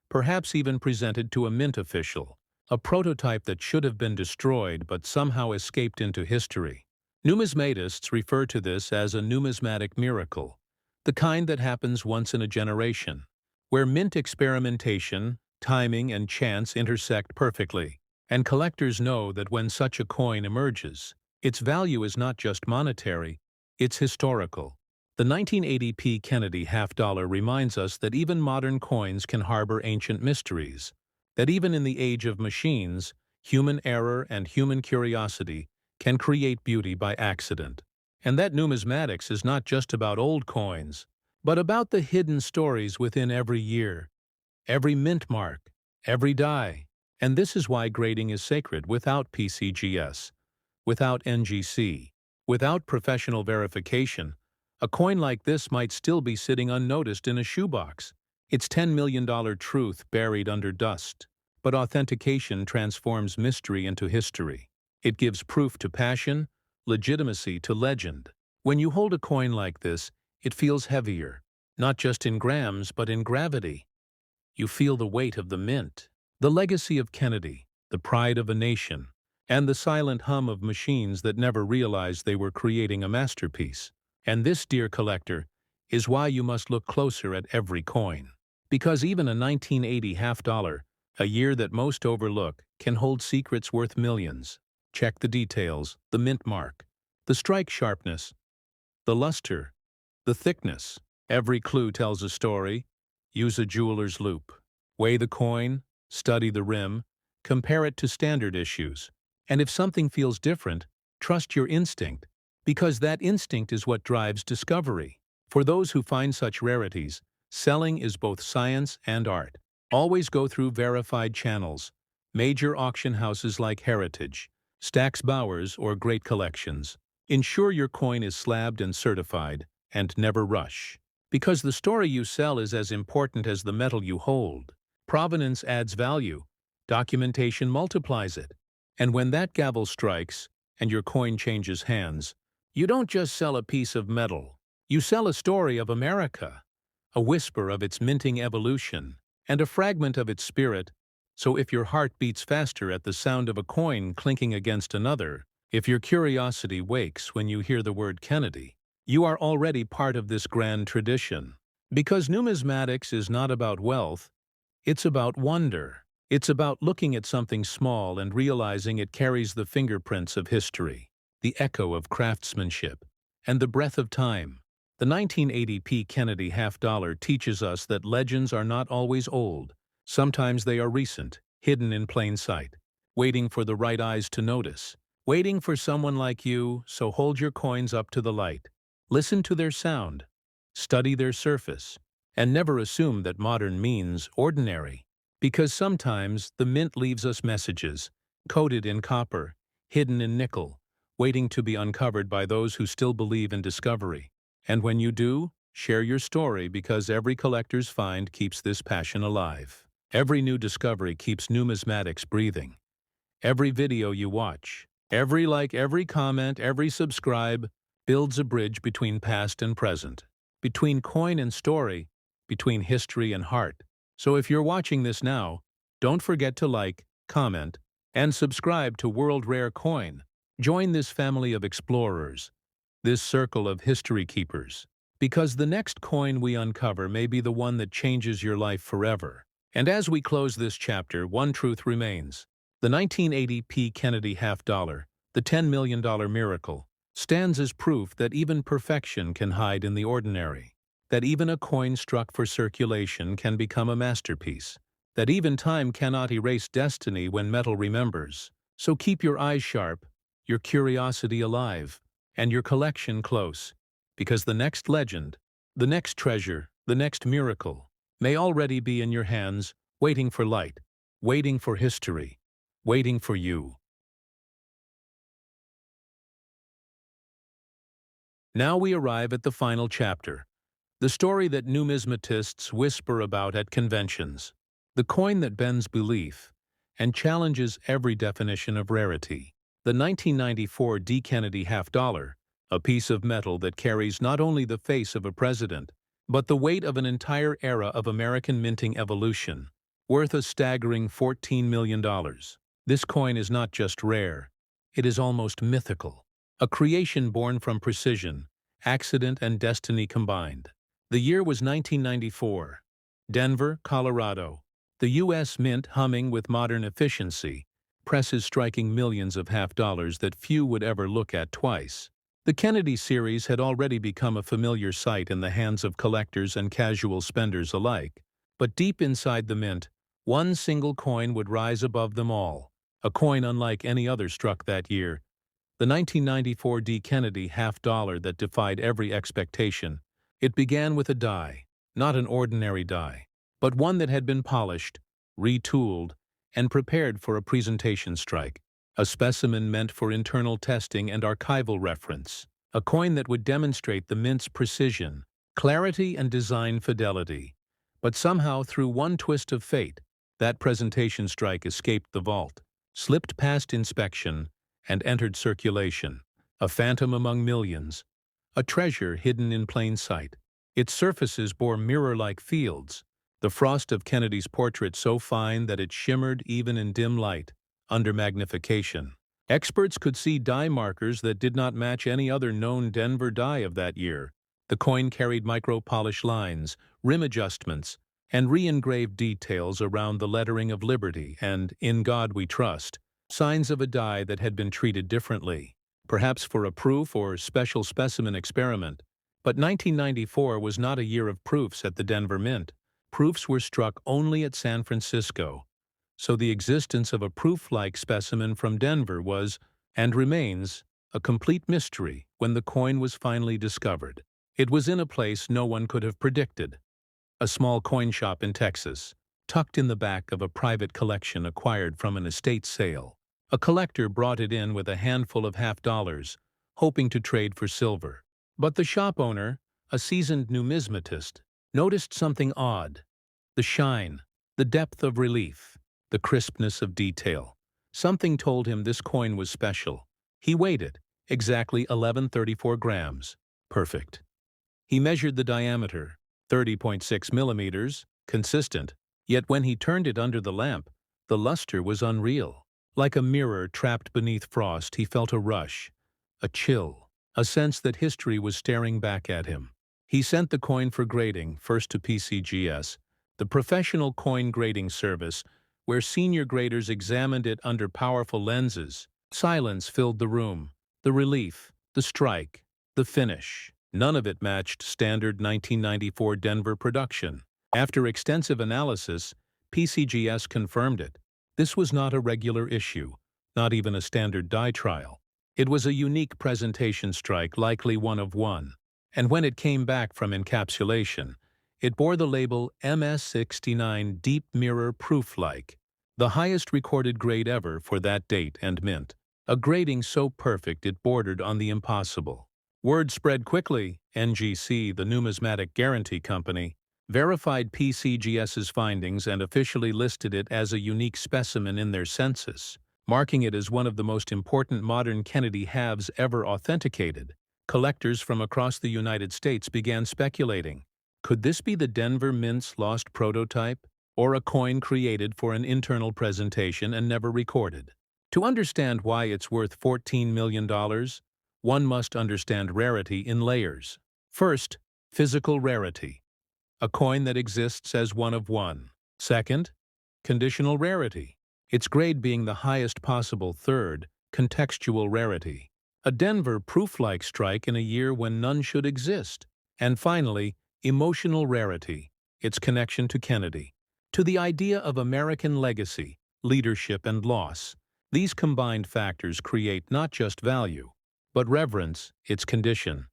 perhaps even presented to a mint official, a prototype that should have been destroyed but somehow escaped into history. Numismatists refer to this as a numismatic miracle, the kind that happens once in a generation, where mint experimentation, timing, and chance intersect perfectly, and collectors know that when such a coin emerges, its value is not just monetary, it's historical. The 1980 P. Kennedy half-dollar reminds us that even modern coins can harbor ancient mysteries, that even in the age of machines, human error and human curiosity can create beauty by accident. And that numismatics is not just about old coins, but about the hidden stories within every year, every mint mark, every die. And this is why grading is sacred. Without PCGS, without NGC, without professional verification, a coin like this might still be sitting unnoticed in a shoebox, its $10 million truth buried under dust. But authentication transforms mystery into history. It gives proof to passion, legitimacy to legend. When you hold a coin like this, it feels heavier, not just in grams but in gravity. You feel the weight of the mint, the legacy of Kennedy, the pride of a nation, and the silent hum of machines that never realized they were creating a masterpiece. And this, dear collector, is why you must look closer at every coin. Because even a 1980 half-dollar, a year that most overlook, can hold secrets worth millions. Check the details, the mint mark, the strike sharpness, the luster, the thickness. Every clue tells a story. Use a jeweler's loupe. Weigh the coin, study the rim, compare it to standard issues. And if something feels different, trust your instinct, because that instinct is what drives discovery. For those who find such rarities, selling is both science and art. Always go through verified channels, major auction houses like Heritage, Stax Bowers, or Great Collections. Ensure your coin is slabbed and certified, and never rush. Because the story you sell is as important as the metal you hold. Provenance adds value, documentation multiplies it. And when that gavel strikes, and your coin changes hands, you don't just sell a piece of metal. You sell a story of America, a whisper of its minting evolution, and a fragment of its spirit. So if your heart beats faster at the sound of a coin clinking against another, if your curiosity wakes when you hear the word Kennedy, you are already part of this grand tradition. Because numismatics is not about wealth, it's about wonder. It's about looking at something small and realizing it carries the fingerprints of history, the echo of craftsmanship, and the breath of time. The 1980 P. Kennedy half-dollar teaches us that legends are not always old. Sometimes they are recent, hidden in plain sight, waiting for the right eyes to notice, waiting for someone like you. So hold your coins up to the light. Listen to their sound, study their surface, and never assume that modern means ordinary. Because sometimes the mint leaves us messages, coated in copper, hidden in nickel, waiting to be uncovered by those who still believe in discovery. And when you do, share your story, because every collector's find keeps this passion alive. Every new discovery keeps numismatics breathing. Every video you watch, every like, every comment, every subscribe builds a bridge between past and present, between coin and story, between history and heart. So if you're watching this now, don't forget to like, comment, and subscribe to World Rare Coin. Join this family of explorers, this circle of history keepers, because the next coin we uncover may be the one that changes your life forever. And as we close this chapter, one truth remains. The 1980 P. Kennedy half-dollar, the $10 million miracle, stands as proof that even perfection can hide in the ordinary, that even a coin struck for circulation can become a masterpiece, that even time cannot erase destiny when metal remembers. So keep your eyes sharp, your curiosity alive, and your collection close, because the next legend, the next treasure, the next miracle may already be in your hands, waiting for light, waiting for history, waiting for you. Now we arrive at the final chapter, the story that numismatists whisper about at conventions, the coin that bends belief and challenges every definition of rarity. The 1994 D. Kennedy half-dollar, a piece of metal that carries not only the face of a president, but the weight of an entire era of American minting evolution, worth a staggering $14 million. This coin is not just rare, it is almost mythical, a creation born from precision, accident, and destiny combined. The year was 1994. Denver, Colorado. The U.S. Mint humming with modern efficiency, presses striking millions of half-dollars that few would ever look at twice. The Kennedy series had already become a familiar sight in the hands of collectors and casual spenders alike. But deep inside the mint, one single coin would rise above them all, a coin unlike any other struck that year, the 1994 D. Kennedy half-dollar that defied every expectation. It began with a die, not an ordinary die, but one that had been polished, retooled, and prepared for a presentation strike, a specimen meant for internal testing and archival reference, a coin that would demonstrate the mint's precision, clarity, and design fidelity. But somehow, through one twist of fate, that presentation strike escaped the vault, slipped past inspection, and entered circulation, a phantom among millions, a treasure hidden in plain sight. Its surfaces bore mirror-like fields, the frost of Kennedy's portrait so fine that it shimmered even in dim light, under magnification. Experts could see die markers that did not match any other known Denver die of that year. The coin carried micro-polish lines, rim adjustments, and re-engraved details around the lettering of Liberty and "In God We Trust," signs of a die that had been treated differently, perhaps for a proof or special specimen experiment. But 1994 was not a year of proofs at the Denver Mint. Proofs were struck only at San Francisco. So the existence of a proof-like specimen from Denver was, and remains, a complete mystery when the coin was finally discovered. It was in a place no one could have predicted. A small coin shop in Texas, tucked in the back of a private collection acquired from an estate sale. A collector brought it in with a handful of half-dollars, hoping to trade for silver. But the shop owner, a seasoned numismatist, noticed something odd. The shine, the depth of relief, the crispness of detail. Something told him this coin was special. He weighed it, exactly 1134 grams. Perfect. He measured the diameter, 30.6 millimeters, consistent, yet when he turned it under the lamp, the luster was unreal. Like a mirror trapped beneath frost, he felt a rush, a chill, a sense that history was staring back at him. He sent the coin for grading, first to PCGS, the professional coin grading service, where senior graders examined it under powerful lenses. Silence filled the room. The relief, the strike, the finish. None of it matched standard 1994 Denver production. After extensive analysis, PCGS confirmed it. This was not a regular issue, not even a standard die trial. It was a unique presentation strike, likely one of one. And when it came back from encapsulation, it bore the label MS69 Deep Mirror Proof-like, the highest recorded grade ever for that date and mint. A grading so perfect it bordered on the impossible. Word spread quickly. NGC, the Numismatic Guarantee Company, verified PCGS's findings and officially listed it as a unique specimen in their census, marking it as one of the most important modern Kennedy halves ever authenticated. Collectors from across the United States began speculating. Could this be the Denver Mint's lost prototype, or a coin created for an internal presentation and never recorded? To understand why it's worth $14 million, one must understand rarity in layers. First, physical rarity, a coin that exists as one of one. Second, conditional rarity, its grade being the highest possible. Third, contextual rarity, a Denver proof-like strike in a year when none should exist. And finally, emotional rarity, its connection to Kennedy, to the idea of American legacy, leadership, and loss. These combined factors create not just value, but reverence. Its condition: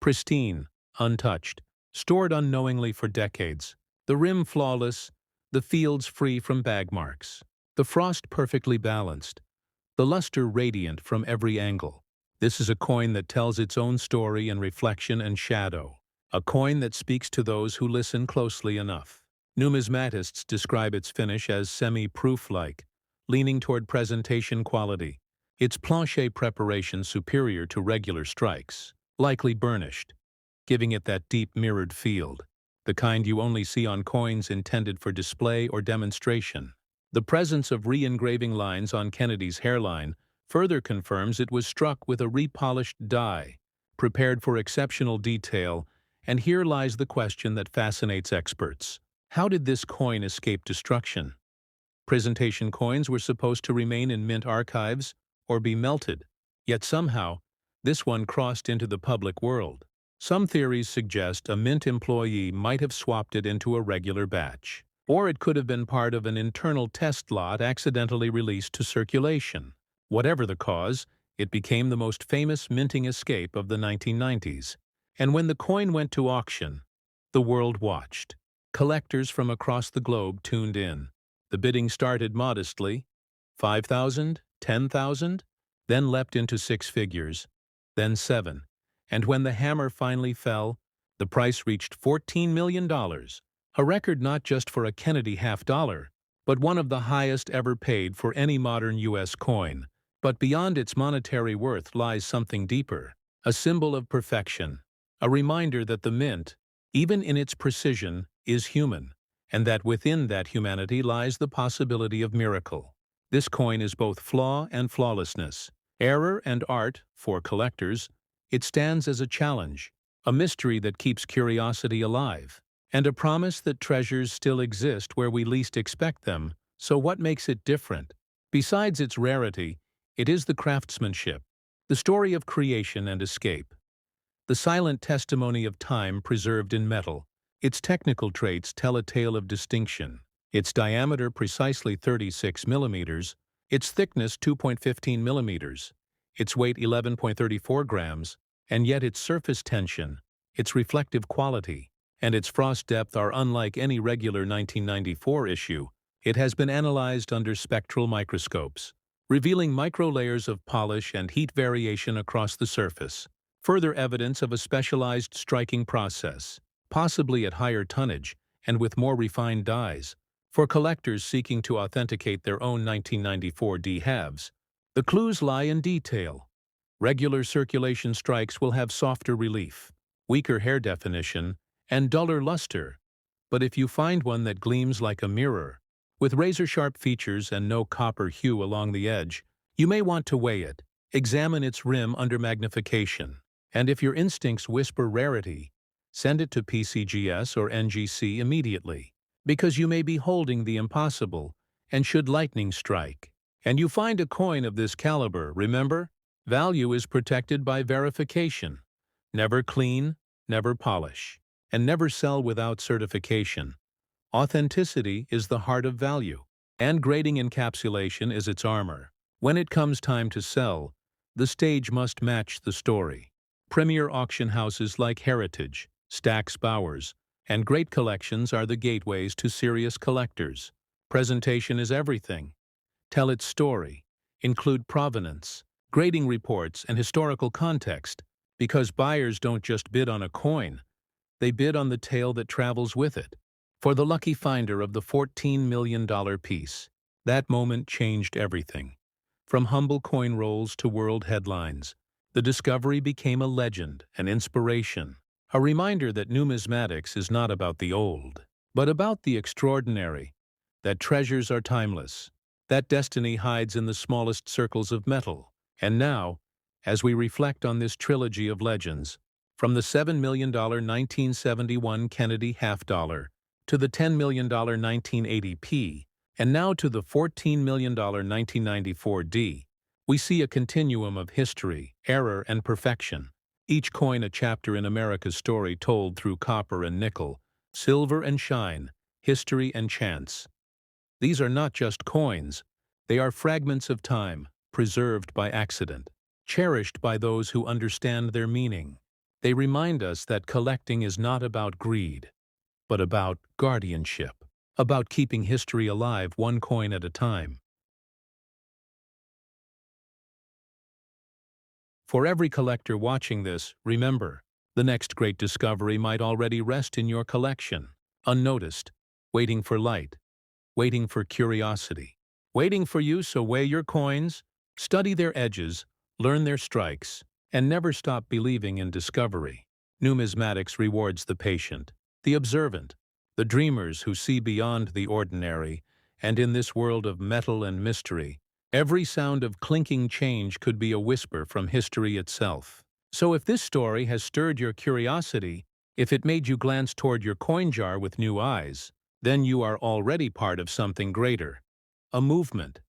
pristine, untouched, stored unknowingly for decades. The rim flawless, the fields free from bag marks, the frost perfectly balanced, the luster radiant from every angle. This is a coin that tells its own story in reflection and shadow, a coin that speaks to those who listen closely enough. Numismatists describe its finish as semi-proof-like, leaning toward presentation quality, its plancher preparation superior to regular strikes, likely burnished, giving it that deep mirrored feel, the kind you only see on coins intended for display or demonstration. The presence of re-engraving lines on Kennedy's hairline further confirms it was struck with a repolished die, prepared for exceptional detail, and here lies the question that fascinates experts. How did this coin escape destruction? Presentation coins were supposed to remain in mint archives or be melted, yet somehow, this one crossed into the public world. Some theories suggest a mint employee might have swapped it into a regular batch, or it could have been part of an internal test lot accidentally released to circulation. Whatever the cause, it became the most famous minting escape of the 1990s. And when the coin went to auction, the world watched. Collectors from across the globe tuned in. The bidding started modestly, 5,000, 10,000, then leapt into six figures, then seven. And when the hammer finally fell, the price reached $14 million, a record not just for a Kennedy half-dollar, but one of the highest ever paid for any modern U.S. coin. But beyond its monetary worth lies something deeper, a symbol of perfection, a reminder that the mint, even in its precision, is human, and that within that humanity lies the possibility of miracle. This coin is both flaw and flawlessness, error and art for collectors. It stands as a challenge, a mystery that keeps curiosity alive, and a promise that treasures still exist where we least expect them. So what makes it different? Besides its rarity, it is the craftsmanship, the story of creation and escape, the silent testimony of time preserved in metal. Its technical traits tell a tale of distinction. Its diameter precisely 36 millimeters, its thickness 2.15 millimeters, its weight 11.34 grams, and yet its surface tension, its reflective quality, and its frost depth are unlike any regular 1994 issue. It has been analyzed under spectral microscopes, revealing microlayers of polish and heat variation across the surface, further evidence of a specialized striking process, possibly at higher tonnage and with more refined dies. For collectors seeking to authenticate their own 1994 D-halves, the clues lie in detail. Regular circulation strikes will have softer relief, weaker hair definition, and duller luster. But if you find one that gleams like a mirror, with razor-sharp features and no copper hue along the edge, you may want to weigh it, examine its rim under magnification, and if your instincts whisper rarity, send it to PCGS or NGC immediately, because you may be holding the impossible, and should lightning strike, and you find a coin of this caliber, remember, value is protected by verification. Never clean, never polish, and never sell without certification. Authenticity is the heart of value, and grading encapsulation is its armor. When it comes time to sell, the stage must match the story. Premier auction houses like Heritage, Stack's Bowers, and great collections are the gateways to serious collectors. Presentation is everything. Tell its story. Include provenance, grading reports, and historical context, because buyers don't just bid on a coin, they bid on the tale that travels with it. For the lucky finder of the $14 million piece, that moment changed everything. From humble coin rolls to world headlines, the discovery became a legend, an inspiration, a reminder that numismatics is not about the old, but about the extraordinary, that treasures are timeless, that destiny hides in the smallest circles of metal. And now, as we reflect on this trilogy of legends, from the $7 million 1971 Kennedy half-dollar to the $10 million 1980p, and now to the $14 million 1994 D, we see a continuum of history, error, and perfection. Each coin a chapter in America's story told through copper and nickel, silver and shine, history and chance. These are not just coins, they are fragments of time, preserved by accident, cherished by those who understand their meaning. They remind us that collecting is not about greed, but about guardianship. about keeping history alive one coin at a time. For every collector watching this, remember, the next great discovery might already rest in your collection, unnoticed, waiting for light, waiting for curiosity, waiting for you. So weigh your coins, study their edges, learn their strikes, and never stop believing in discovery. Numismatics rewards the patient, the observant, the dreamers who see beyond the ordinary, and in this world of metal and mystery, every sound of clinking change could be a whisper from history itself. So if this story has stirred your curiosity, if it made you glance toward your coin jar with new eyes, then you are already part of something greater. A movement,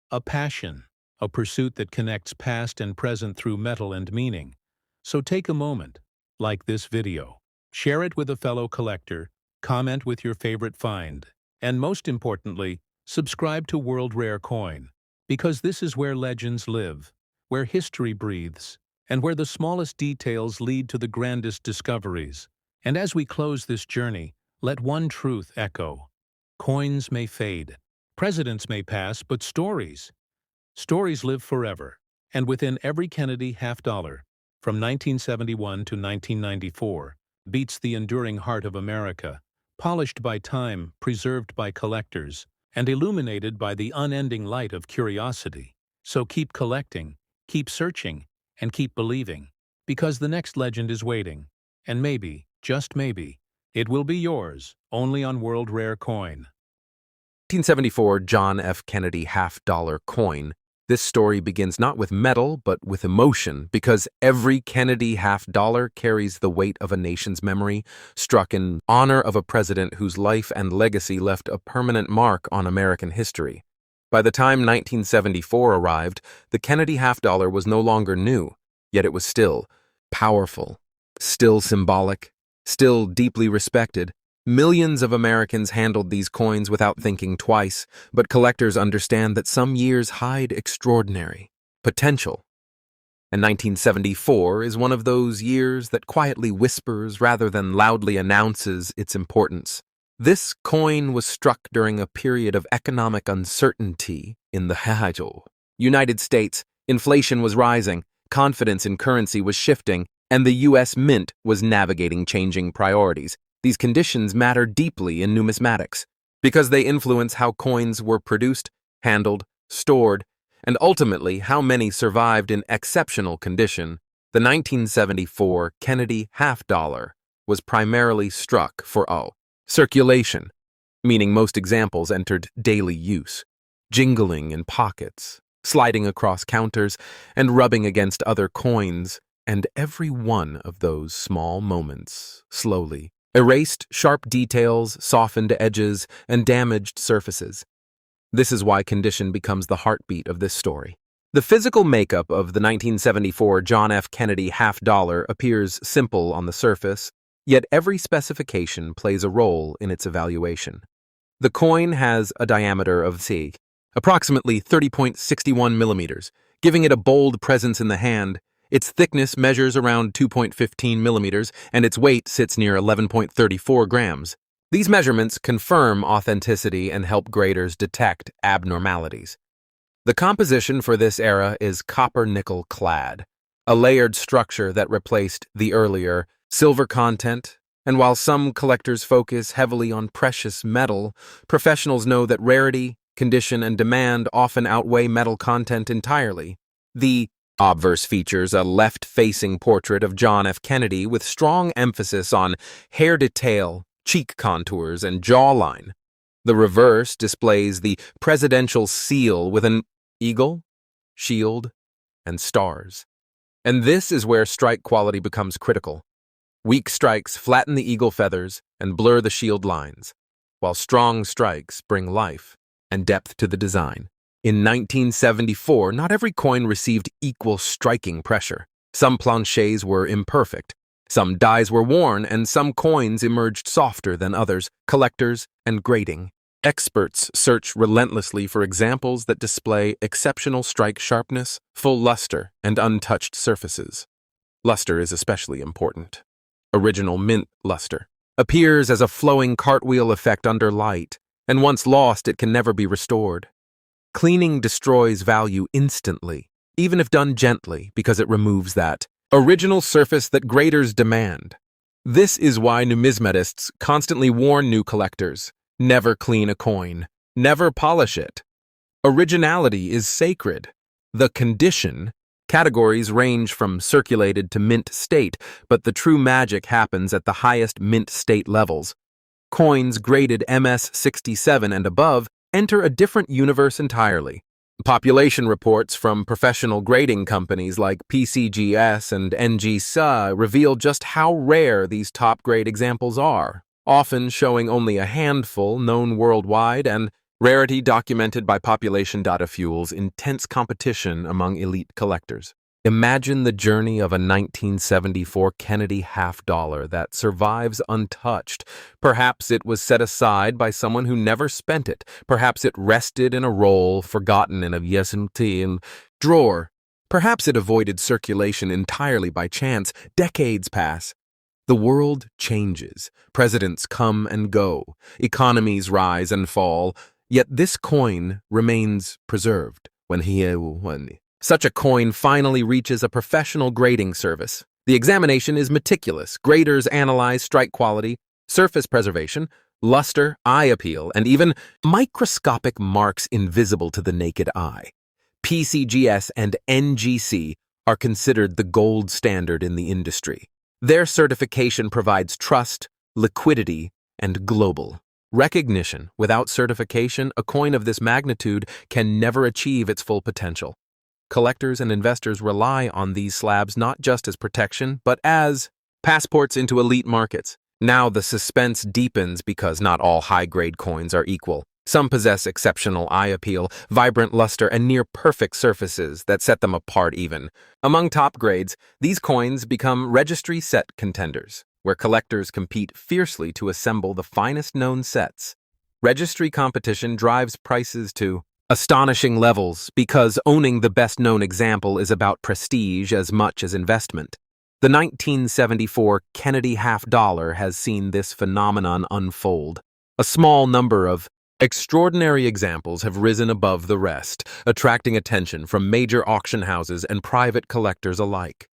a passion, a pursuit that connects past and present through metal and meaning. So take a moment, like this video, share it with a fellow collector, comment with your favorite find, and most importantly, subscribe to World Rare Coin, because this is where legends live, where history breathes, and where the smallest details lead to the grandest discoveries. And as we close this journey, let one truth echo. Coins may fade, presidents may pass, but stories live forever. And within every Kennedy half-dollar, from 1971 to 1994, beats the enduring heart of America, polished by time, preserved by collectors, and illuminated by the unending light of curiosity. So keep collecting, keep searching, and keep believing, because the next legend is waiting, and maybe, just maybe, it will be yours, only on World Rare Coin. 1974 John F. Kennedy half-dollar coin. This story begins not with metal, but with emotion, because every Kennedy half-dollar carries the weight of a nation's memory, struck in honor of a president whose life and legacy left a permanent mark on American history. By the time 1974 arrived, the Kennedy half-dollar was no longer new, yet it was still powerful, still symbolic, still deeply respected. Millions of Americans handled these coins without thinking twice, but collectors understand that some years hide extraordinary potential. And 1974 is one of those years that quietly whispers rather than loudly announces its importance. This coin was struck during a period of economic uncertainty in the United States. Inflation was rising, confidence in currency was shifting, and the U.S. Mint was navigating changing priorities. These conditions matter deeply in numismatics, because they influence how coins were produced, handled, stored, and ultimately how many survived in exceptional condition. The 1974 Kennedy half-dollar was primarily struck for circulation, meaning most examples entered daily use, jingling in pockets, sliding across counters, and rubbing against other coins, and every one of those small moments slowly erased sharp details, softened edges, and damaged surfaces. This is why condition becomes the heartbeat of this story. The physical makeup of the 1974 John F. Kennedy half-dollar appears simple on the surface, yet every specification plays a role in its evaluation. The coin has a diameter of approximately 30.61 millimeters, giving it a bold presence in the hand. Its thickness measures around 2.15 millimeters, and its weight sits near 11.34 grams. These measurements confirm authenticity and help graders detect abnormalities. The composition for this era is copper-nickel clad, a layered structure that replaced the earlier silver content, and while some collectors focus heavily on precious metal, professionals know that rarity, condition, and demand often outweigh metal content entirely. The obverse features a left-facing portrait of John F. Kennedy with strong emphasis on hair detail, cheek contours, and jawline. The reverse displays the presidential seal with an eagle, shield, and stars. And this is where strike quality becomes critical. Weak strikes flatten the eagle feathers and blur the shield lines, while strong strikes bring life and depth to the design. In 1974, not every coin received equal striking pressure. Some planchets were imperfect, some dies were worn, and some coins emerged softer than others. Collectors and grading experts search relentlessly for examples that display exceptional strike sharpness, full luster, and untouched surfaces. Luster is especially important. Original mint luster appears as a flowing cartwheel effect under light, and once lost, it can never be restored. Cleaning destroys value instantly, even if done gently, because it removes that original surface that graders demand. This is why numismatists constantly warn new collectors: never clean a coin, never polish it. Originality is sacred. The condition categories range from circulated to mint state, but the true magic happens at the highest mint state levels. Coins graded MS-67 and above enter a different universe entirely. Population reports from professional grading companies like PCGS and NGSA reveal just how rare these top-grade examples are, often showing only a handful known worldwide, and rarity documented by population data fuels intense competition among elite collectors. Imagine the journey of a 1974 Kennedy half-dollar that survives untouched. Perhaps it was set aside by someone who never spent it. Perhaps it rested in a roll, forgotten in a Yosemite drawer. Perhaps it avoided circulation entirely by chance. Decades pass. The world changes. Presidents come and go. Economies rise and fall. Yet this coin remains preserved. When such a coin finally reaches a professional grading service, the examination is meticulous. Graders analyze strike quality, surface preservation, luster, eye appeal, and even microscopic marks invisible to the naked eye. PCGS and NGC are considered the gold standard in the industry. Their certification provides trust, liquidity, and global recognition. Without certification, a coin of this magnitude can never achieve its full potential. Collectors and investors rely on these slabs not just as protection, but as passports into elite markets. Now the suspense deepens because not all high-grade coins are equal. Some possess exceptional eye appeal, vibrant luster, and near-perfect surfaces that set them apart even. Among top grades, these coins become registry set contenders, where collectors compete fiercely to assemble the finest known sets. Registry competition drives prices to astonishing levels because owning the best-known example is about prestige as much as investment. The 1974 Kennedy half-dollar has seen this phenomenon unfold. A small number of extraordinary examples have risen above the rest, attracting attention from major auction houses and private collectors alike.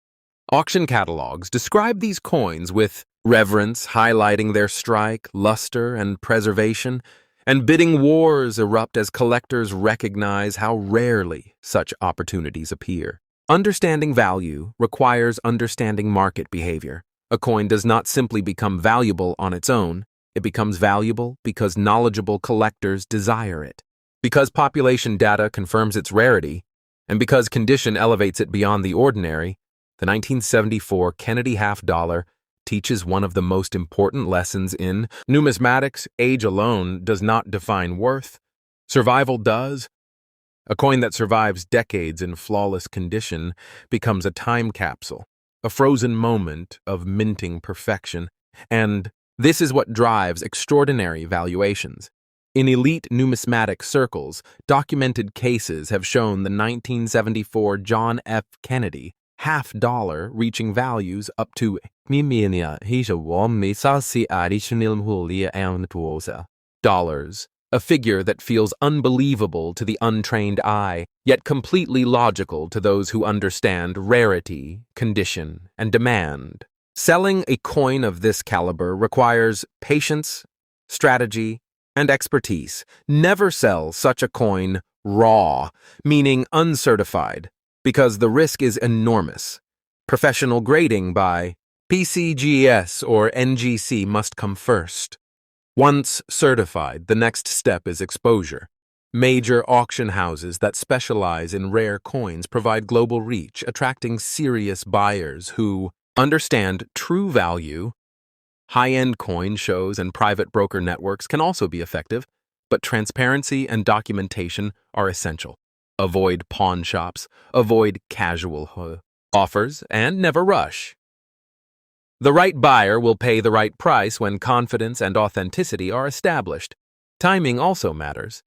Auction catalogs describe these coins with reverence, highlighting their strike, luster, and preservation, and bidding wars erupt as collectors recognize how rarely such opportunities appear. Understanding value requires understanding market behavior. A coin does not simply become valuable on its own. It becomes valuable because knowledgeable collectors desire it, because population data confirms its rarity, and because condition elevates it beyond the ordinary. The 1974 Kennedy half-dollar teaches one of the most important lessons in numismatics. Age alone does not define worth. Survival does. A coin that survives decades in flawless condition becomes a time capsule, a frozen moment of minting perfection, and this is what drives extraordinary valuations. In elite numismatic circles, documented cases have shown the 1974 John F. Kennedy half-dollar reaching values up to dollars, a figure that feels unbelievable to the untrained eye, yet completely logical to those who understand rarity, condition, and demand. Selling a coin of this caliber requires patience, strategy, and expertise. Never sell such a coin raw, meaning uncertified, because the risk is enormous. Professional grading by PCGS or NGC must come first. Once certified, the next step is exposure. Major auction houses that specialize in rare coins provide global reach, attracting serious buyers who understand true value. High-end coin shows and private broker networks can also be effective, but transparency and documentation are essential. Avoid pawn shops, avoid casual offers, and never rush. The right buyer will pay the right price when confidence and authenticity are established. Timing also matters.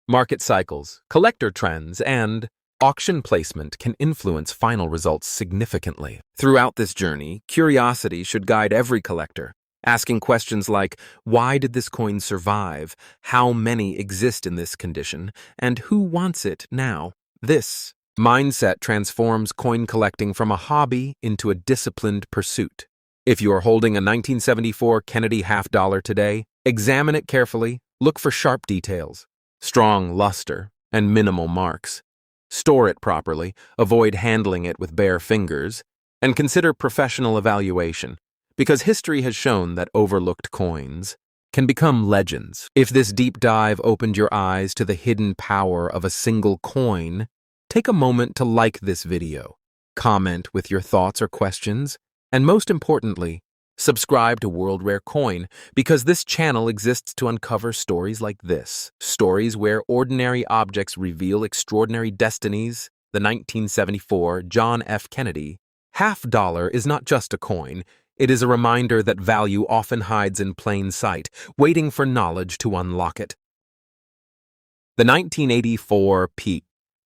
Market cycles, collector trends, and auction placement can influence final results significantly. Throughout this journey, curiosity should guide every collector. asking questions like, why did this coin survive? How many exist in this condition? And who wants it now? This mindset transforms coin collecting from a hobby into a disciplined pursuit. If you are holding a 1974 Kennedy half-dollar today, examine it carefully, look for sharp details, strong luster, and minimal marks. Store it properly, avoid handling it with bare fingers, and consider professional evaluation, because history has shown that overlooked coins can become legends. If this deep dive opened your eyes to the hidden power of a single coin, take a moment to like this video, comment with your thoughts or questions, and most importantly, subscribe to World Rare Coin, because this channel exists to uncover stories like this. Stories where ordinary objects reveal extraordinary destinies. The 1974 John F. Kennedy half-dollar is not just a coin. It is a reminder that value often hides in plain sight, waiting for knowledge to unlock it. The 1984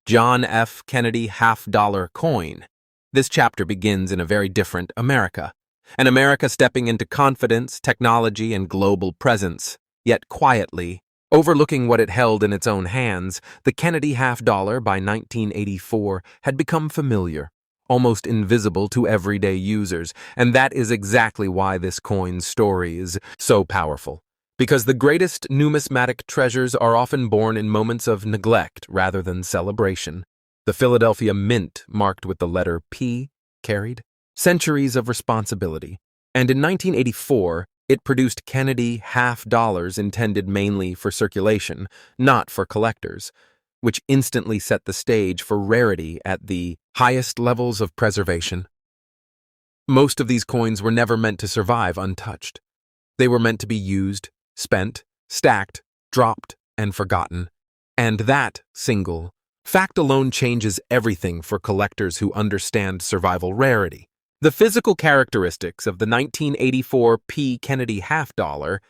John F. Kennedy half-dollar coin. This chapter begins in a very different America. An America stepping into confidence, technology, and global presence. Yet quietly, overlooking what it held in its own hands, the Kennedy half-dollar by 1984 had become familiar, almost invisible to everyday users, and that is exactly why this coin's story is so powerful. Because the greatest numismatic treasures are often born in moments of neglect rather than celebration. The Philadelphia Mint, marked with the letter P, carried centuries of responsibility, and in 1984, it produced Kennedy half-dollars intended mainly for circulation, not for collectors, which instantly set the stage for rarity at the highest levels of preservation. Most of these coins were never meant to survive untouched. They were meant to be used, spent, stacked, dropped, and forgotten. And that single fact alone changes everything for collectors who understand survival rarity. The physical characteristics of the 1984 Kennedy half-dollar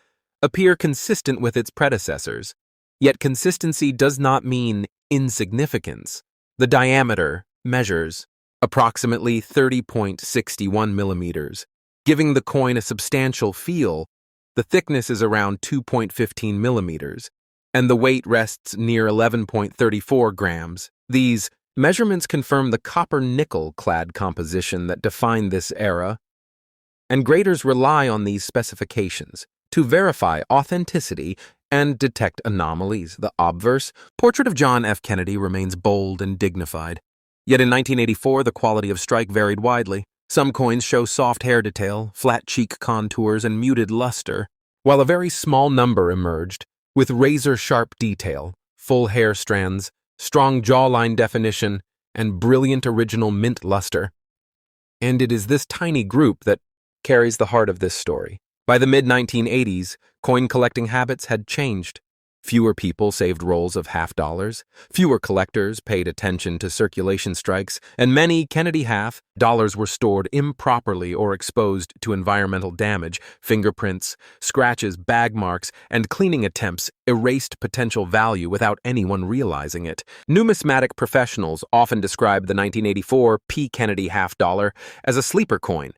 appear consistent with its predecessors, yet consistency does not mean insignificance. The diameter measures approximately 30.61 millimeters, giving the coin a substantial feel. The thickness is around 2.15 millimeters, and the weight rests near 11.34 grams. These measurements confirm the copper-nickel-clad composition that defined this era, and graders rely on these specifications to verify authenticity and detect anomalies. The obverse portrait of John F. Kennedy remains bold and dignified. Yet in 1984, the quality of strike varied widely. Some coins show soft hair detail, flat cheek contours, and muted luster, while a very small number emerged with razor-sharp detail, full hair strands, strong jawline definition, and brilliant original mint luster. And it is this tiny group that carries the heart of this story. By the mid-1980s, coin collecting habits had changed. Fewer people saved rolls of half-dollars, fewer collectors paid attention to circulation strikes, and many Kennedy half-dollars were stored improperly or exposed to environmental damage. Fingerprints, scratches, bag marks, and cleaning attempts erased potential value without anyone realizing it. Numismatic professionals often describe the 1984 Kennedy half-dollar as a sleeper coin,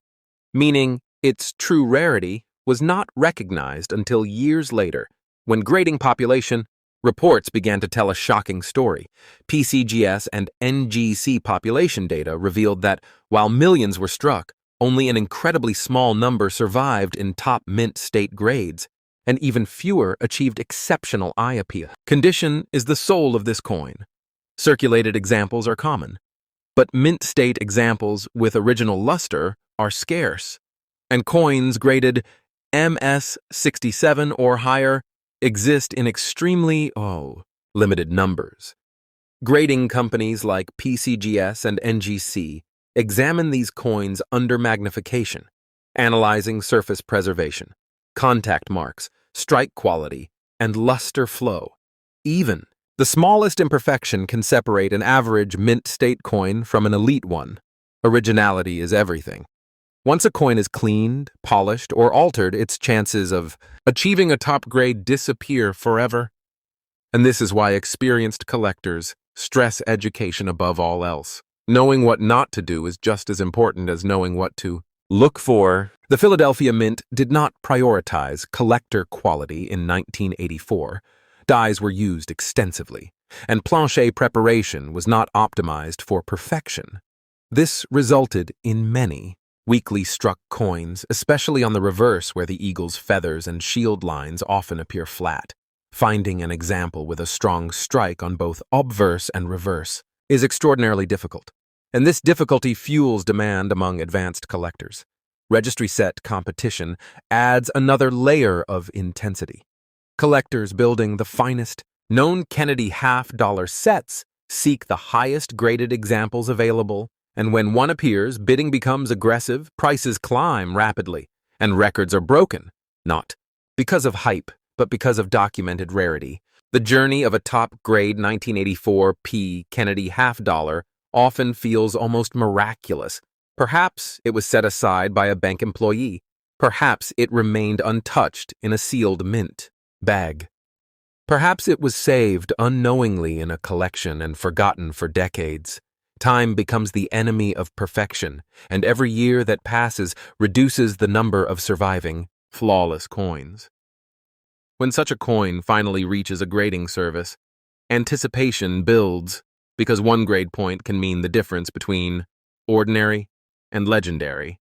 meaning its true rarity was not recognized until years later. When grading population, reports began to tell a shocking story. PCGS and NGC population data revealed that while millions were struck, only an incredibly small number survived in top mint state grades, and even fewer achieved exceptional eye appeal. Condition is the soul of this coin. Circulated examples are common, but mint state examples with original luster are scarce, and coins graded MS67 or higher exist in extremely, limited numbers. Grading companies like PCGS and NGC examine these coins under magnification, analyzing surface preservation, contact marks, strike quality, and luster flow. Even the smallest imperfection can separate an average mint state coin from an elite one. Originality is everything. Once a coin is cleaned, polished, or altered, its chances of achieving a top grade disappear forever. And this is why experienced collectors stress education above all else. Knowing what not to do is just as important as knowing what to Look for. The Philadelphia Mint did not prioritize collector quality in 1984. Dyes were used extensively, and planche preparation was not optimized for perfection. This resulted in many weakly struck coins, especially on the reverse where the eagle's feathers and shield lines often appear flat. Finding an example with a strong strike on both obverse and reverse is extraordinarily difficult, and this difficulty fuels demand among advanced collectors. Registry set competition adds another layer of intensity. Collectors building the finest, known Kennedy half-dollar sets seek the highest graded examples available, and when one appears, bidding becomes aggressive, prices climb rapidly, and records are broken, not because of hype, but because of documented rarity. The journey of a top-grade 1984 P Kennedy half-dollar often feels almost miraculous. Perhaps it was set aside by a bank employee. Perhaps it remained untouched in a sealed mint bag. Perhaps it was saved unknowingly in a collection and forgotten for decades. Time becomes the enemy of perfection, and every year that passes reduces the number of surviving, flawless coins. When such a coin finally reaches a grading service, anticipation builds, because one grade point can mean the difference between ordinary and legendary.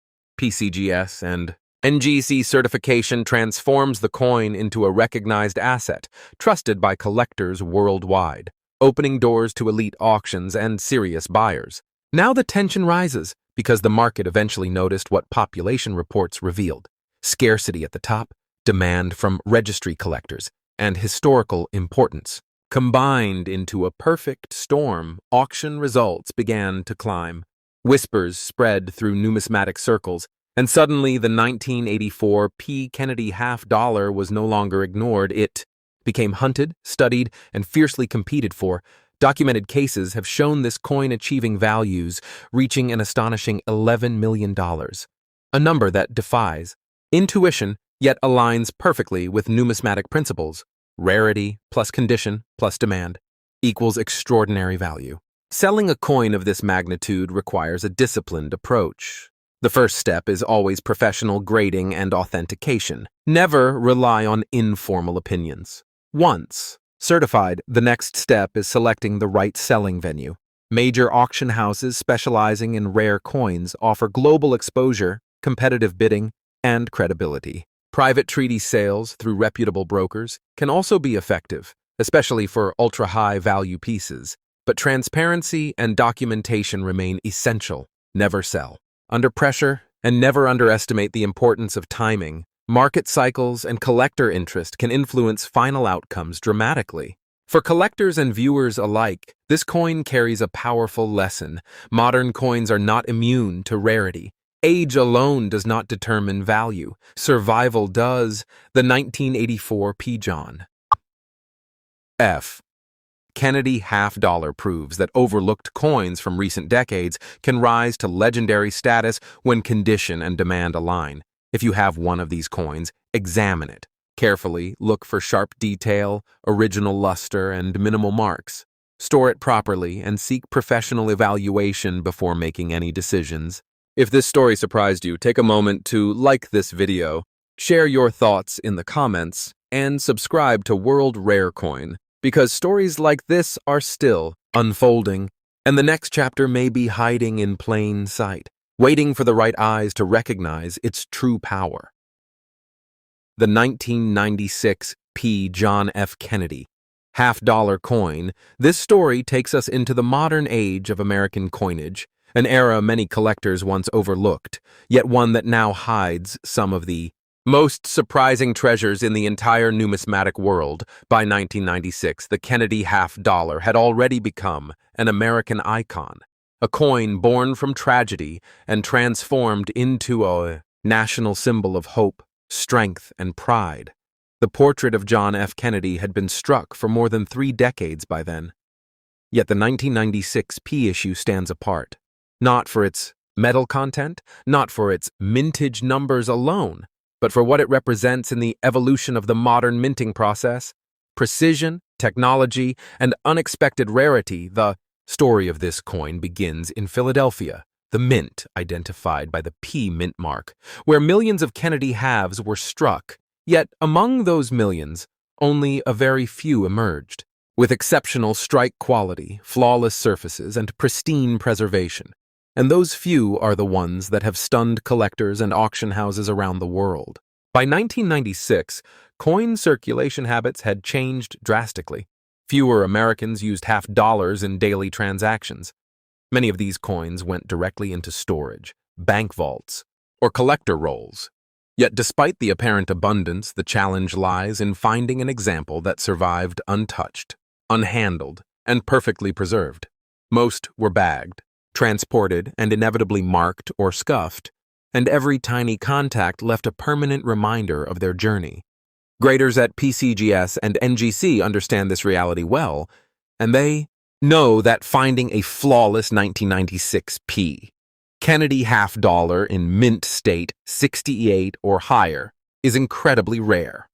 PCGS and NGC certification transforms the coin into a recognized asset, trusted by collectors worldwide, opening doors to elite auctions and serious buyers. Now the tension rises, because the market eventually noticed what population reports revealed: scarcity at the top, demand from registry collectors, and historical importance. Combined into a perfect storm, auction results began to climb. Whispers spread through numismatic circles, and suddenly the 1984 P. Kennedy half-dollar was no longer ignored. It became hunted, studied, and fiercely competed for. Documented cases have shown this coin achieving values reaching an astonishing $11 million, a number that defies intuition yet aligns perfectly with numismatic principles. Rarity plus condition plus demand equals extraordinary value. Selling a coin of this magnitude requires a disciplined approach. The first step is always professional grading and authentication. Never rely on informal opinions. Once certified, the next step is selecting the right selling venue. Major auction houses specializing in rare coins offer global exposure, competitive bidding, and credibility. Private treaty sales through reputable brokers can also be effective, especially for ultra-high value pieces, but transparency and documentation remain essential. Never sell under pressure, and never underestimate the importance of timing. Market cycles and collector interest can influence final outcomes dramatically. For collectors and viewers alike, this coin carries a powerful lesson. Modern coins are not immune to rarity. Age alone does not determine value. Survival does. The 1984 P. John F. Kennedy half-dollar proves that overlooked coins from recent decades can rise to legendary status when condition and demand align. If you have one of these coins, examine it. Carefully look for sharp detail, original luster, and minimal marks. Store it properly and seek professional evaluation before making any decisions. If this story surprised you, take a moment to like this video, share your thoughts in the comments, and subscribe to World Rare Coin, because stories like this are still unfolding, and the next chapter may be hiding in plain sight, waiting for the right eyes to recognize its true power. The 1996 P. John F. Kennedy half-dollar coin. This story takes us into the modern age of American coinage, an era many collectors once overlooked, yet one that now hides some of the most surprising treasures in the entire numismatic world. By 1996, the Kennedy half-dollar had already become an American icon, a coin born from tragedy and transformed into a national symbol of hope, strength, and pride. The portrait of John F. Kennedy had been struck for more than 3 decades by then. Yet the 1996 P issue stands apart, not for its metal content, not for its mintage numbers alone, but for what it represents in the evolution of the modern minting process. Precision, technology, and unexpected rarity. The story of this coin begins in Philadelphia, the mint identified by the P mint mark, where millions of Kennedy halves were struck, yet among those millions, only a very few emerged, with exceptional strike quality, flawless surfaces, and pristine preservation. And those few are the ones that have stunned collectors and auction houses around the world. By 1996, coin circulation habits had changed drastically. Fewer Americans used half dollars in daily transactions. Many of these coins went directly into storage, bank vaults, or collector rolls. Yet despite the apparent abundance, the challenge lies in finding an example that survived untouched, unhandled, and perfectly preserved. Most were bagged, transported, and inevitably marked or scuffed, and every tiny contact left a permanent reminder of their journey. Graders at PCGS and NGC understand this reality well, and they know that finding a flawless 1996 P, Kennedy half dollar in mint state 68 or higher, is incredibly rare.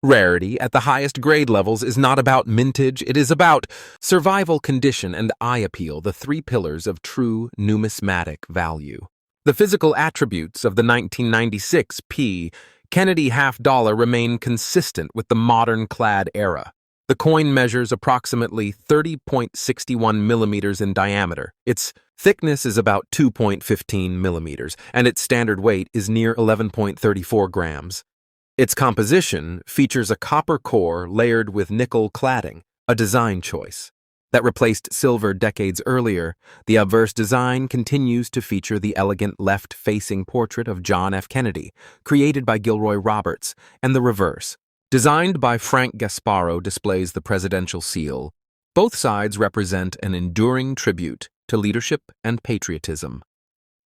Rarity at the highest grade levels is not about mintage, it is about survival condition and eye appeal, the three pillars of true numismatic value. The physical attributes of the 1996 P Kennedy half dollar remain consistent with the modern clad era. The coin measures approximately 30.61 millimeters in diameter. Its thickness is about 2.15 millimeters, and its standard weight is near 11.34 grams. Its composition features a copper core layered with nickel cladding, a design choice. That replaced silver decades earlier, the obverse design continues to feature the elegant left-facing portrait of John F. Kennedy, created by Gilroy Roberts, and the reverse, designed by Frank Gasparo, displays the presidential seal. Both sides represent an enduring tribute to leadership and patriotism.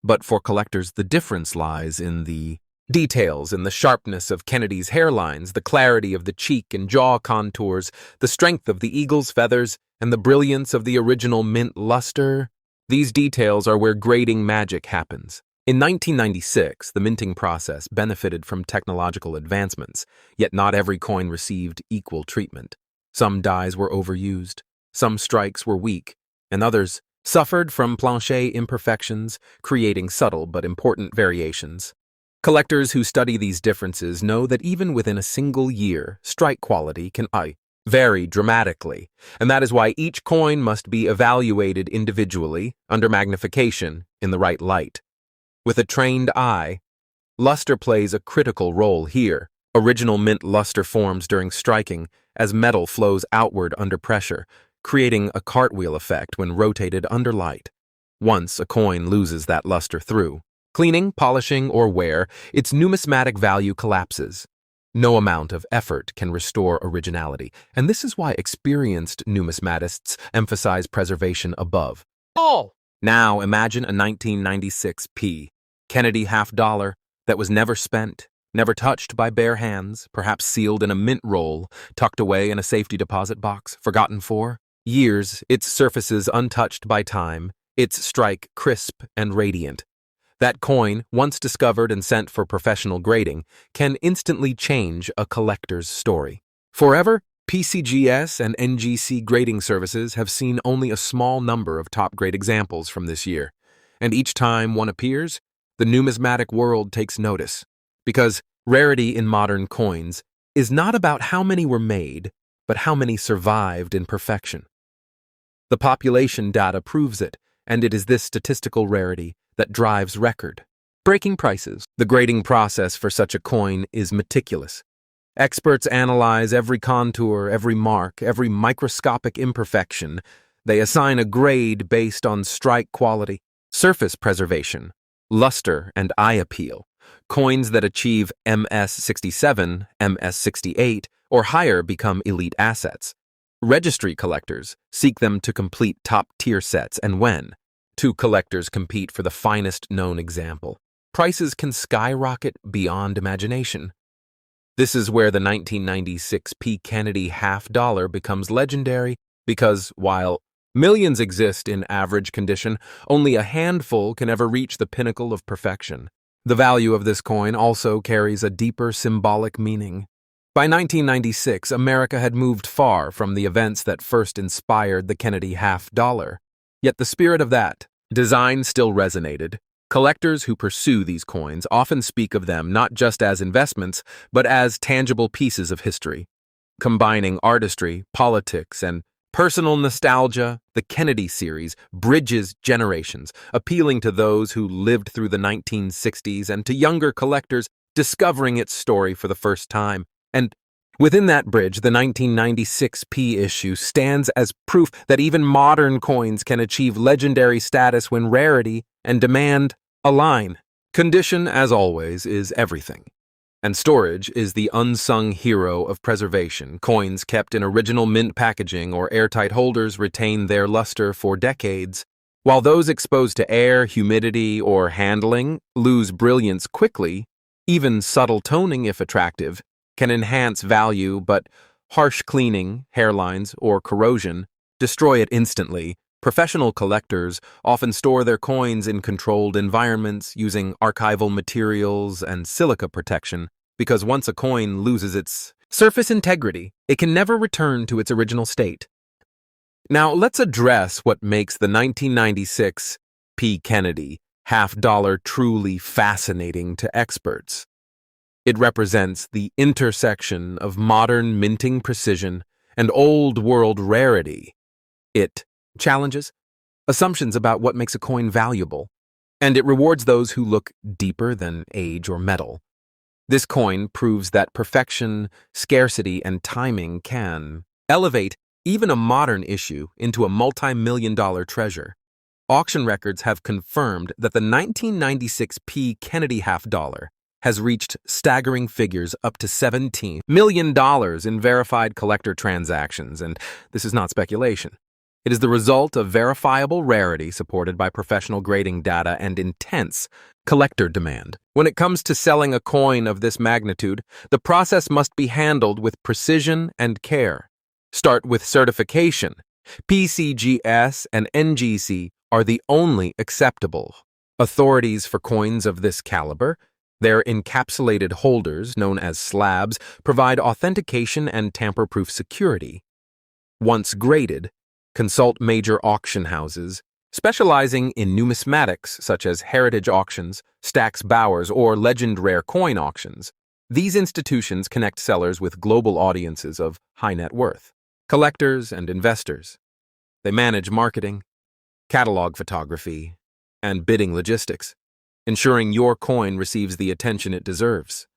But for collectors, the difference lies in the details, in the sharpness of Kennedy's hairlines, the clarity of the cheek and jaw contours, the strength of the eagle's feathers, and the brilliance of the original mint luster. These details are where grading magic happens. In 1996, the minting process benefited from technological advancements, yet not every coin received equal treatment. Some dies were overused, some strikes were weak, and others suffered from plancher imperfections, creating subtle but important variations. Collectors who study these differences know that even within a single year, strike quality can vary dramatically, and that is why each coin must be evaluated individually, under magnification, in the right light. With a trained eye, luster plays a critical role here. Original mint luster forms during striking as metal flows outward under pressure, creating a cartwheel effect when rotated under light. Once a coin loses that luster through cleaning, polishing, or wear, its numismatic value collapses. No amount of effort can restore originality, and this is why experienced numismatists emphasize preservation above all. Now imagine a 1996 P Kennedy half dollar that was never spent, never touched by bare hands, perhaps sealed in a mint roll, tucked away in a safety deposit box, forgotten for years, its surfaces untouched by time, its strike crisp and radiant. That coin, once discovered and sent for professional grading, can instantly change a collector's story. Forever, PCGS and NGC grading services have seen only a small number of top-grade examples from this year, and each time one appears, the numismatic world takes notice, because rarity in modern coins is not about how many were made, but how many survived in perfection. The population data proves it, and it is this statistical rarity that drives record-breaking prices. The grading process for such a coin is meticulous. Experts analyze every contour, every mark, every microscopic imperfection. They assign a grade based on strike quality, surface preservation, luster, and eye appeal. Coins that achieve MS67, MS68, or higher become elite assets. Registry collectors seek them to complete top-tier sets, and when two collectors compete for the finest known example, prices can skyrocket beyond imagination. This is where the 1996 P. Kennedy half dollar becomes legendary, because while millions exist in average condition, only a handful can ever reach the pinnacle of perfection. The value of this coin also carries a deeper symbolic meaning. By 1996, America had moved far from the events that first inspired the Kennedy half dollar. Yet the spirit of that Design still resonated. Collectors who pursue these coins often speak of them not just as investments, but as tangible pieces of history. Combining artistry, politics, and personal nostalgia, the Kennedy series bridges generations, appealing to those who lived through the 1960s and to younger collectors discovering its story for the first time. And within that bridge, the 1996 P issue stands as proof that even modern coins can achieve legendary status when rarity and demand align. Condition, as always, is everything. And storage is the unsung hero of preservation. Coins kept in original mint packaging or airtight holders retain their luster for decades, while those exposed to air, humidity, or handling lose brilliance quickly. Even subtle toning, if attractive, can enhance value, but harsh cleaning, hairlines, or corrosion destroy it instantly. Professional collectors often store their coins in controlled environments using archival materials and silica protection, because once a coin loses its surface integrity, it can never return to its original state. Now, let's address what makes the 1996 P. Kennedy $50 truly fascinating to experts. It represents the intersection of modern minting precision and old-world rarity. It challenges assumptions about what makes a coin valuable, and it rewards those who look deeper than age or metal. This coin proves that perfection, scarcity, and timing can elevate even a modern issue into a multi-million-dollar treasure. Auction records have confirmed that the 1996 P. Kennedy $50 has reached staggering figures up to $17 million in verified collector transactions, and this is not speculation. It is the result of verifiable rarity supported by professional grading data and intense collector demand. When it comes to selling a coin of this magnitude, the process must be handled with precision and care. Start with certification. PCGS and NGC are the only acceptable authorities for coins of this caliber. Their encapsulated holders, known as slabs, provide authentication and tamper-proof security. Once graded, consult major auction houses specializing in numismatics such as Heritage Auctions, Stax Bowers, or Legend Rare Coin Auctions. These institutions connect sellers with global audiences of high net worth, collectors and investors. They manage marketing, catalog photography, and bidding logistics, ensuring your coin receives the attention it deserves.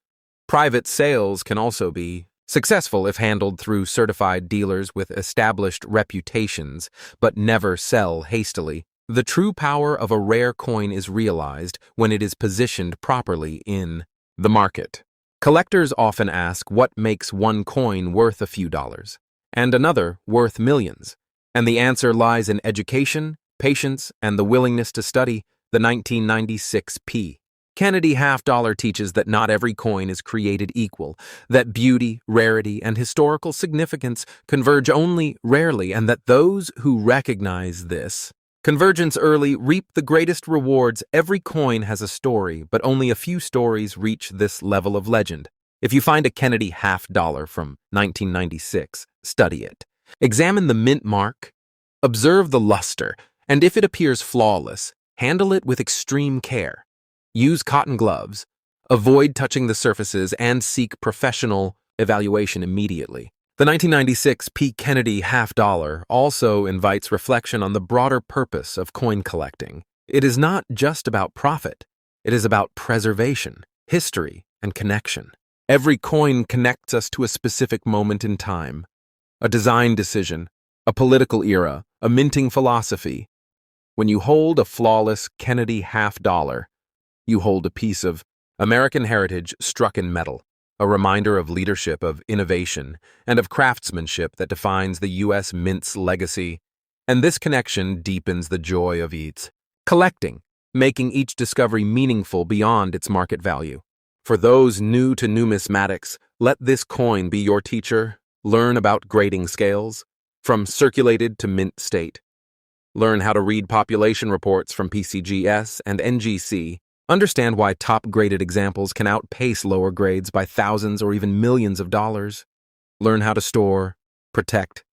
Private sales can also be successful if handled through certified dealers with established reputations, but never sell hastily. The true power of a rare coin is realized when it is positioned properly in the market. Collectors often ask what makes one coin worth a few dollars and another worth millions, and the answer lies in education, patience, and the willingness to study. The 1996 P. Kennedy $50 teaches that not every coin is created equal, that beauty, rarity, and historical significance converge only rarely, and that those who recognize this convergence early reap the greatest rewards. Every coin has a story, but only a few stories reach this level of legend. If you find a Kennedy $50 from 1996, study it. Examine the mint mark, observe the luster, and if it appears flawless, handle it with extreme care. Use cotton gloves, avoid touching the surfaces, and seek professional evaluation immediately. The 1996 P. Kennedy $50 also invites reflection on the broader purpose of coin collecting. It is not just about profit. It is about preservation, history, and connection. Every coin connects us to a specific moment in time, a design decision, a political era, a minting philosophy. When you hold a flawless Kennedy $50, you hold a piece of American heritage struck in metal, a reminder of leadership, of innovation, and of craftsmanship that defines the U.S. Mint's legacy. And this connection deepens the joy of its collecting, making each discovery meaningful beyond its market value. For those new to numismatics, let this coin be your teacher. Learn about grading scales, from circulated to mint state. Learn how to read population reports from PCGS and NGC. Understand why top-graded examples can outpace lower grades by thousands or even millions of dollars. Learn how to store, protect,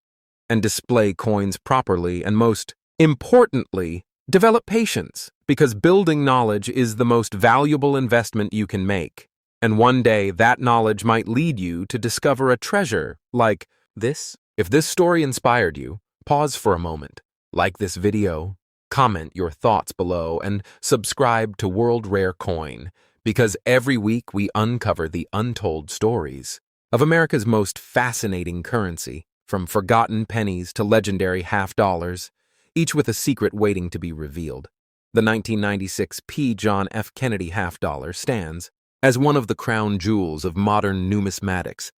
and display coins properly, and most importantly, Develop patience, because building knowledge is the most valuable investment you can make. And one day, that knowledge might lead you to discover a treasure like this. If this story inspired you, pause for a moment, like this video, comment your thoughts below, and subscribe to World Rare Coin, because every week we uncover the untold stories of America's most fascinating currency, from forgotten pennies to legendary half-dollars, each with a secret waiting to be revealed. The 1996 P. John F. Kennedy half-dollar stands as one of the crown jewels of modern numismatics,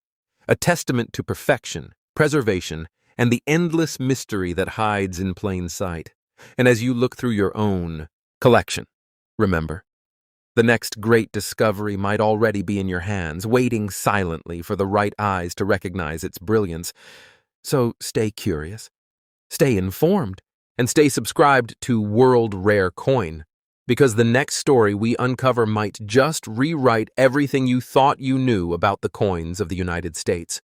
a testament to perfection, preservation, and the endless mystery that hides in plain sight. And as you look through your own collection, remember, the next great discovery might already be in your hands, waiting silently for the right eyes to recognize its brilliance. So stay curious, stay informed, and stay subscribed to World Rare Coin, because the next story we uncover might just rewrite everything you thought you knew about the coins of the United States.